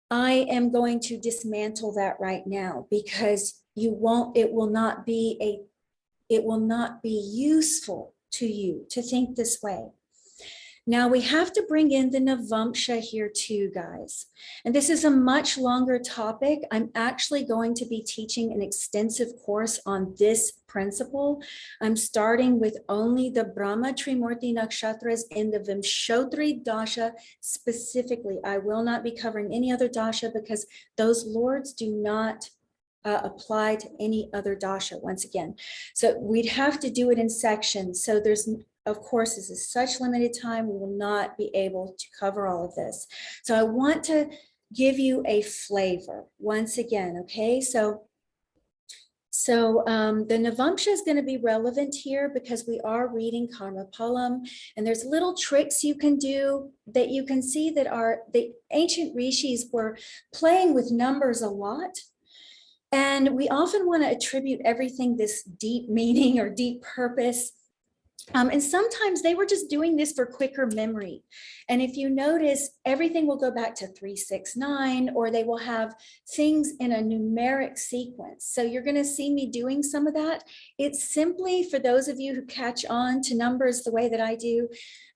C: I am going to dismantle that right now, because it will not be useful to you to think this way. Now we have to bring in the Navamsha here too, guys. And this is a much longer topic. I'm actually going to be teaching an extensive course on this principle. I'm starting with only the Brahma Trimurti nakshatras in the Vimshottari dasha specifically. I will not be covering any other dasha because those lords do not apply to any other dasha once again. So we'd have to do it in sections. So there's, of course, this is such limited time, we will not be able to cover all of this. So I want to give you a flavor once again, okay? So the Navamsha is going to be relevant here because we are reading Karma Palam, and there's little tricks you can do that you can see that the ancient rishis were playing with numbers a lot. And we often want to attribute everything this deep meaning or deep purpose. And sometimes they were just doing this for quicker memory. And if you notice, everything will go back to 369, or they will have things in a numeric sequence. So you're going to see me doing some of that. It's simply for those of you who catch on to numbers the way that I do,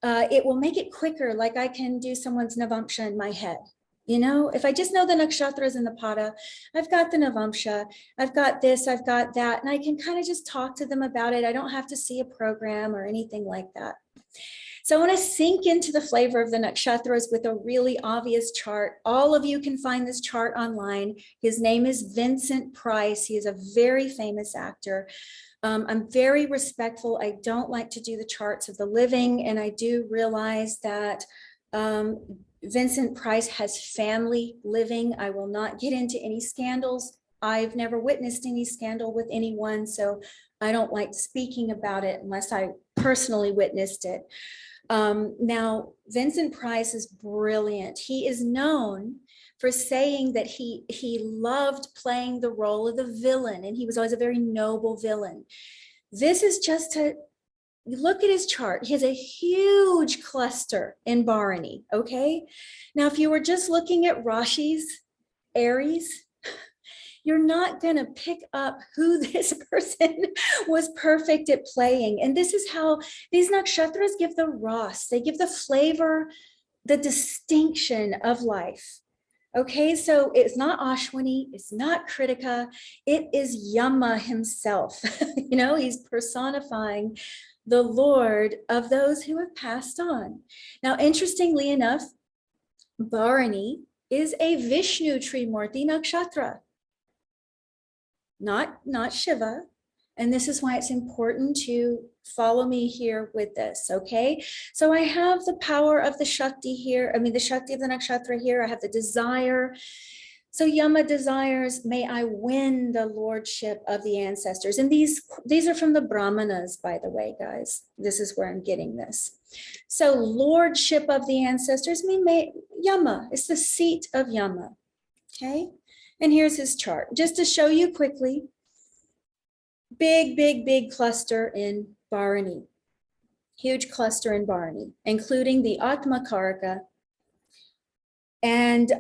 C: it will make it quicker, like I can do someone's Navamsha in my head. You know, if I just know the nakshatras in the pada, I've got the Navamsha, I've got this, I've got that, and I can kind of just talk to them about it. I don't have to see a program or anything like that. So I want to sink into the flavor of the nakshatras with a really obvious chart. All of you can find this chart online. His name is Vincent Price. He is a very famous actor. I'm very respectful. I don't like to do the charts of the living, and I do realize that Vincent Price has family living. I will not get into any scandals. I've never witnessed any scandal with anyone, so I don't like speaking about it unless I personally witnessed it. Now, Vincent Price is brilliant. He is known for saying that he loved playing the role of the villain, and he was always a very noble villain. This is just to look at his chart. He has a huge cluster in Bharani, okay? Now, if you were just looking at Rashi's Aries, you're not going to pick up who this person was perfect at playing. And this is how these nakshatras give the ras, they give the flavor, the distinction of life. Okay, so it's not Ashwini, it's not Kritika, it is Yama himself. You know, he's personifying the Lord of those who have passed on. Now, interestingly enough, Bharani is a Vishnu Trimurti nakshatra, not Shiva. And this is why it's important to follow me here with this, okay? So I have the power of the Shakti here, the Shakti of the nakshatra here. I have the desire. So Yama desires, may I win the lordship of the ancestors. And these are from the Brahmanas, by the way, guys. This is where I'm getting this. So lordship of the ancestors, Yama, it's the seat of Yama, okay? And here's his chart, just to show you quickly. Big cluster in Bharani, huge cluster in Bharani, including the Atma Karaka. And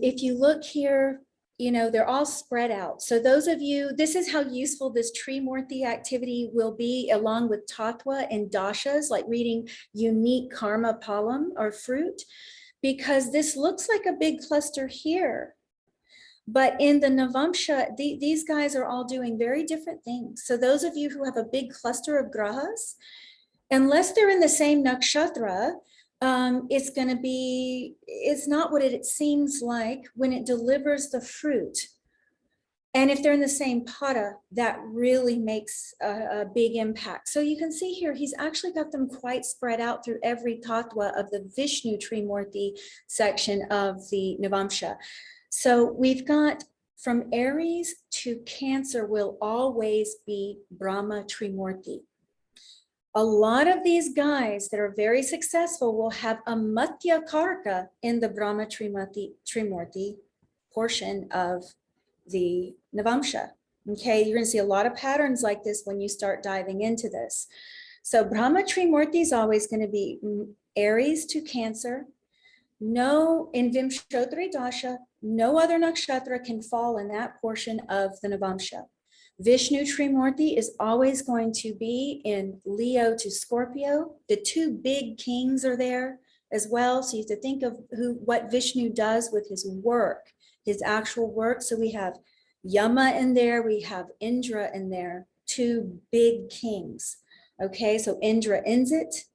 C: if you look here, you know, they're all spread out. So those of you, this is how useful this Trimurti activity will be, along with Tattva and Dashas, like reading unique karma palam or fruit, because this looks like a big cluster here. But in the Navamsha, these guys are all doing very different things. So those of you who have a big cluster of grahas, unless they're in the same nakshatra, it's not what it seems like when it delivers the fruit. And if they're in the same pada, that really makes a big impact. So you can see here, he's actually got them quite spread out through every tattva of the Vishnu Trimurti section of the Navamsha. So we've got from Aries to Cancer will always be Brahma Trimurti. A lot of these guys that are very successful will have a Matya Karaka in the Brahma Trimurti portion of the Navamsha. Okay, you're going to see a lot of patterns like this when you start diving into this. So Brahma Trimurti is always going to be Aries to Cancer. No, in Vimshodri Dasha, no other nakshatra can fall in that portion of the Navamsha. Vishnu Trimurti is always going to be in Leo to Scorpio. The two big kings are there as well. So you have to think of what Vishnu does with his work, his actual work. So we have Yama in there, we have Indra in there, two big kings. Okay, so Indra ends it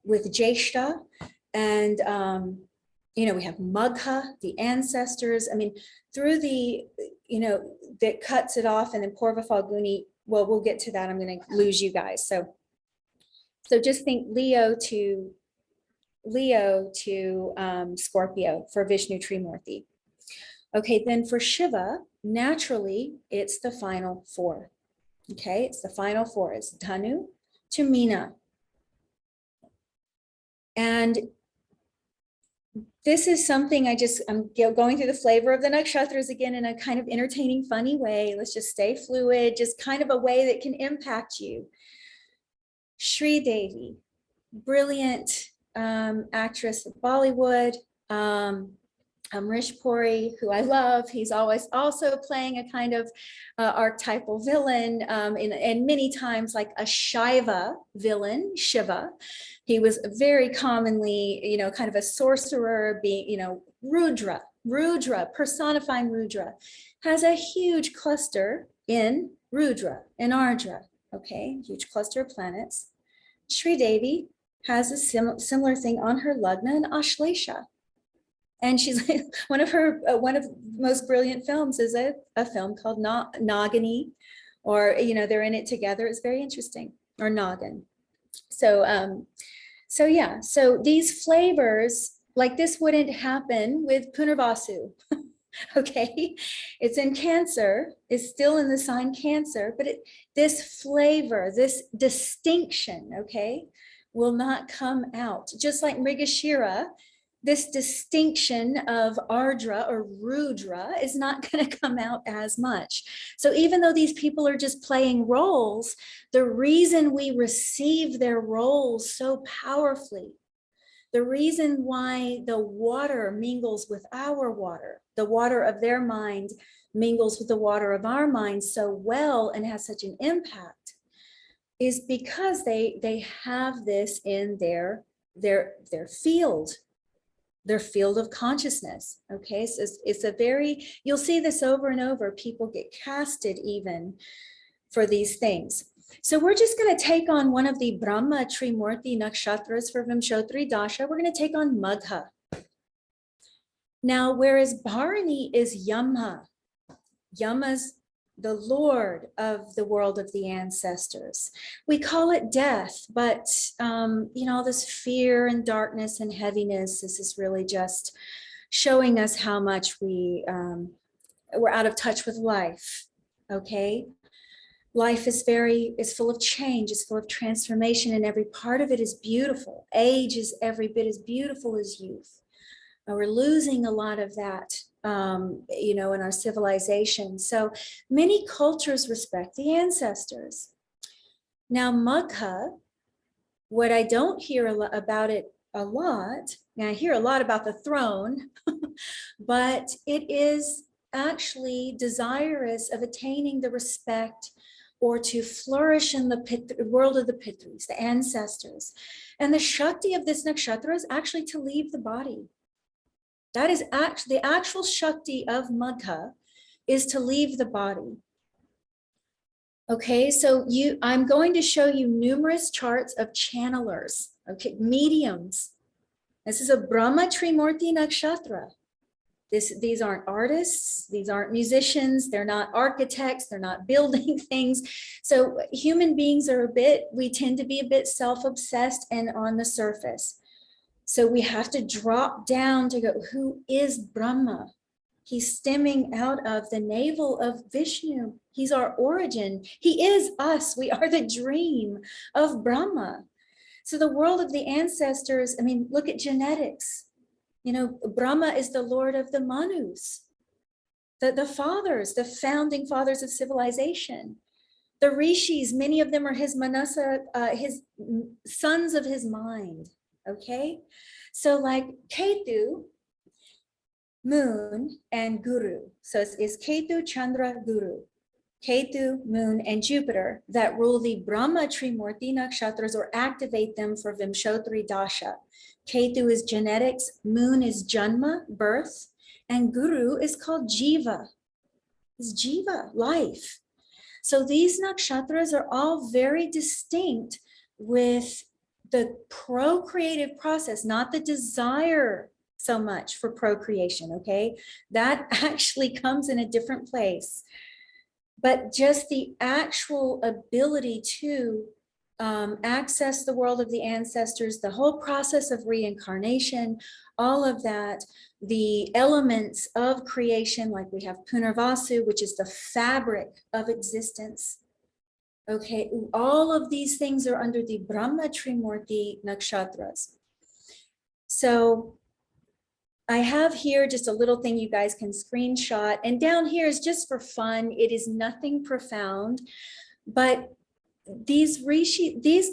C: with Jeshta, and you know, we have Magha, the ancestors. I mean, through the, you know, that cuts it off, and then Purva Falguni, well, we'll get to that. I'm going to lose you guys. So just think Leo to Scorpio for Vishnu Trimurti. Okay, then for Shiva, naturally, it's the final four. Okay, it's the final four. It's Dhanu to Meena. And this is something I'm going through the flavor of the nakshatras again in a kind of entertaining, funny way. Let's just stay fluid, just kind of a way that can impact you. Sri Devi, brilliant actress of Bollywood. Amrish Puri, who I love, he's always also playing a kind of archetypal villain, and many times like a Shaiva villain, Shiva. He was very commonly, you know, kind of a sorcerer, being, you know, Rudra, personifying Rudra, has a huge cluster in Rudra, in Ardra, okay, huge cluster of planets. Sri Devi has a similar thing on her Lagna in Ashlesha. And she's like, one of the most brilliant films is a film called Nagini, or, you know, they're in it together. It's very interesting, or Nagin. So yeah, so these flavors, like this wouldn't happen with Punarvasu. Okay, it's in Cancer, it's still in the sign Cancer, but this flavor, this distinction, okay, will not come out. Just like Mrigashira, this distinction of Ardra or Rudra is not going to come out as much. So even though these people are just playing roles, the reason we receive their roles so powerfully, the reason why the water mingles with our water, the water of their mind mingles with the water of our mind so well and has such an impact, is because they have this in their field, their field of consciousness. Okay, so it's a very, you'll see this over and over. People get casted even for these things. So we're just going to take on one of the Brahma Trimurti Nakshatras for Vimshottari Dasha. We're going to take on Magha. Now, whereas Bharani is Yama, Yama's the Lord of the world of the ancestors. We call it death, but you know, this fear and darkness and heaviness, this is really just showing us how much we're out of touch with life. Okay, life is full of change, it's full of transformation, and every part of it is beautiful. Age is every bit as beautiful as youth. We're losing a lot of that, you know, in our civilization. So many cultures respect the ancestors. Now, Magha, what I don't hear about it a lot, and I hear a lot about the throne, but it is actually desirous of attaining the respect or to flourish in the world of the Pitris, the ancestors. And the Shakti of this nakshatra is actually to leave the body. That is actually the actual Shakti of Magha, is to leave the body. Okay, so I'm going to show you numerous charts of channelers, okay, mediums. This is a Brahma Trimurti Nakshatra. These aren't artists, these aren't musicians, they're not architects, they're not building things. So human beings are we tend to be a bit self-obsessed and on the surface. So we have to drop down to go, who is Brahma? He's stemming out of the navel of Vishnu. He's our origin. He is us. We are the dream of Brahma. So the world of the ancestors, I mean, look at genetics. You know, Brahma is the Lord of the Manus, the fathers, the founding fathers of civilization. The rishis, many of them are his Manasa, his sons of his mind. Okay, so like Ketu, moon, and Guru. So it's Ketu, Chandra, Guru. Ketu, moon, and Jupiter that rule the Brahma Trimurti Nakshatras or activate them for Vimshottari Dasha. Ketu is genetics, moon is Janma, birth, and Guru is called Jiva. It's Jiva, life. So these nakshatras are all very distinct with the procreative process, not the desire so much for procreation, okay? That actually comes in a different place. But just the actual ability to access the world of the ancestors, the whole process of reincarnation, all of that, the elements of creation, like we have Punarvasu, which is the fabric of existence. Okay, all of these things are under the Brahma Trimurti Nakshatras. So I have here just a little thing you guys can screenshot, and down here is just for fun. It is nothing profound, but these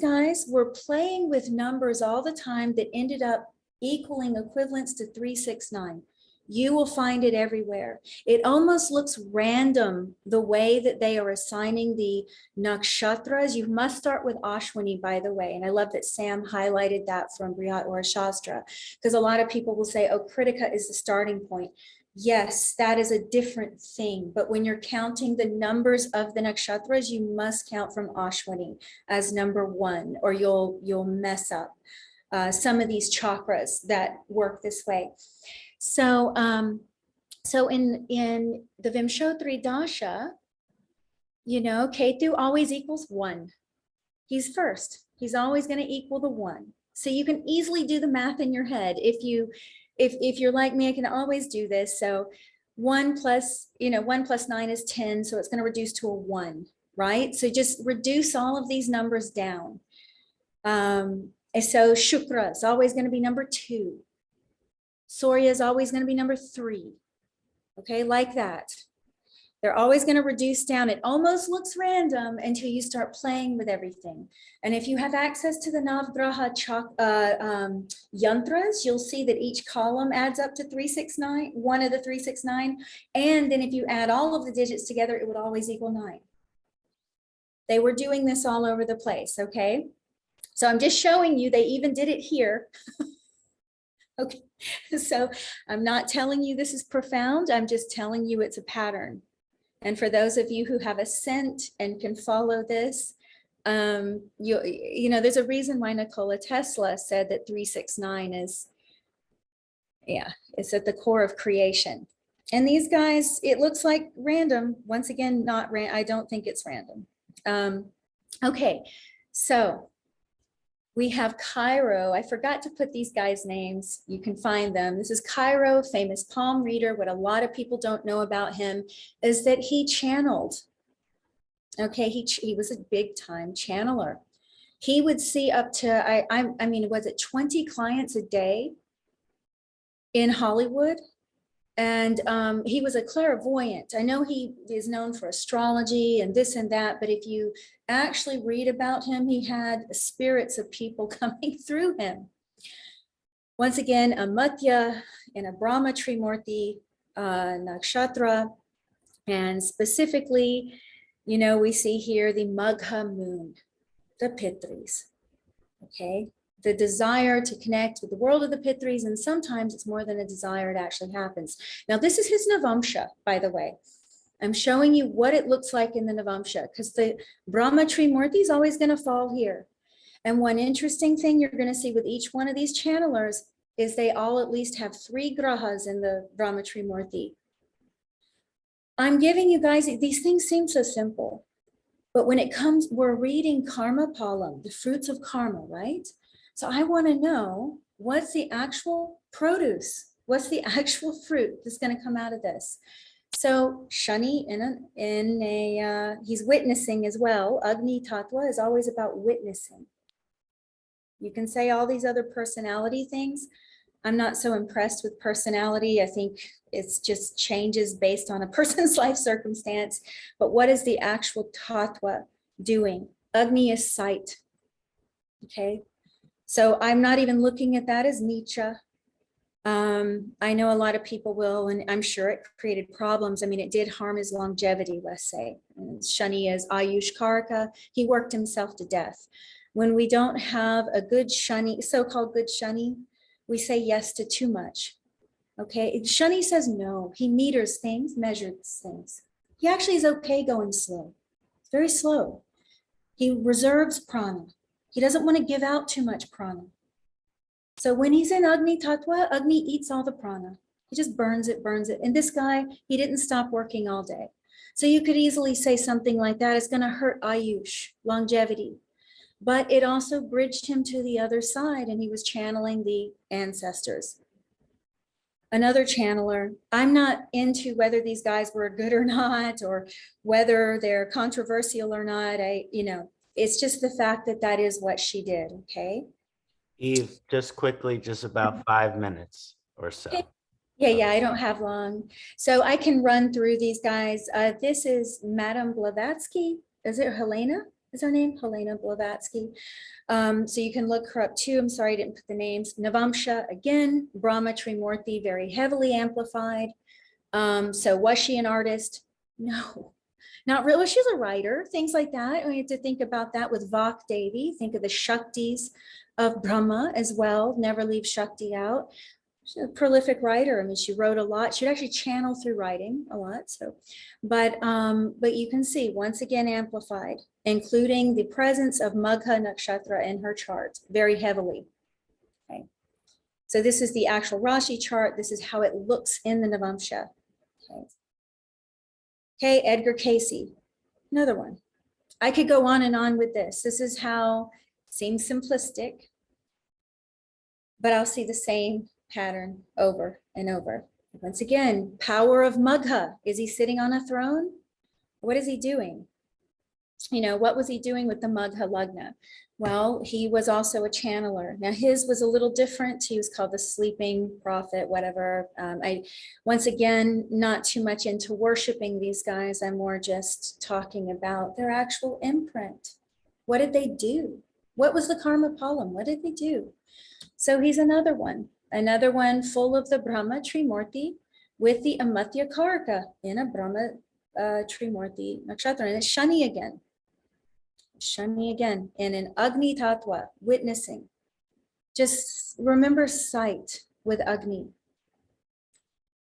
C: guys were playing with numbers all the time that ended up equaling equivalents to 369. You will find it everywhere. It almost looks random the way that they are assigning the nakshatras. You must start with Ashwini, by the way. And I love that Sam highlighted that from Brihat or Shastra, because a lot of people will say, oh, Kritika is the starting point. Yes, that is a different thing. But when you're counting the numbers of the nakshatras, you must count from Ashwini as number one, or you'll mess up some of these chakras that work this way. So, so in the Vimshottari Dasha, you know, Ketu always equals 1. He's first. He's always going to equal the 1. So you can easily do the math in your head. If you're like me, I can always do this. So 1 plus 9 is 10. So it's going to reduce to a 1, right? So just reduce all of these numbers down. And so Shukra is always going to be number 2. Surya is always going to be number 3. Okay, like that. They're always going to reduce down. It almost looks random until you start playing with everything. And if you have access to the Navgraha yantras, you'll see that each column adds up to 369, one of the 369. And then if you add all of the digits together, it would always equal 9. They were doing this all over the place, okay? So I'm just showing you, they even did it here. Okay, so I'm not telling you this is profound. I'm just telling you it's a pattern. And for those of you who have a scent and can follow this, you know, there's a reason why Nikola Tesla said that 369 is, yeah, it's at the core of creation. And these guys, it looks like random. Once again, not random. I don't think it's random. Okay, so we have Cairo. I forgot to put these guys' names. You can find them. This is Cairo, famous palm reader. What a lot of people don't know about him is that he channeled. Okay, he was a big time channeler. He would see up to, I mean, was it 20 clients a day in Hollywood? And he was a clairvoyant. I know he is known for astrology and this and that, but if you actually read about him, he had spirits of people coming through him. Once again, a Matya and a Brahma Trimurti Nakshatra. And specifically, you know, we see here the Magha moon, the Pitris, okay? The desire to connect with the world of the Pitris, and sometimes it's more than a desire, it actually happens. Now, this is his Navamsha, by the way. I'm showing you what it looks like in the Navamsha, because the Brahma Trimurti is always going to fall here. And one interesting thing you're going to see with each one of these channelers is they all at least have 3 grahas in the Brahma Trimurti. I'm giving you guys, these things seem so simple, but when it comes, we're reading Karma Palam, the fruits of karma, right? So I want to know, what's the actual produce? What's the actual fruit that's going to come out of this? So Shani he's witnessing as well. Agni Tattva is always about witnessing. You can say all these other personality things. I'm not so impressed with personality. I think it's just changes based on a person's life circumstance. But what is the actual Tattva doing? Agni is sight. Okay. So I'm not even looking at that as Nietzsche. I know a lot of people will, and I'm sure it created problems. I mean, it did harm his longevity, let's say. And Shani is Ayush Karaka. He worked himself to death. When we don't have a good Shani, so-called good Shani, we say yes to too much. Okay, Shani says no. He meters things, measures things. He actually is okay going slow, very slow. He reserves prana. He doesn't want to give out too much prana. So when he's in Agni Tattva, Agni eats all the prana. He just burns it, burns it. And this guy, he didn't stop working all day. So you could easily say something like that is going to hurt Ayush, longevity. But it also bridged him to the other side, and he was channeling the ancestors. Another channeler, I'm not into whether these guys were good or not, or whether they're controversial or not. It's just the fact that that is what she did, okay?
A: Eve, just quickly, just about 5 minutes or so.
C: Yeah, I don't have long. So I can run through these guys. This is Madame Blavatsky. Is it Helena? Is her name? Helena Blavatsky. So you can look her up too. I'm sorry I didn't put the names. Navamsha, again, Brahma Trimurti, very heavily amplified. So was she an artist? No. Not really. Well, she's a writer, things like that. We have to think about that with Vak Devi. Think of the Shaktis of Brahma as well. Never leave Shakti out. She's a prolific writer. I mean, she wrote a lot. She'd actually channel through writing a lot. So, but you can see once again amplified, including the presence of Magha Nakshatra in her chart very heavily. Okay. So this is the actual Rashi chart. This is how it looks in the Navamsha. Okay. Okay, Edgar Casey, another one. I could go on and on with this. This is how, seems simplistic, but I'll see the same pattern over and over. Once again, power of Magha. Is he sitting on a throne? What is he doing? What was he doing with the Magha Lagna? Well, he was also a channeler. Now his was a little different. He was called the sleeping prophet, whatever. Once again, not too much into worshiping these guys. I'm more just talking about their actual imprint. What did they do? What was the karma palam? What did they do? So he's another one full of the Brahma Trimurti with the Atma Karaka in a Brahma Trimurti Nakshatra. And it's Shani again, and an Agni Tattva, witnessing. Just remember sight with Agni.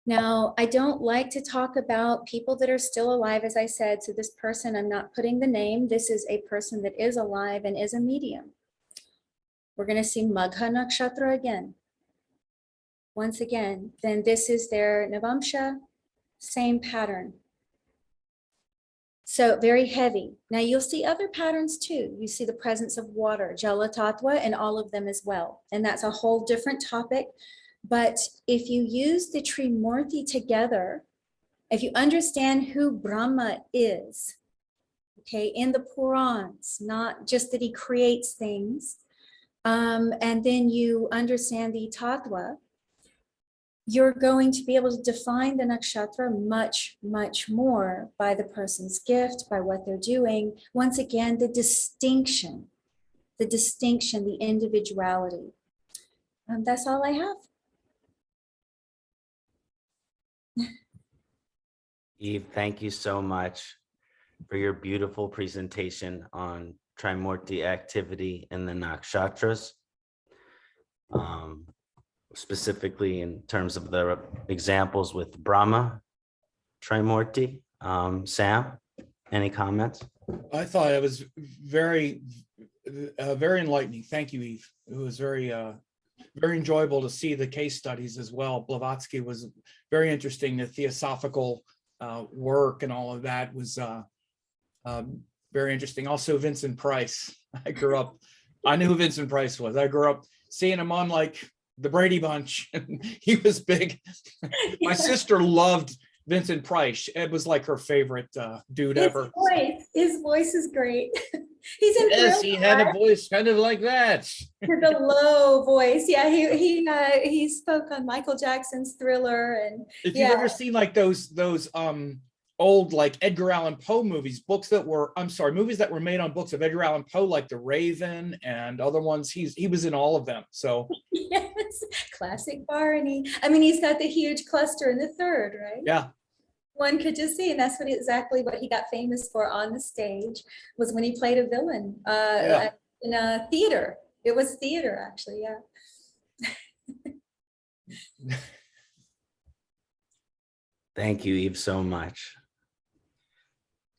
C: Now, I don't like to talk about people that are still alive, as I said. So this person, I'm not putting the name. This is a person that is alive and is a medium. We're going to see Magha Nakshatra again. Once again, then this is their Navamsha, same pattern. So very heavy. Now you'll see other patterns too. You see the presence of water, Jala Tattva, and all of them as well. And that's a whole different topic. But if you use the Trimurti together, if you understand who Brahma is, okay, in the Purans, not just that he creates things, and then you understand the Tattva, you're going to be able to define the nakshatra much, much more by the person's gift, by what they're doing. Once again, the distinction, the individuality. That's all I have.
A: Eve, thank you so much for your beautiful presentation on Trimurti activity in the nakshatras. Specifically in terms of the examples with Brahma, Trimurti. Sam, any comments?
E: I thought it was very enlightening. Thank you, Eve. It was very enjoyable to see the case studies as well. Blavatsky was very interesting. The theosophical work and all of that was very interesting. Also, Vincent Price. I knew who Vincent Price was. I grew up seeing him on like the Brady Bunch. He was big. My sister loved Vincent Price. It was like her favorite dude ever.
C: His voice is great. He's in
E: Yes, he had a voice kind of like that.
C: With a low voice. Yeah, he spoke on Michael Jackson's Thriller. And
E: if you've ever seen like those old like Edgar Allan Poe movies, movies that were made on books of Edgar Allan Poe, like The Raven and other ones, he was in all of them. So
C: yes, classic Barney. I mean, he's got the huge cluster in the third, right?
E: Yeah.
C: One could just see, and that's exactly what he got famous for on the stage, was when he played a villain in a theater. It was theater, actually, yeah.
A: Thank you, Eve, so much.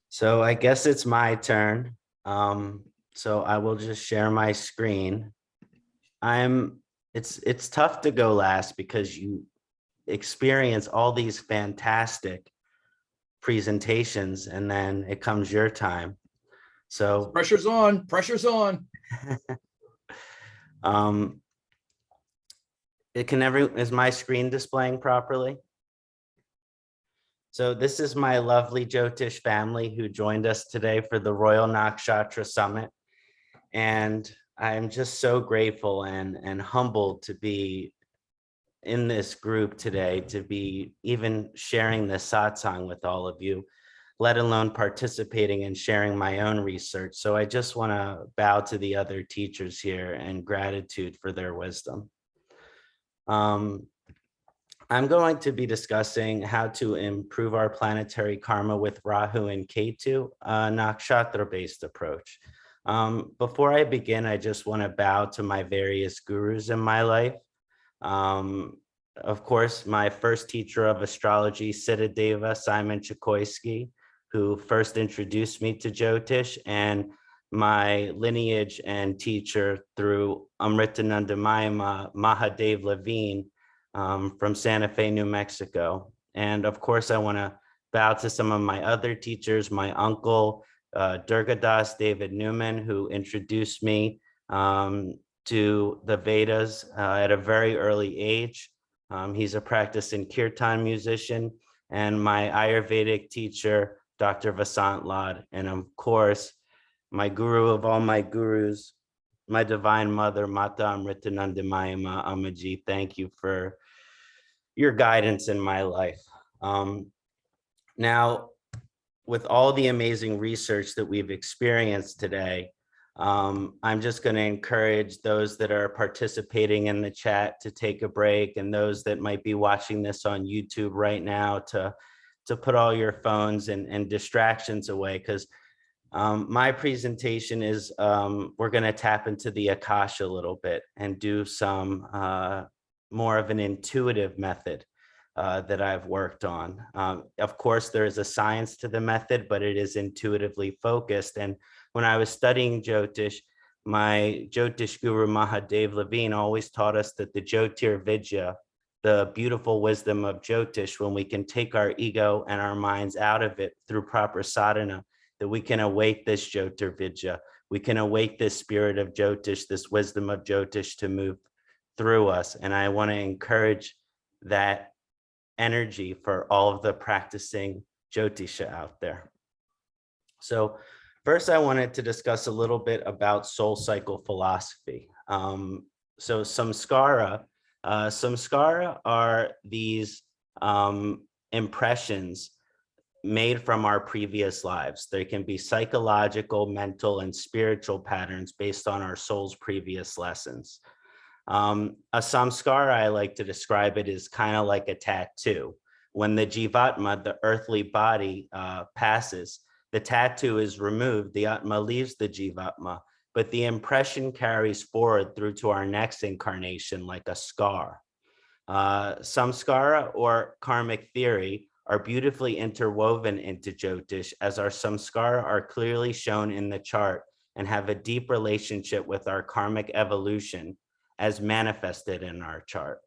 A: So I guess it's my turn. So I will just share my screen. It's tough to go last because you experience all these fantastic presentations and then it comes your time. So
E: pressure's on.
A: Is my screen displaying properly? So this is my lovely Jyotish family who joined us today for the Royal Nakshatra Summit. And I'm just so grateful and humbled to be in this group today, to be even sharing this satsang with all of you, let alone participating and sharing my own research. So I just want to bow to the other teachers here and gratitude for their wisdom. I'm going to be discussing how to improve our planetary karma with Rahu and Ketu, a nakshatra-based approach. Before I begin, I just want to bow to my various gurus in my life. Of course, my first teacher of astrology, Siddhadeva Simon Chikoisky, who first introduced me to Jyotish, and my lineage and teacher through Amritananda Mayama, Mahadev Levine, from Santa Fe, New Mexico. And of course, I want to bow to some of my other teachers, my uncle, Durgadas David Newman, who introduced me to the Vedas at a very early age. He's a practicing kirtan musician, and my Ayurvedic teacher, Dr. Vasant Lad, and of course, my guru of all my gurus, my divine mother, Mata Amritanandamayama Amaji, thank you for your guidance in my life. Now, with all the amazing research that we've experienced today, I'm just going to encourage those that are participating in the chat to take a break, and those that might be watching this on YouTube right now to put all your phones and distractions away, because my presentation is we're going to tap into the Akasha a little bit and do some more of an intuitive method that I've worked on. Of course, there is a science to the method, but it is intuitively focused. And when I was studying Jyotish, my Jyotish guru Mahadev Levine always taught us that the Jyotir Vidya, the beautiful wisdom of Jyotish, when we can take our ego and our minds out of it through proper sadhana, that we can awake this Jyotir Vidya. We can awake this spirit of Jyotish, this wisdom of Jyotish to move through us. And I want to encourage that energy for all of the practicing Jyotisha out there. So first, I wanted to discuss a little bit about soul cycle philosophy. So samskara are these impressions made from our previous lives. They can be psychological, mental, and spiritual patterns based on our soul's previous lessons. A samskara, I like to describe it as kind of like a tattoo. When the jivatma, the earthly body, passes, the tattoo is removed, the atma leaves the jivatma, but the impression carries forward through to our next incarnation like a scar. Samskara, or karmic theory, are beautifully interwoven into Jyotish, as our samskara are clearly shown in the chart and have a deep relationship with our karmic evolution as manifested in our chart.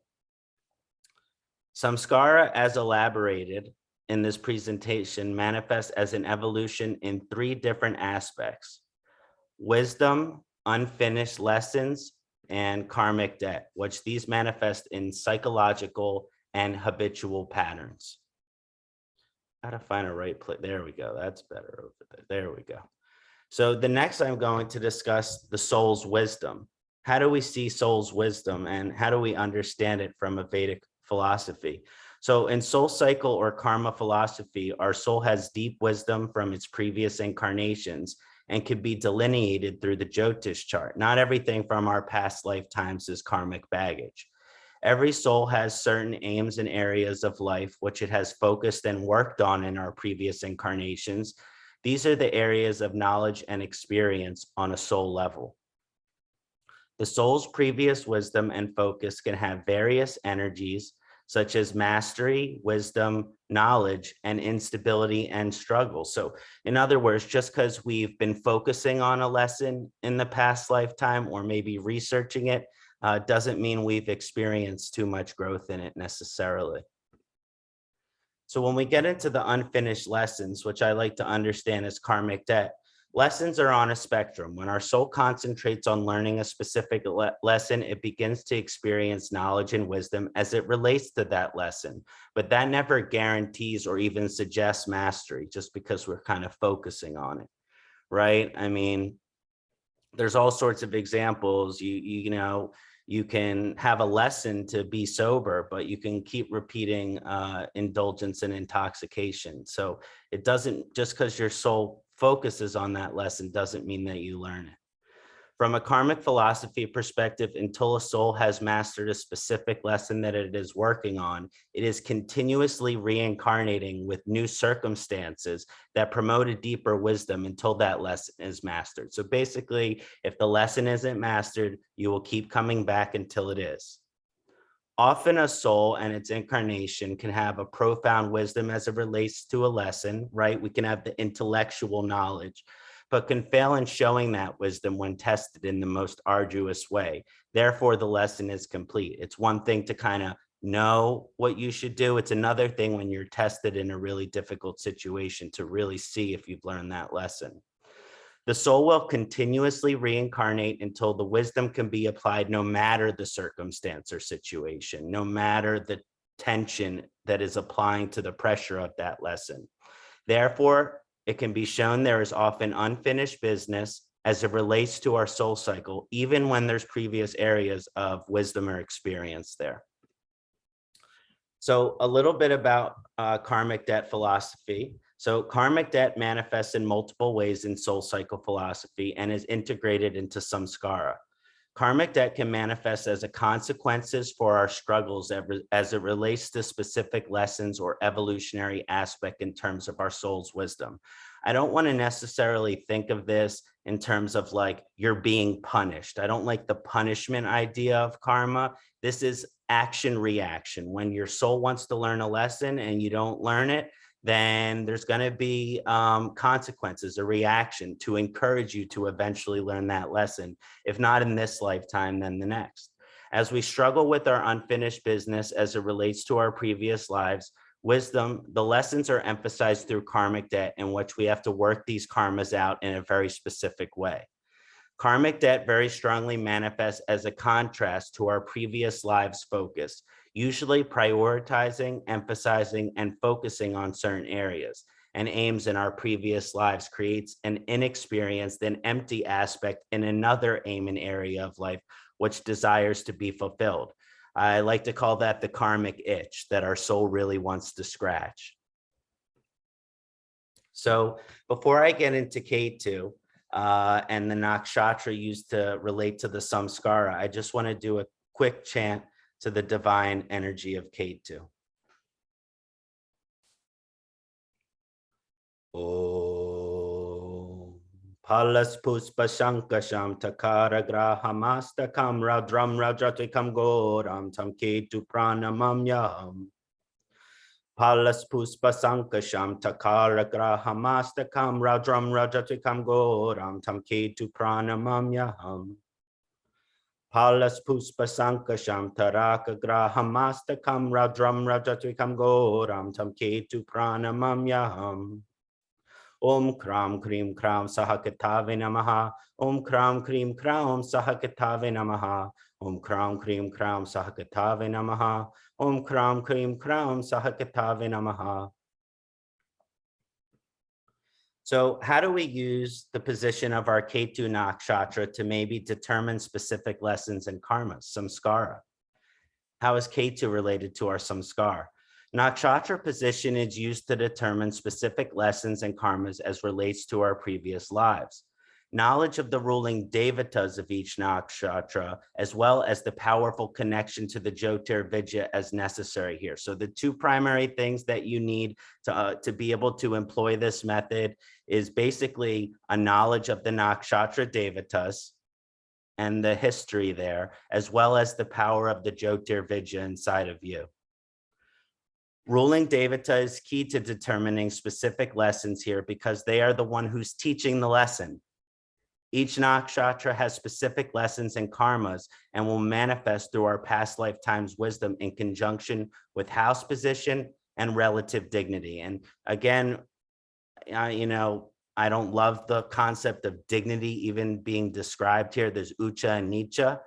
A: Samskara, as elaborated in this presentation, manifests as an evolution in 3 different aspects: wisdom, unfinished lessons, and karmic debt, which these manifest in psychological and habitual patterns. Gotta find a right place. There we go. That's better over there. There we go. So the next, I'm going to discuss the soul's wisdom. How do we see soul's wisdom, and how do we understand it from a Vedic philosophy? So in soul cycle or karma philosophy, our soul has deep wisdom from its previous incarnations and can be delineated through the Jyotish chart. Not everything from our past lifetimes is karmic baggage. Every soul has certain aims and areas of life which it has focused and worked on in our previous incarnations. These are the areas of knowledge and experience on a soul level. The soul's previous wisdom and focus can have various energies, such as mastery, wisdom, knowledge, and instability and struggle. So in other words, just because we've been focusing on a lesson in the past lifetime or maybe researching it, doesn't mean we've experienced too much growth in it necessarily. So when we get into the unfinished lessons, which I like to understand as karmic debt, lessons are on a spectrum. When our soul concentrates on learning a specific lesson, it begins to experience knowledge and wisdom as it relates to that lesson. But that never guarantees or even suggests mastery just because we're kind of focusing on it, right? I mean, there's all sorts of examples. You know, you can have a lesson to be sober, but you can keep repeating indulgence and intoxication. So it doesn't, just because your soul focuses on that lesson doesn't mean that you learn it. From a karmic philosophy perspective, until a soul has mastered a specific lesson that it is working on, it is continuously reincarnating with new circumstances that promote a deeper wisdom until that lesson is mastered. So basically, if the lesson isn't mastered, you will keep coming back until it is. Often a soul and its incarnation can have a profound wisdom as it relates to a lesson, right? We can have the intellectual knowledge, but can fail in showing that wisdom when tested in the most arduous way. Therefore, the lesson is complete. It's one thing to kind of know what you should do. It's another thing when you're tested in a really difficult situation to really see if you've learned that lesson. The soul will continuously reincarnate until the wisdom can be applied no matter the circumstance or situation, no matter the tension that is applying to the pressure of that lesson. Therefore, it can be shown there is often unfinished business as it relates to our soul cycle, even when there's previous areas of wisdom or experience there. So a little bit about karmic debt philosophy. So karmic debt manifests in multiple ways in soul cycle philosophy and is integrated into samskara. Karmic debt can manifest as a consequences for our struggles as it relates to specific lessons or evolutionary aspect in terms of our soul's wisdom. I don't want to necessarily think of this in terms of like you're being punished. I don't like the punishment idea of karma. This is action reaction. When your soul wants to learn a lesson and you don't learn it, then there's going to be consequences, a reaction to encourage you to eventually learn that lesson. If not in this lifetime, then the next. As we struggle with our unfinished business as it relates to our previous lives, wisdom, the lessons are emphasized through karmic debt in which we have to work these karmas out in a very specific way. Karmic debt very strongly manifests as a contrast to our previous lives' focus, usually prioritizing, emphasizing, and focusing on certain areas and aims in our previous lives creates an inexperienced and empty aspect in another aim and area of life, which desires to be fulfilled. I like to call that the karmic itch that our soul really wants to scratch. So before I get into K2 and the nakshatra used to relate to the samskara, I just want to do a quick chant to the divine energy of K2. Om Palas Puspa Shankasham Takara Grahamastakam Radram Rajatikam Goram Tam K2 Pranamam Yam. Palas Puspa Sankasham Takara Grahamastakam Radram Rajatikam Goram Tam K2 Pranamam Yam. Palas Puspa Sankasham Taraka Grahamastakam Radram Rajatikam Goram Tam K2 Pranamam Yam. Om Kram Krim Kram Sahakatave Namaha. Om Kram Krim Kram Sahakatave Namaha. Om Kram Krim Kram Sahakatave Namaha. Om Kram Krim Kram Sahakatave Namaha. So how do we use the position of our K2 nakshatra to maybe determine specific lessons and karmas, samskara? How is K2 related to our samskara? Nakshatra position is used to determine specific lessons and karmas as relates to our previous lives. Knowledge of the ruling devatas of each nakshatra, as well as the powerful connection to the Jyotirvidya as necessary here. So the two primary things that you need to be able to employ this method is basically a knowledge of the nakshatra devatas and the history there, as well as the power of the Jyotirvidya inside of you. Ruling devata is key to determining specific lessons here because they are the one who's teaching the lesson. Each nakshatra has specific lessons and karmas and will manifest through our past lifetimes wisdom in conjunction with house position and relative dignity. And again, I don't love the concept of dignity even being described here. There's ucha and nicha,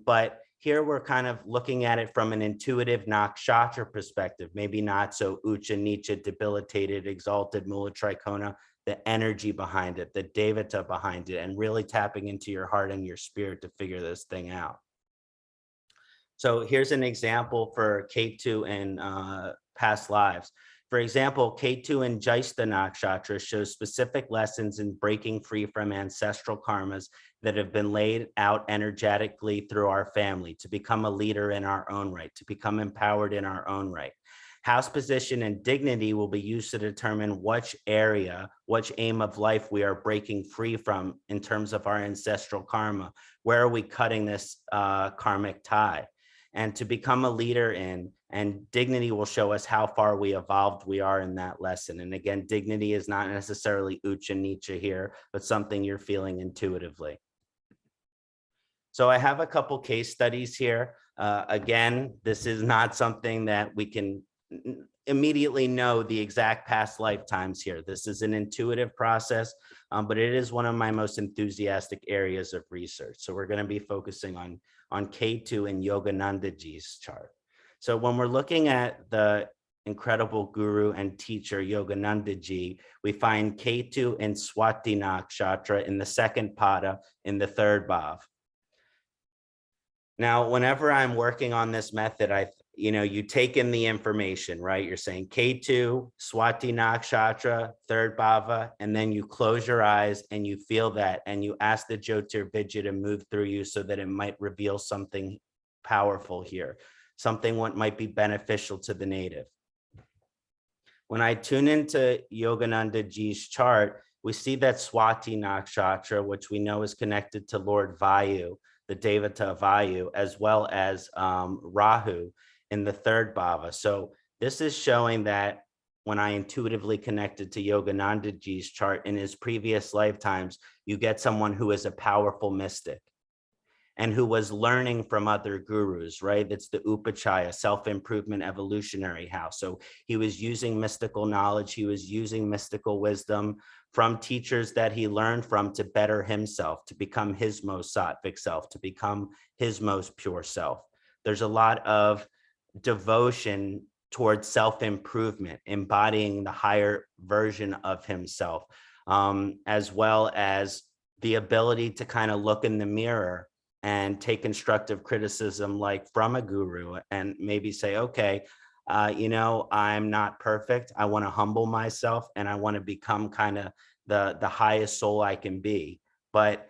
A: but here we're kind of looking at it from an intuitive nakshatra perspective, maybe not so ucha, nicha, debilitated, exalted, mula trikona, the energy behind it, the devata behind it, and really tapping into your heart and your spirit to figure this thing out. So here's an example for K2 in past lives. For example, K2 in Jyesta nakshatra shows specific lessons in breaking free from ancestral karmas that have been laid out energetically through our family to become a leader in our own right, to become empowered in our own right. House position and dignity will be used to determine which area, which aim of life we are breaking free from in terms of our ancestral karma. Where are we cutting this karmic tie? And to become a leader in, and dignity will show us how far we evolved we are in that lesson. And again, dignity is not necessarily ucha nicha here, but something you're feeling intuitively. So I have a couple case studies here. Again, this is not something that we can immediately know the exact past lifetimes here. This is an intuitive process, but it is one of my most enthusiastic areas of research. So we're going to be focusing on K2 and Yoganandaji's chart. So when we're looking at the incredible guru and teacher Yogananda Ji, we find Ketu and Swati Nakshatra in the second pada in the third bhav. Now, whenever I'm working on this method, you take in the information, right? You're saying Ketu, Swati Nakshatra, third bhava, and then you close your eyes and you feel that, and you ask the Jyotirvidya to move through you so that it might reveal something powerful here, something what might be beneficial to the native. When I tune into Yogananda Ji's chart, we see that Swati Nakshatra, which we know is connected to Lord Vayu, the Devata Vayu, as well as Rahu in the third bhava. So this is showing that when I intuitively connected to Yogananda Ji's chart in his previous lifetimes, you get someone who is a powerful mystic and who was learning from other gurus, right? It's the Upachaya, self-improvement evolutionary house. So he was using mystical knowledge, he was using mystical wisdom from teachers that he learned from to better himself, to become his most sattvic self, to become his most pure self. There's a lot of devotion towards self-improvement, embodying the higher version of himself, as well as the ability to kind of look in the mirror and take constructive criticism like from a guru and maybe say, okay, I'm not perfect. I want to humble myself and I want to become kind of the highest soul I can be. But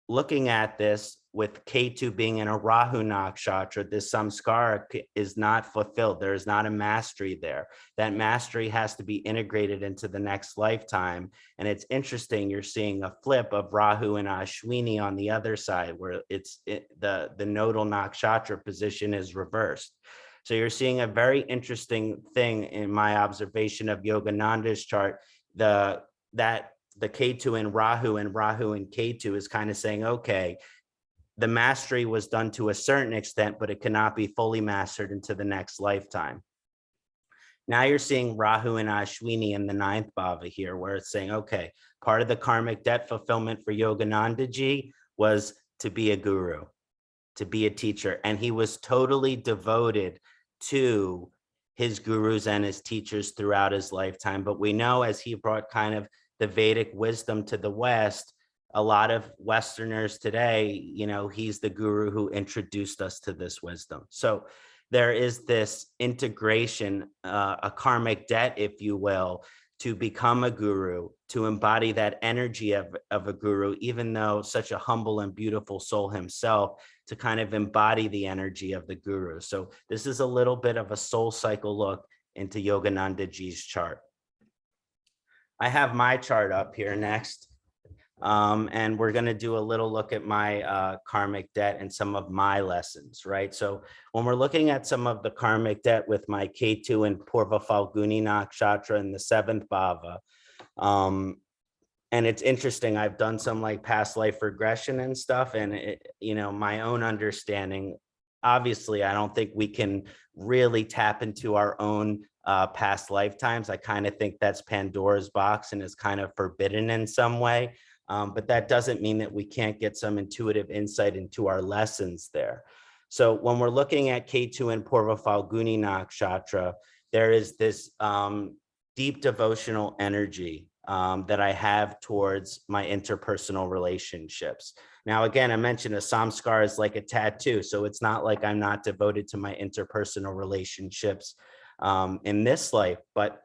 A: looking at this with Ketu being in a Rahu Nakshatra, this samskara is not fulfilled. There is not a mastery there. That mastery has to be integrated into the next lifetime. And it's interesting, you're seeing a flip of Rahu and Ashwini on the other side, where the nodal nakshatra position is reversed. So you're seeing a very interesting thing in my observation of Yogananda's chart, the Ketu and Rahu and Ketu is kind of saying, okay, the mastery was done to a certain extent, but it cannot be fully mastered into the next lifetime. Now you're seeing Rahu and Ashwini in the ninth bhava here, where it's saying, okay, part of the karmic debt fulfillment for Yogananda Ji was to be a guru, to be a teacher. And he was totally devoted to his gurus and his teachers throughout his lifetime. But we know as he brought kind of the Vedic wisdom to the West, a lot of Westerners today, he's the guru who introduced us to this wisdom. So there is this integration, a karmic debt, if you will, to become a guru, to embody that energy of a guru, even though such a humble and beautiful soul himself, to kind of embody the energy of the guru. So this is a little bit of a soul cycle look into Yogananda Ji's chart. I have my chart up here next. And we're going to do a little look at my karmic debt and some of my lessons, right? So when we're looking at some of the karmic debt with my Ketu and Purva Falguni Nakshatra in the seventh bhava, and it's interesting, I've done some like past life regression and stuff, and my own understanding, obviously, I don't think we can really tap into our own past lifetimes. I kind of think that's Pandora's box and is kind of forbidden in some way. But that doesn't mean that we can't get some intuitive insight into our lessons there. So when we're looking at Ketu and Purva Falguni Nakshatra, there is this deep devotional energy that I have towards my interpersonal relationships. Now, again, I mentioned a samskara is like a tattoo. So it's not like I'm not devoted to my interpersonal relationships in this life. But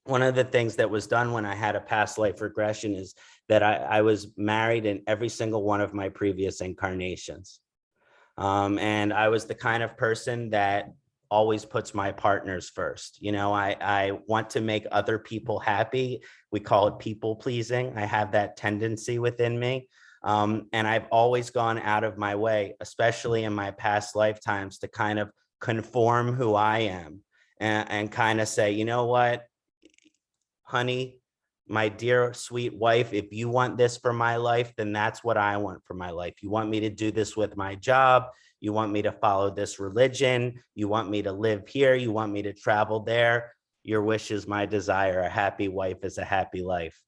A: one of the things that was done when I had a past life regression is that I was married in every single one of my previous incarnations. And I was the kind of person that always puts my partners first. I want to make other people happy. We call it people pleasing. I have that tendency within me. And I've always gone out of my way, especially in my past lifetimes, to kind of conform who I am and kind of say, you know what, honey, my dear sweet wife, if you want this for my life, then that's what I want for my life. You want me to do this with my job. You want me to follow this religion. You want me to live here. You want me to travel there. Your wish is my desire. A happy wife is a happy life.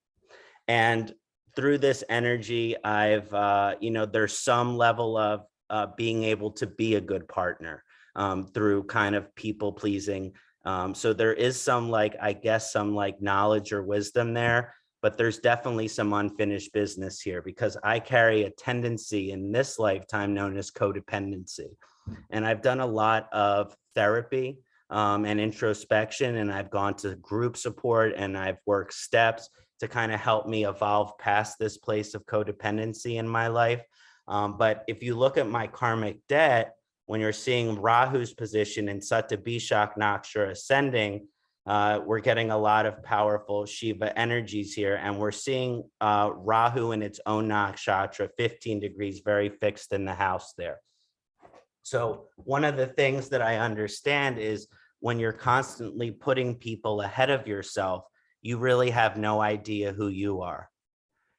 A: And through this energy, I've, there's some level of being able to be a good partner through kind of people pleasing So there is some I guess some knowledge or wisdom there, but there's definitely some unfinished business here because I carry a tendency in this lifetime known as codependency. And I've done a lot of therapy and introspection, and I've gone to group support and I've worked steps to kind of help me evolve past this place of codependency in my life. But if you look at my karmic debt, when you're seeing Rahu's position in Sattva Nakshatra ascending, we're getting a lot of powerful Shiva energies here. And we're seeing Rahu in its own nakshatra, 15 degrees, very fixed in the house there. So one of the things that I understand is when you're constantly putting people ahead of yourself, you really have no idea who you are.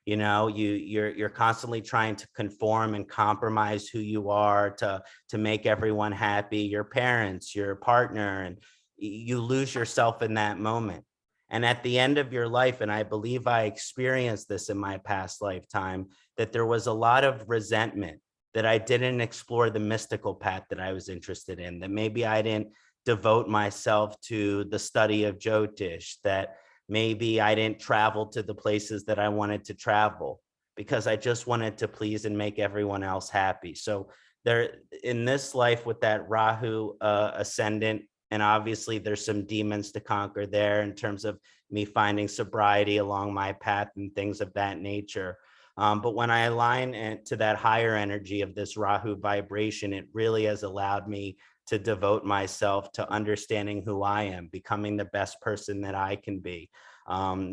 A: You know, you're constantly trying to conform and compromise who you are to make everyone happy, your parents, your partner, and you lose yourself in that moment. And at the end of your life, and I believe I experienced this in my past lifetime, that there was a lot of resentment, that I didn't explore the mystical path that I was interested in, that maybe I didn't devote myself to the study of Jyotish, that maybe I didn't travel to the places that I wanted to travel because I just wanted to please and make everyone else happy. So there, in this life with that Rahu ascendant, and obviously there's some demons to conquer there in terms of me finding sobriety along my path and things of that nature. But when I align to that higher energy of this Rahu vibration, it really has allowed me to devote myself to understanding who I am, becoming the best person that I can be,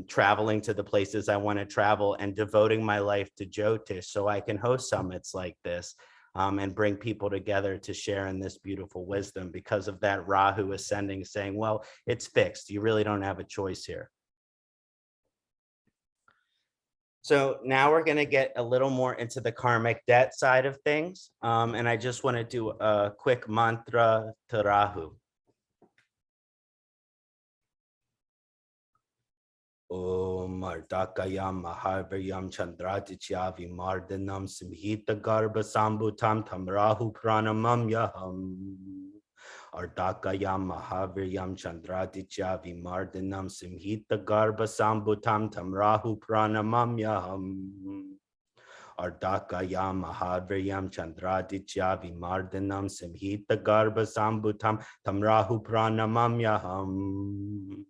A: traveling to the places I want to travel, and devoting my life to Jyotish so I can host summits like this and bring people together to share in this beautiful wisdom because of that Rahu ascending, saying, well, it's fixed. You really don't have a choice here. So now we're going to get a little more into the karmic debt side of things. And I just want to do a quick mantra to Rahu. Om Ardakayam Mahaviryam Chandratichya Vimardhanam Simhita Garbha Sambutam Tam Rahu Pranamam Yaham. Ardakayam Mahaviryam Chandratichya Vimardhanam Simhita Garbha Sambutam Tam Rahu Pranamam Yaham. Ardakayam Mahaviryam Chandratichya Vimardhanam Simhita Garbha Sambutam Tam Rahu Pranamam Yaham.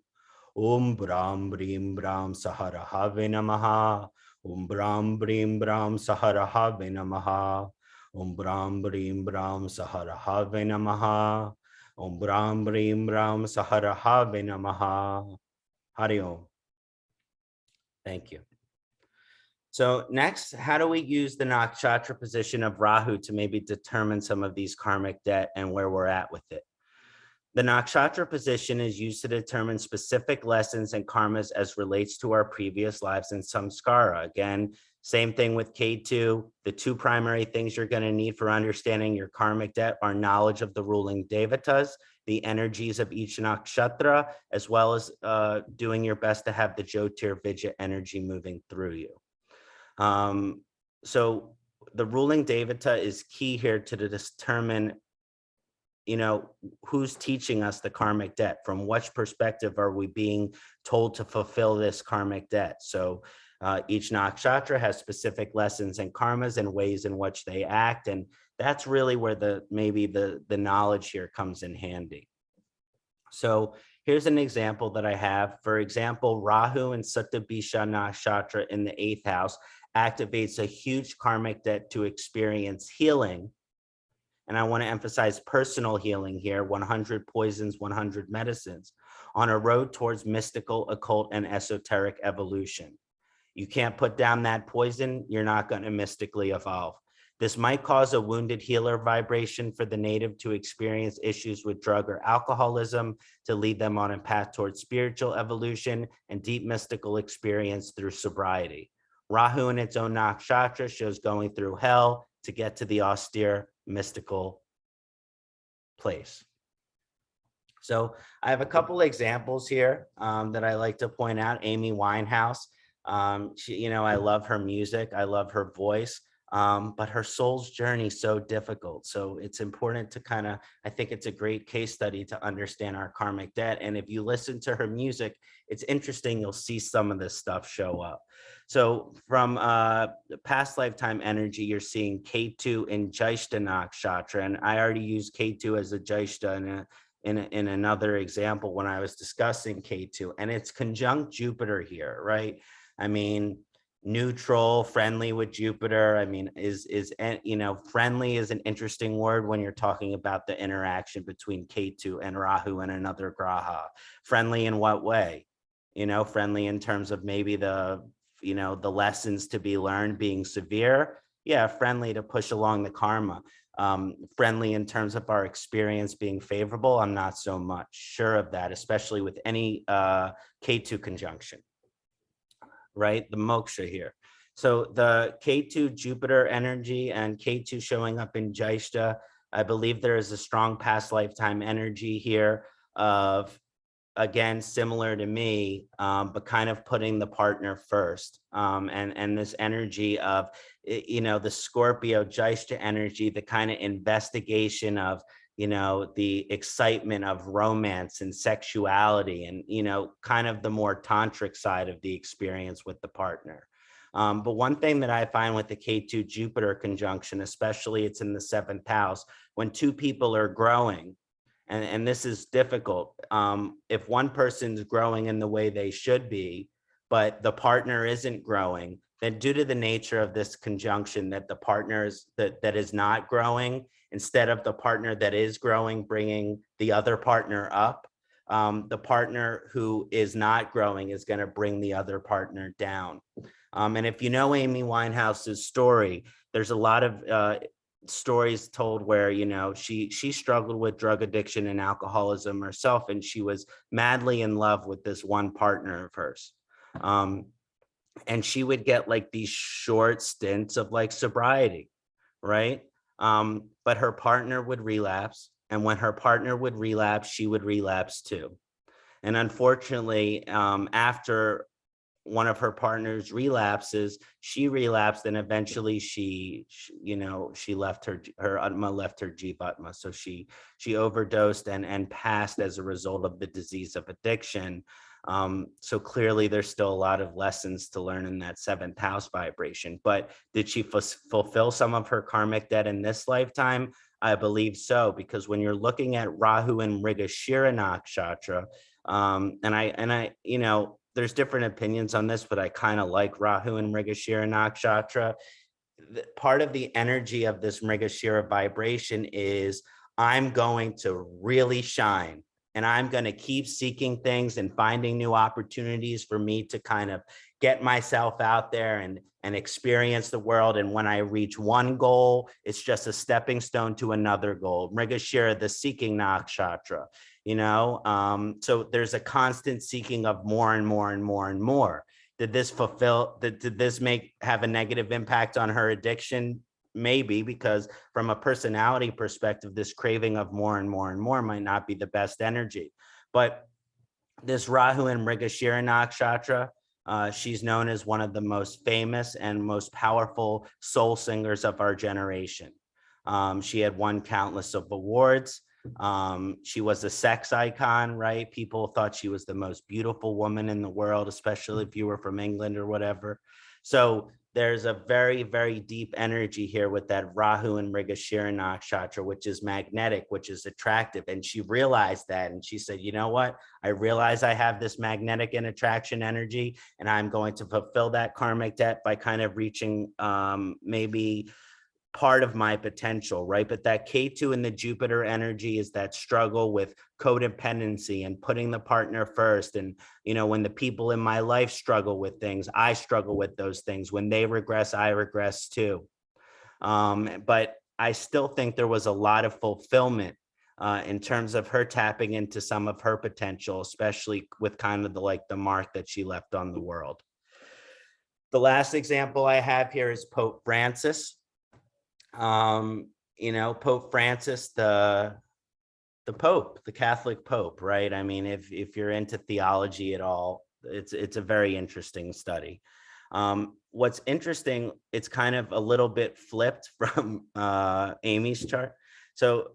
A: Om Brahm Brim Brahm Saharahave Namaha. Om Brahm Brim Brahm Saharahave Namaha. Om Brahm Brim Brahm Saharahave Namaha. Om Brahm Brim Brahm Saharahave Namaha. Hari Om. Thank you. So next, how do we use the nakshatra position of Rahu to maybe determine some of these karmic debt and where we're at with it? The nakshatra position is used to determine specific lessons and karmas as relates to our previous lives and samskara. Again, same thing with K2. The two primary things you're going to need for understanding your karmic debt are knowledge of the ruling devatas, the energies of each nakshatra, as well as doing your best to have the Jyotir Vidya energy moving through you. So the ruling devata is key here to determine, you know, who's teaching us the karmic debt, from which perspective are we being told to fulfill this karmic debt. So each nakshatra has specific lessons and karmas and ways in which they act, and that's really where maybe the knowledge here comes in handy. So here's an example that I have. For example, Rahu and Sattva Nakshatra in the 8th house activates a huge karmic debt to experience healing. And I want to emphasize personal healing here, 100 poisons, 100 medicines, on a road towards mystical, occult, and esoteric evolution. You can't put down that poison, you're not going to mystically evolve. This might cause a wounded healer vibration for the native to experience issues with drug or alcoholism, to lead them on a path towards spiritual evolution and deep mystical experience through sobriety. Rahu in its own nakshatra shows going through hell to get to the austere mystical place. So I have a couple examples here that I like to point out. Amy Winehouse, she, you know, I love her music. I love her voice. but her soul's journey so difficult. So it's important to kind of, I think it's a great case study to understand our karmic debt. And if you listen to her music, it's interesting, you'll see some of this stuff show up. So from past lifetime energy, you're seeing K2 in Jyotisha Nakshatra, and I already used K2 as a Jyotisha in another example when I was discussing K2, and it's conjunct Jupiter here, right? I mean, neutral, friendly with Jupiter. I mean, friendly is an interesting word when you're talking about the interaction between K2 and Rahu and another graha. Friendly in what way? Friendly in terms of maybe the lessons to be learned being severe. Yeah, friendly to push along the karma. Friendly in terms of our experience being favorable. I'm not so much sure of that, especially with any K2 conjunction. Right, the moksha here. So the K2 Jupiter energy and K2 showing up in Jyotisha, I believe there is a strong past lifetime energy here of, again, similar to me, but kind of putting the partner first. And this energy of, the Scorpio Jyotisha energy, the kind of investigation of, the excitement of romance and sexuality and, kind of the more tantric side of the experience with the partner. But one thing that I find with the K2 Jupiter conjunction, especially it's in the 7th house, when two people are growing, and this is difficult, if one person's growing in the way they should be, but the partner isn't growing, then due to the nature of this conjunction that the partners that is not growing, instead of the partner that is growing bringing the other partner up, the partner who is not growing is going to bring the other partner down. And if you know Amy Winehouse's story, there's a lot of stories told where, she struggled with drug addiction and alcoholism herself, and she was madly in love with this one partner of hers. And she would get like these short stints of like sobriety, right? But her partner would relapse. And when her partner would relapse, she would relapse too. And unfortunately, after one of her partners relapses, she relapsed, and eventually she left her Atma left her Jivatma. So she overdosed and passed as a result of the disease of addiction. So clearly there's still a lot of lessons to learn in that 7th house vibration. But did she fulfill some of her karmic debt in this lifetime? I believe so, because when you're looking at Rahu and Mrigashira Nakshatra, and I there's different opinions on this, but I kind of like Rahu and Mrigashira Nakshatra. Part of the energy of this Mrigashira vibration is I'm going to really shine, and I'm going to keep seeking things and finding new opportunities for me to kind of get myself out there and experience the world. And when I reach one goal, it's just a stepping stone to another goal. Mrigashira, the seeking nakshatra. So there's a constant seeking of more and more and more and more. Did this have a negative impact on her addiction? Maybe, because from a personality perspective, this craving of more and more and more might not be the best energy. But this Rahu and Mrigashira Nakshatra, she's known as one of the most famous and most powerful soul singers of our generation. She had won countless of awards. She was a sex icon, right? People thought she was the most beautiful woman in the world, especially if you were from England or whatever. So there's a very, very deep energy here with that Rahu and Mrigashira Nakshatra, which is magnetic, which is attractive. And she realized that, and she said, you know what? I realize I have this magnetic and attraction energy, and I'm going to fulfill that karmic debt by kind of reaching maybe part of my potential, right? But that K2 in the Jupiter energy is that struggle with codependency and putting the partner first. And, when the people in my life struggle with things, I struggle with those things. When they regress, I regress too. But I still think there was a lot of fulfillment in terms of her tapping into some of her potential, especially with kind of the mark that she left on the world. The last example I have here is Pope Francis. Pope Francis, the Pope, the Catholic Pope, right? I mean, if you're into theology at all, it's a very interesting study. What's interesting, it's kind of a little bit flipped from Amy's chart. So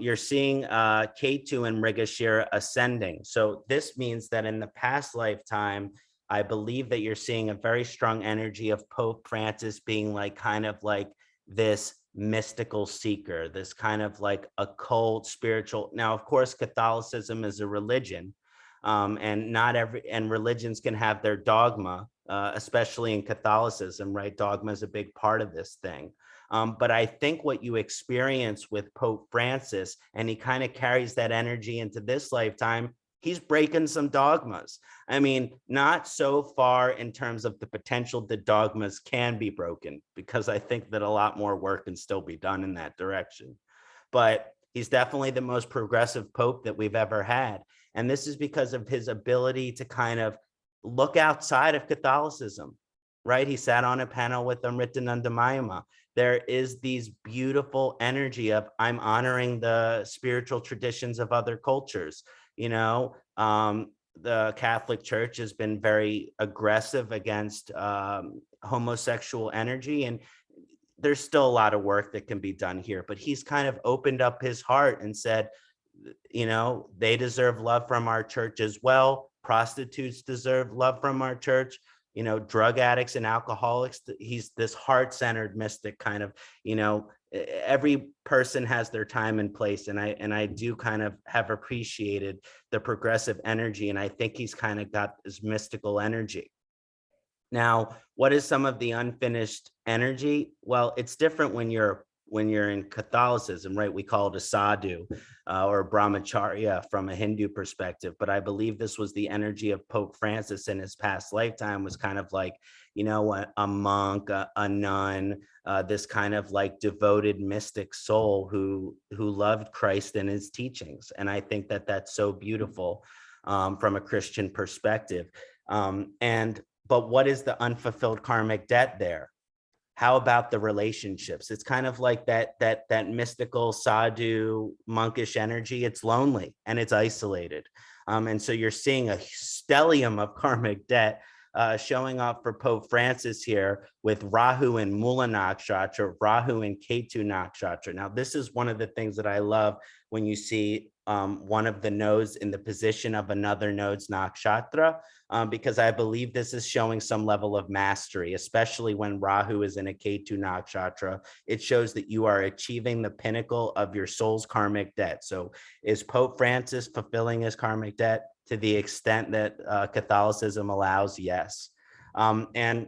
A: you're seeing Ketu and Mrigashira ascending. So this means that in the past lifetime, I believe that you're seeing a very strong energy of Pope Francis being like kind of like this mystical seeker, this kind of like occult spiritual. Now, of course, Catholicism is a religion, and religions can have their dogma, especially in Catholicism, right? Dogma is a big part of this thing. But I think what you experience with Pope Francis, and he kind of carries that energy into this lifetime, he's breaking some dogmas. I mean, not so far in terms of the potential that dogmas can be broken, because I think that a lot more work can still be done in that direction. But he's definitely the most progressive Pope that we've ever had. And this is because of his ability to kind of look outside of Catholicism, right? He sat on a panel with Amritananda Mayama. There is these beautiful energy of, I'm honoring the spiritual traditions of other cultures. You know, the Catholic Church has been very aggressive against homosexual energy, and there's still a lot of work that can be done here, but he's kind of opened up his heart and said, you know, they deserve love from our church as well. Prostitutes deserve love from our church. You know, drug addicts and alcoholics. He's this heart-centered mystic kind of, you know, every person has their time and place. And I do kind of have appreciated the progressive energy. And I think he's kind of got this mystical energy. Now, what is some of the unfinished energy? Well, it's different when you're in Catholicism, right? We call it a sadhu or brahmacharya from a Hindu perspective. But I believe this was the energy of Pope Francis in his past lifetime, was kind of like, you know, a monk, a nun, this kind of like devoted mystic soul who loved Christ and his teachings. And I think that that's so beautiful from a Christian perspective. But what is the unfulfilled karmic debt there? How about the relationships? It's kind of like that mystical sadhu monkish energy. It's lonely and it's isolated. And so you're seeing a stellium of karmic debt showing up for Pope Francis here with Rahu and Mula Nakshatra, Rahu and Ketu Nakshatra. Now, this is one of the things that I love when you see one of the nodes in the position of another node's nakshatra, because I believe this is showing some level of mastery, especially when Rahu is in a Ketu nakshatra. It shows that you are achieving the pinnacle of your soul's karmic debt. So is Pope Francis fulfilling his karmic debt to the extent that Catholicism allows? Yes. And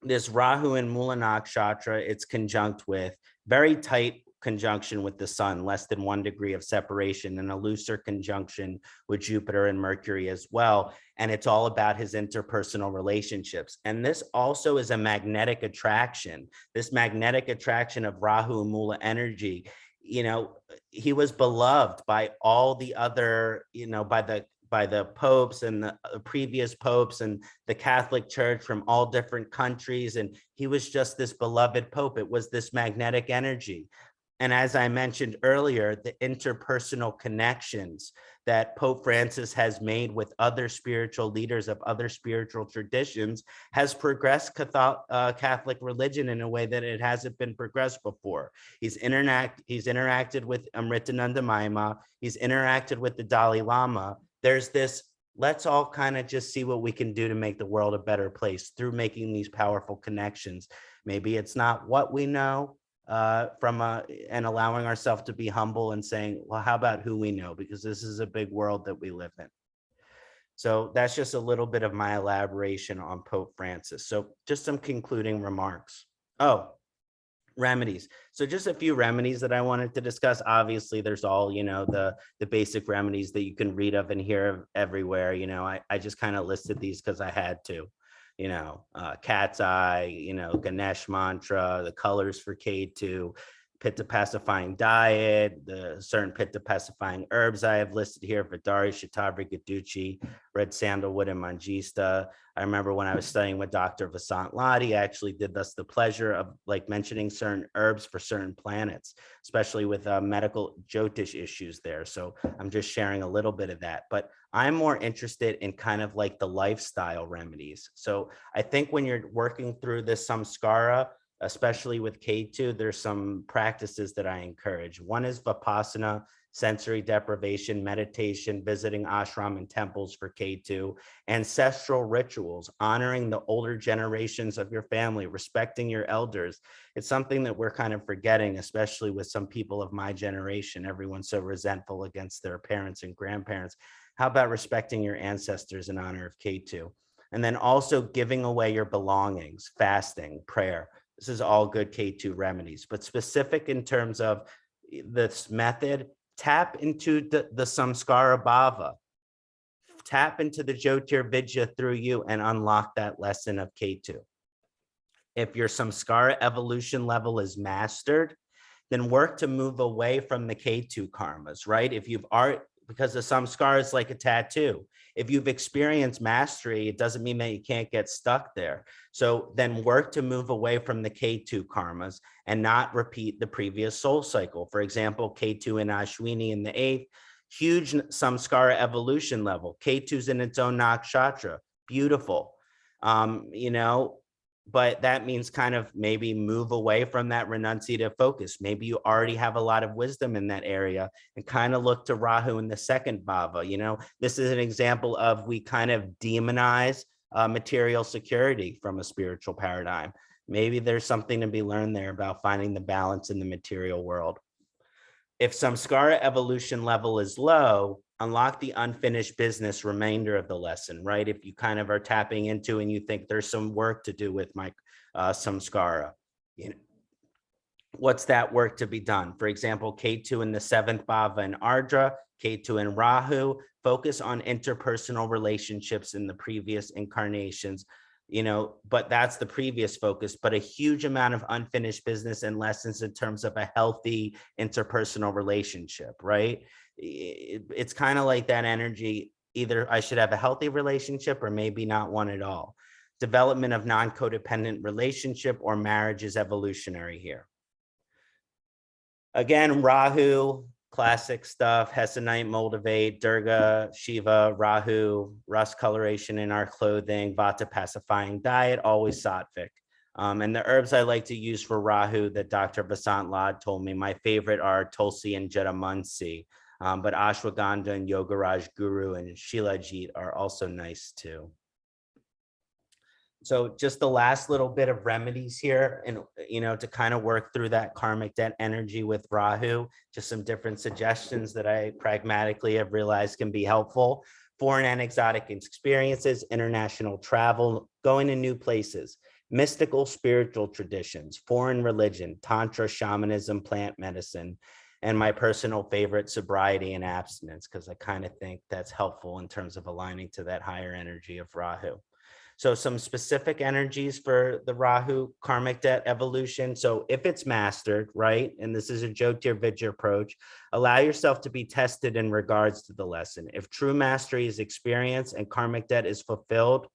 A: this Rahu and Mula nakshatra, it's conjunct with very tight conjunction with the sun, less than 1 degree of separation, and a looser conjunction with Jupiter and Mercury as well. And it's all about his interpersonal relationships. And this also is a magnetic attraction, this magnetic attraction of Rahu and Mula energy. You know, he was beloved by all the other, you know, by the popes and the previous popes and the Catholic Church from all different countries. And he was just this beloved pope. It was this magnetic energy. And as I mentioned earlier, the interpersonal connections that Pope Francis has made with other spiritual leaders of other spiritual traditions has progressed Catholic religion in a way that it hasn't been progressed before. He's interacted with Amritananda Mayama. He's interacted with the Dalai Lama. There's this, let's all kind of just see what we can do to make the world a better place through making these powerful connections. Maybe it's not what we know, and allowing ourselves to be humble and saying, well, how about who we know? Because this is a big world that we live in. So that's just a little bit of my elaboration on Pope Francis. So just some concluding remarks. Oh, remedies. So just a few remedies that I wanted to discuss. Obviously, there's all, you know, the basic remedies that you can read of and hear of everywhere. You know, I just kind of listed these because I had to. You know, cat's eye, you know, Ganesh mantra, the colors for Ketu, pitta pacifying diet, the certain pitta pacifying herbs I have listed here, Vidari, Shatavari, Gaduchi, red sandalwood, and Mangista. I remember when I was studying with Dr. Vasant Ladi, I actually did us the pleasure of like mentioning certain herbs for certain planets, especially with medical Jyotish issues there. So I'm just sharing a little bit of that. But I'm more interested in kind of like the lifestyle remedies. So I think when you're working through this samskara, especially with K2, there's some practices that I encourage. One is Vipassana, sensory deprivation, meditation, visiting ashram and temples for K2, ancestral rituals, honoring the older generations of your family, respecting your elders. It's something that we're kind of forgetting, especially with some people of my generation. Everyone's so resentful against their parents and grandparents. How about respecting your ancestors in honor of K2? And then also giving away your belongings, fasting, prayer. This is all good K2 remedies, but specific in terms of this method, tap into the samskara bhava, tap into the Jyotir Vidya through you and unlock that lesson of K2. If your samskara evolution level is mastered, then work to move away from the K2 karmas, right? If you've already, because the samskara is like a tattoo. If you've experienced mastery, it doesn't mean that you can't get stuck there. So then work to move away from the K2 karmas and not repeat the previous soul cycle. For example, K2 in Ashwini in the 8th, huge samskara evolution level. K2's in its own nakshatra, beautiful. You know, but that means kind of maybe move away from that renunciative focus. Maybe you already have a lot of wisdom in that area and kind of look to Rahu in the second bhava. You know, this is an example of we kind of demonize material security from a spiritual paradigm. Maybe there's something to be learned there about finding the balance in the material world. If samskara evolution level is low, unlock the unfinished business remainder of the lesson, right? If you kind of are tapping into and you think there's some work to do with my samskara, you know, what's that work to be done? For example, K2 in the 7th bhava in Ardra, K2 in Rahu, focus on interpersonal relationships in the previous incarnations, you know, but that's the previous focus, but a huge amount of unfinished business and lessons in terms of a healthy interpersonal relationship, right? It's kind of like that energy, either I should have a healthy relationship or maybe not one at all. Development of non-codependent relationship or marriage is evolutionary here. Again, Rahu, classic stuff, Hesanite, Moldavate, Durga, Shiva, Rahu, rust coloration in our clothing, Vata pacifying diet, always sattvic. And the herbs I like to use for Rahu that Dr. Vasant Lad told me, my favorite are Tulsi and Jetamansi, but Ashwagandha and Yogaraj Guru and Shilajit are also nice too. So just the last little bit of remedies here, and you know, to kind of work through that karmic debt energy with Rahu, just some different suggestions that I pragmatically have realized can be helpful. Foreign and exotic experiences, international travel, going to new places, mystical spiritual traditions, foreign religion, tantra, shamanism, plant medicine, and my personal favorite, sobriety and abstinence, because I kind of think that's helpful in terms of aligning to that higher energy of Rahu. So some specific energies for the Rahu karmic debt evolution. So if it's mastered, right, and this is a Jyotir Vidya approach, allow yourself to be tested in regards to the lesson. If true mastery is experienced and karmic debt is fulfilled,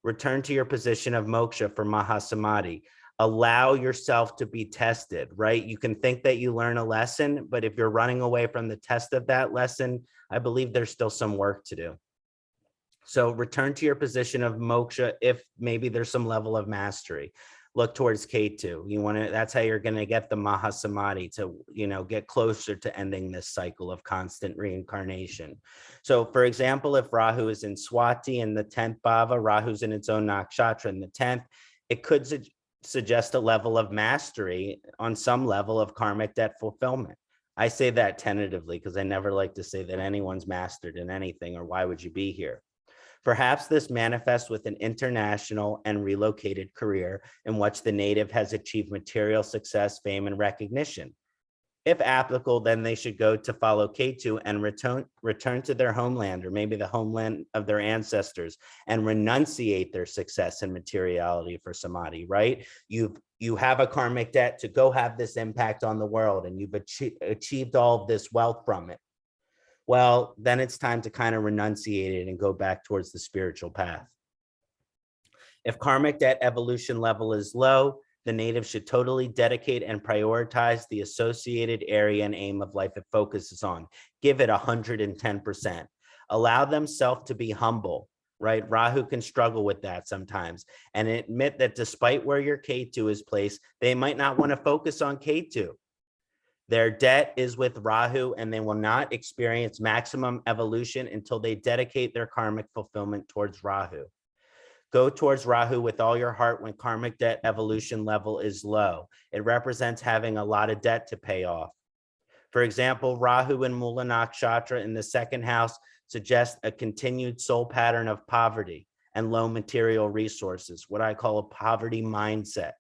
A: return to your position of moksha for Mahasamadhi. Allow yourself to be tested, right? You can think that you learn a lesson, but if you're running away from the test of that lesson, I believe there's still some work to do. So return to your position of moksha if maybe there's some level of mastery. Look towards K2. You want to, that's how you're going to get the Mahasamadhi to, you know, get closer to ending this cycle of constant reincarnation. So for example, if Rahu is in Swati in the 10th bhava, Rahu's in its own nakshatra in the 10th, it could suggest a level of mastery on some level of karmic debt fulfillment. I say that tentatively because I never like to say that anyone's mastered in anything, or why would you be here? Perhaps this manifests with an international and relocated career in which the native has achieved material success, fame, and recognition. If applicable, then they should go to follow K2 and return to their homeland, or maybe the homeland of their ancestors, and renunciate their success and materiality for Samadhi, right? You have a karmic debt to go have this impact on the world, and you've achieved all of this wealth from it. Well, then it's time to kind of renunciate it and go back towards the spiritual path. If karmic debt evolution level is low, the native should totally dedicate and prioritize the associated area and aim of life it focuses on. Give it 110%. Allow themselves to be humble, right? Rahu can struggle with that sometimes, and admit that despite where your Ketu is placed, they might not want to focus on Ketu. Their debt is with Rahu, and they will not experience maximum evolution until they dedicate their karmic fulfillment towards Rahu. Go towards Rahu with all your heart when karmic debt evolution level is low. It represents having a lot of debt to pay off. For example, Rahu in Mula Nakshatra in the second house suggests a continued soul pattern of poverty and low material resources, what I call a poverty mindset.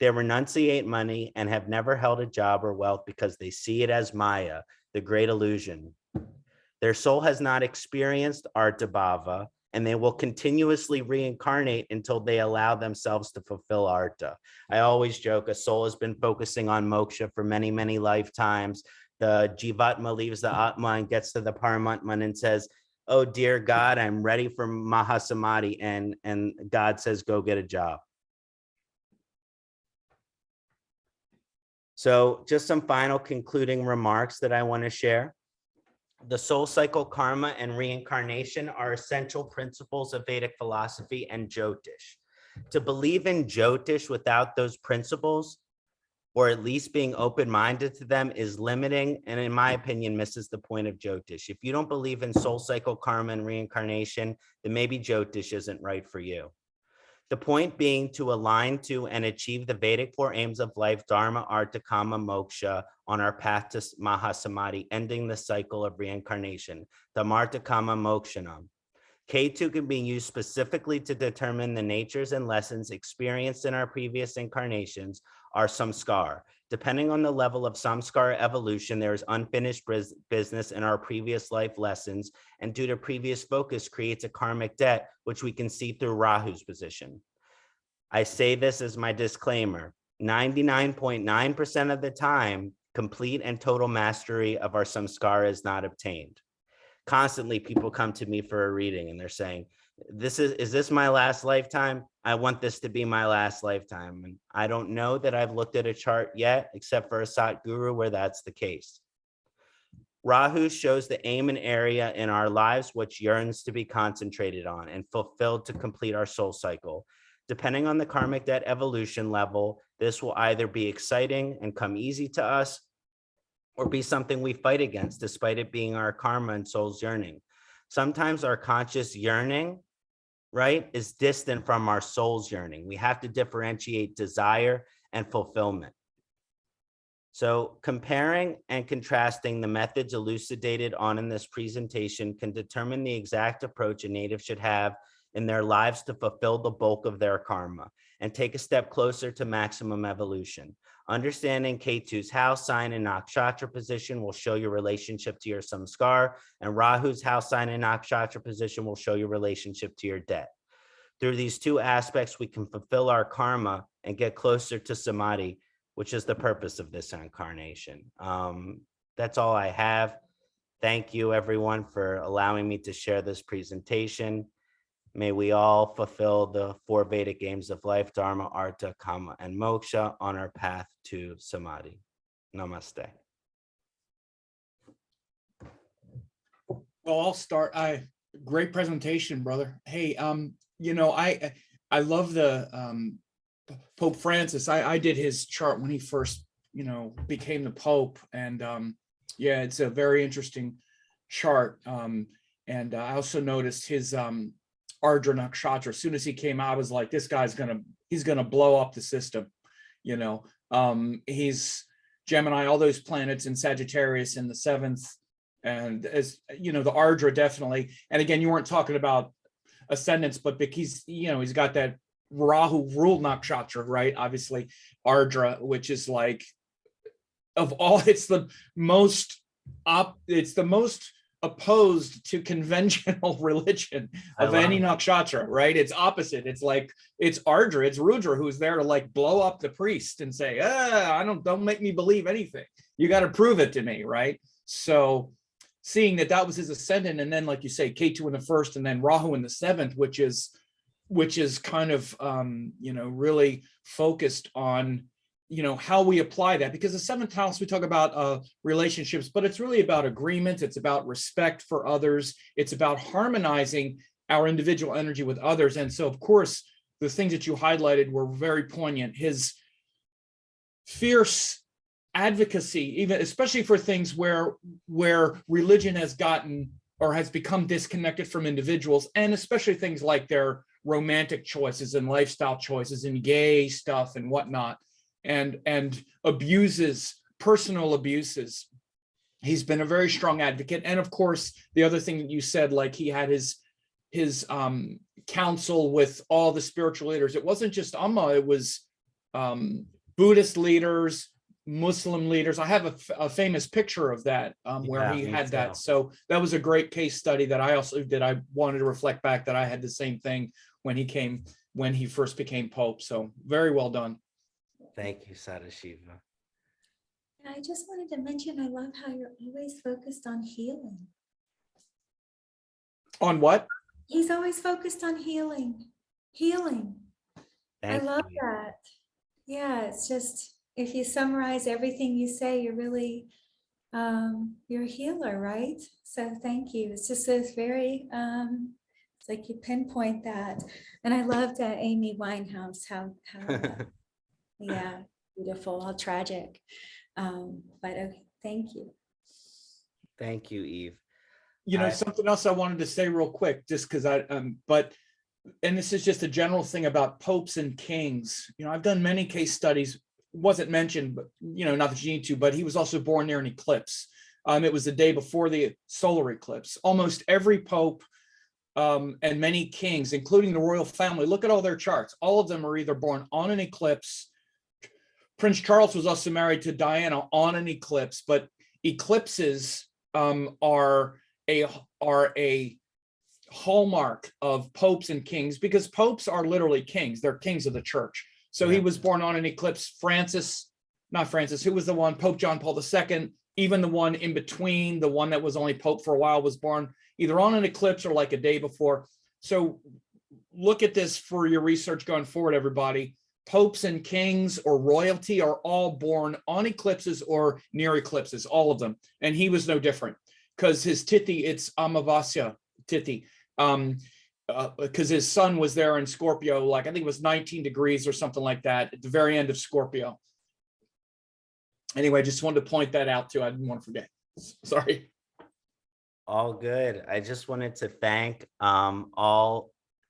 A: They renunciate money and have never held a job or wealth because they see it as Maya, the great illusion. Their soul has not experienced Arta-bhava, and they will continuously reincarnate until they allow themselves to fulfill Arta. I always joke, a soul has been focusing on moksha for many, many lifetimes. The Jivatma leaves the Atma and gets to the Paramatman and says, oh, dear God, I'm ready for Mahasamadhi. And God says, go get a job. So just some final concluding remarks that I want to share. The soul cycle, karma, and reincarnation are essential principles of Vedic philosophy and Jyotish. To believe in Jyotish without those principles, or at least being open-minded to them, is limiting, and in my opinion, misses the point of Jyotish. If you don't believe in soul cycle, karma, and reincarnation, then maybe Jyotish isn't right for you. The point being to align to and achieve the Vedic four aims of life, dharma, artha, kama, moksha, on our path to Mahasamadhi, ending the cycle of reincarnation, dhammartha, kama, mokshanam. Ketu can be used specifically to determine the natures and lessons experienced in our previous incarnations, our samskar. Depending on the level of samskara evolution, there is unfinished business in our previous life lessons, and due to previous focus creates a karmic debt, which we can see through Rahu's position. I say this as my disclaimer, 99.9% of the time, complete and total mastery of our samskara is not obtained. Constantly people come to me for a reading and they're saying, is this my last lifetime? I want this to be my last lifetime. And I don't know that I've looked at a chart yet, except for a Satguru where that's the case. Rahu shows the aim and area in our lives which yearns to be concentrated on and fulfilled to complete our soul cycle. Depending on the karmic debt evolution level, this will either be exciting and come easy to us, or be something we fight against despite it being our karma and soul's yearning. Sometimes our conscious yearning, right, is distant from our soul's yearning. We have to differentiate desire and fulfillment. So comparing and contrasting the methods elucidated on in this presentation can determine the exact approach a native should have in their lives to fulfill the bulk of their karma and take a step closer to maximum evolution. Understanding Ketu's house, sign, and nakshatra position will show your relationship to your samskar, and Rahu's house, sign, and nakshatra position will show your relationship to your debt. Through these two aspects, we can fulfill our karma and get closer to samadhi, which is the purpose of this incarnation. That's all I have. Thank you, everyone, for allowing me to share this presentation. May we all fulfill the four Vedic aims of life, dharma, artha, kama, and moksha on our path to samadhi. Namaste.
E: Well, I'll start. Great presentation, brother. Hey, you know, I love the Pope Francis. I did his chart when he first, you know, became the Pope, and yeah, it's a very interesting chart. And I also noticed his Ardra Nakshatra. As soon as he came out, I was like, this guy's he's gonna blow up the system. You know, he's Gemini, all those planets in Sagittarius in the 7th, and as you know, the Ardra definitely. And again, you weren't talking about ascendants, but he's, you know, he's got that Rahu ruled nakshatra, right? Obviously, Ardra, which is like, of all, it's the most opposed to conventional religion of any nakshatra, right? It's opposite. It's like, it's Ardra, it's Rudra who's there to like blow up the priest and say, don't make me believe anything. You got to prove it to me, right? So seeing that was his ascendant, and then like you say, Ketu in the 1st and then Rahu in the 7th, which is kind of, you know, really focused on, how we apply that, because the seventh house, we talk about relationships, but it's really about agreement. It's about respect for others. It's about harmonizing our individual energy with others. And so, of course, the things that you highlighted were very poignant. His fierce advocacy, even especially for things where religion has gotten or has become disconnected from individuals, and especially things like their romantic choices and lifestyle choices and gay stuff and whatnot, and abuses, personal abuses. He's been a very strong advocate. And of course, the other thing that you said, like he had his council with all the spiritual leaders. It wasn't just Amma, it was Buddhist leaders, Muslim leaders. I have a famous picture of that where he had that. So that was a great case study that I also did. I wanted to reflect back that I had the same thing when he first became Pope. So very well done.
A: Thank you, Sadashiva.
C: I just wanted to mention, I love how you're always focused on healing.
E: On what?
C: He's always focused on healing. I love that. Yeah, it's just, if you summarize everything you say, you're really, you're a healer, right? So thank you. It's just this very, it's like you pinpoint that. And I loved Amy Winehouse, how yeah, beautiful, how tragic. But okay, thank you.
A: Thank you, Eve.
E: Something else I wanted to say real quick, just because and this is just a general thing about popes and kings. I've done many case studies, wasn't mentioned, but not that you need to, but he was also born near an eclipse. It was the day before the solar eclipse. Almost every pope and many kings, including the royal family, look at all their charts. All of them are either born on an eclipse. Prince Charles was also married to Diana on an eclipse, but eclipses are a hallmark of popes and kings, because popes are literally kings. They're kings of the church. So he was born on an eclipse. Who was the one? Pope John Paul II, even the one in between, the one that was only pope for a while, was born either on an eclipse or like a day before. So look at this for your research going forward, everybody. Popes and kings or royalty are all born on eclipses or near eclipses, all of them. And he was no different, because his Tithi, it's Amavasya Tithi, because his sun was there in Scorpio, like I think it was 19 degrees or something like that at the very end of Scorpio. Anyway, just wanted to point that out too. I didn't want to forget. Sorry.
A: All good. I just wanted to thank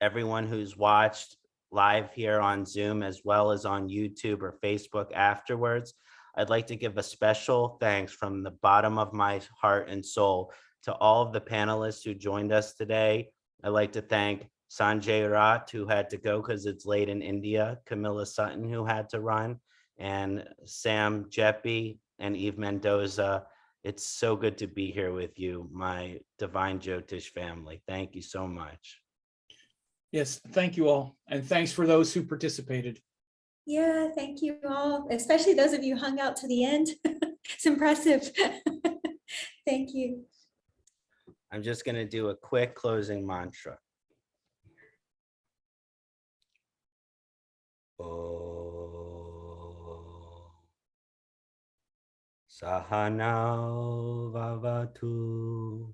A: everyone who's watched live here on Zoom, as well as on YouTube or Facebook afterwards. I'd like to give a special thanks from the bottom of my heart and soul to all of the panelists who joined us today. I'd like to thank Sanjay Rath, who had to go because it's late in India, Komilla Sutton, who had to run, and Sam Geppi and Eve Mendoza. It's so good to be here with you, my divine Jyotish family. Thank you so much.
E: Yes, thank you all. And thanks for those who participated.
C: Yeah, thank you all, especially those of you who hung out to the end. It's impressive. Thank you.
A: I'm just going to do a quick closing mantra. Sahanau vavatu,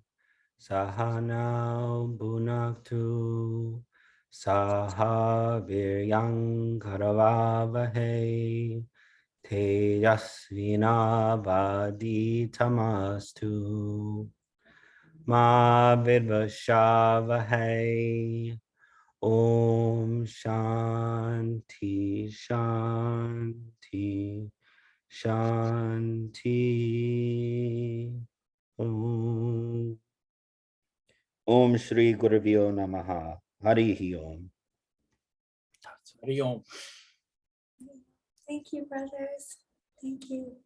A: sahanau bhunaktu, saha viryang karavavahe, tejasvina vaditamastu, ma vidvashavahe. Om Shanti Shanti Shanti. Om Shri Guruvyo Namaha. Harihi Om.
E: Hari Om.
C: Thank you, brothers. Thank you.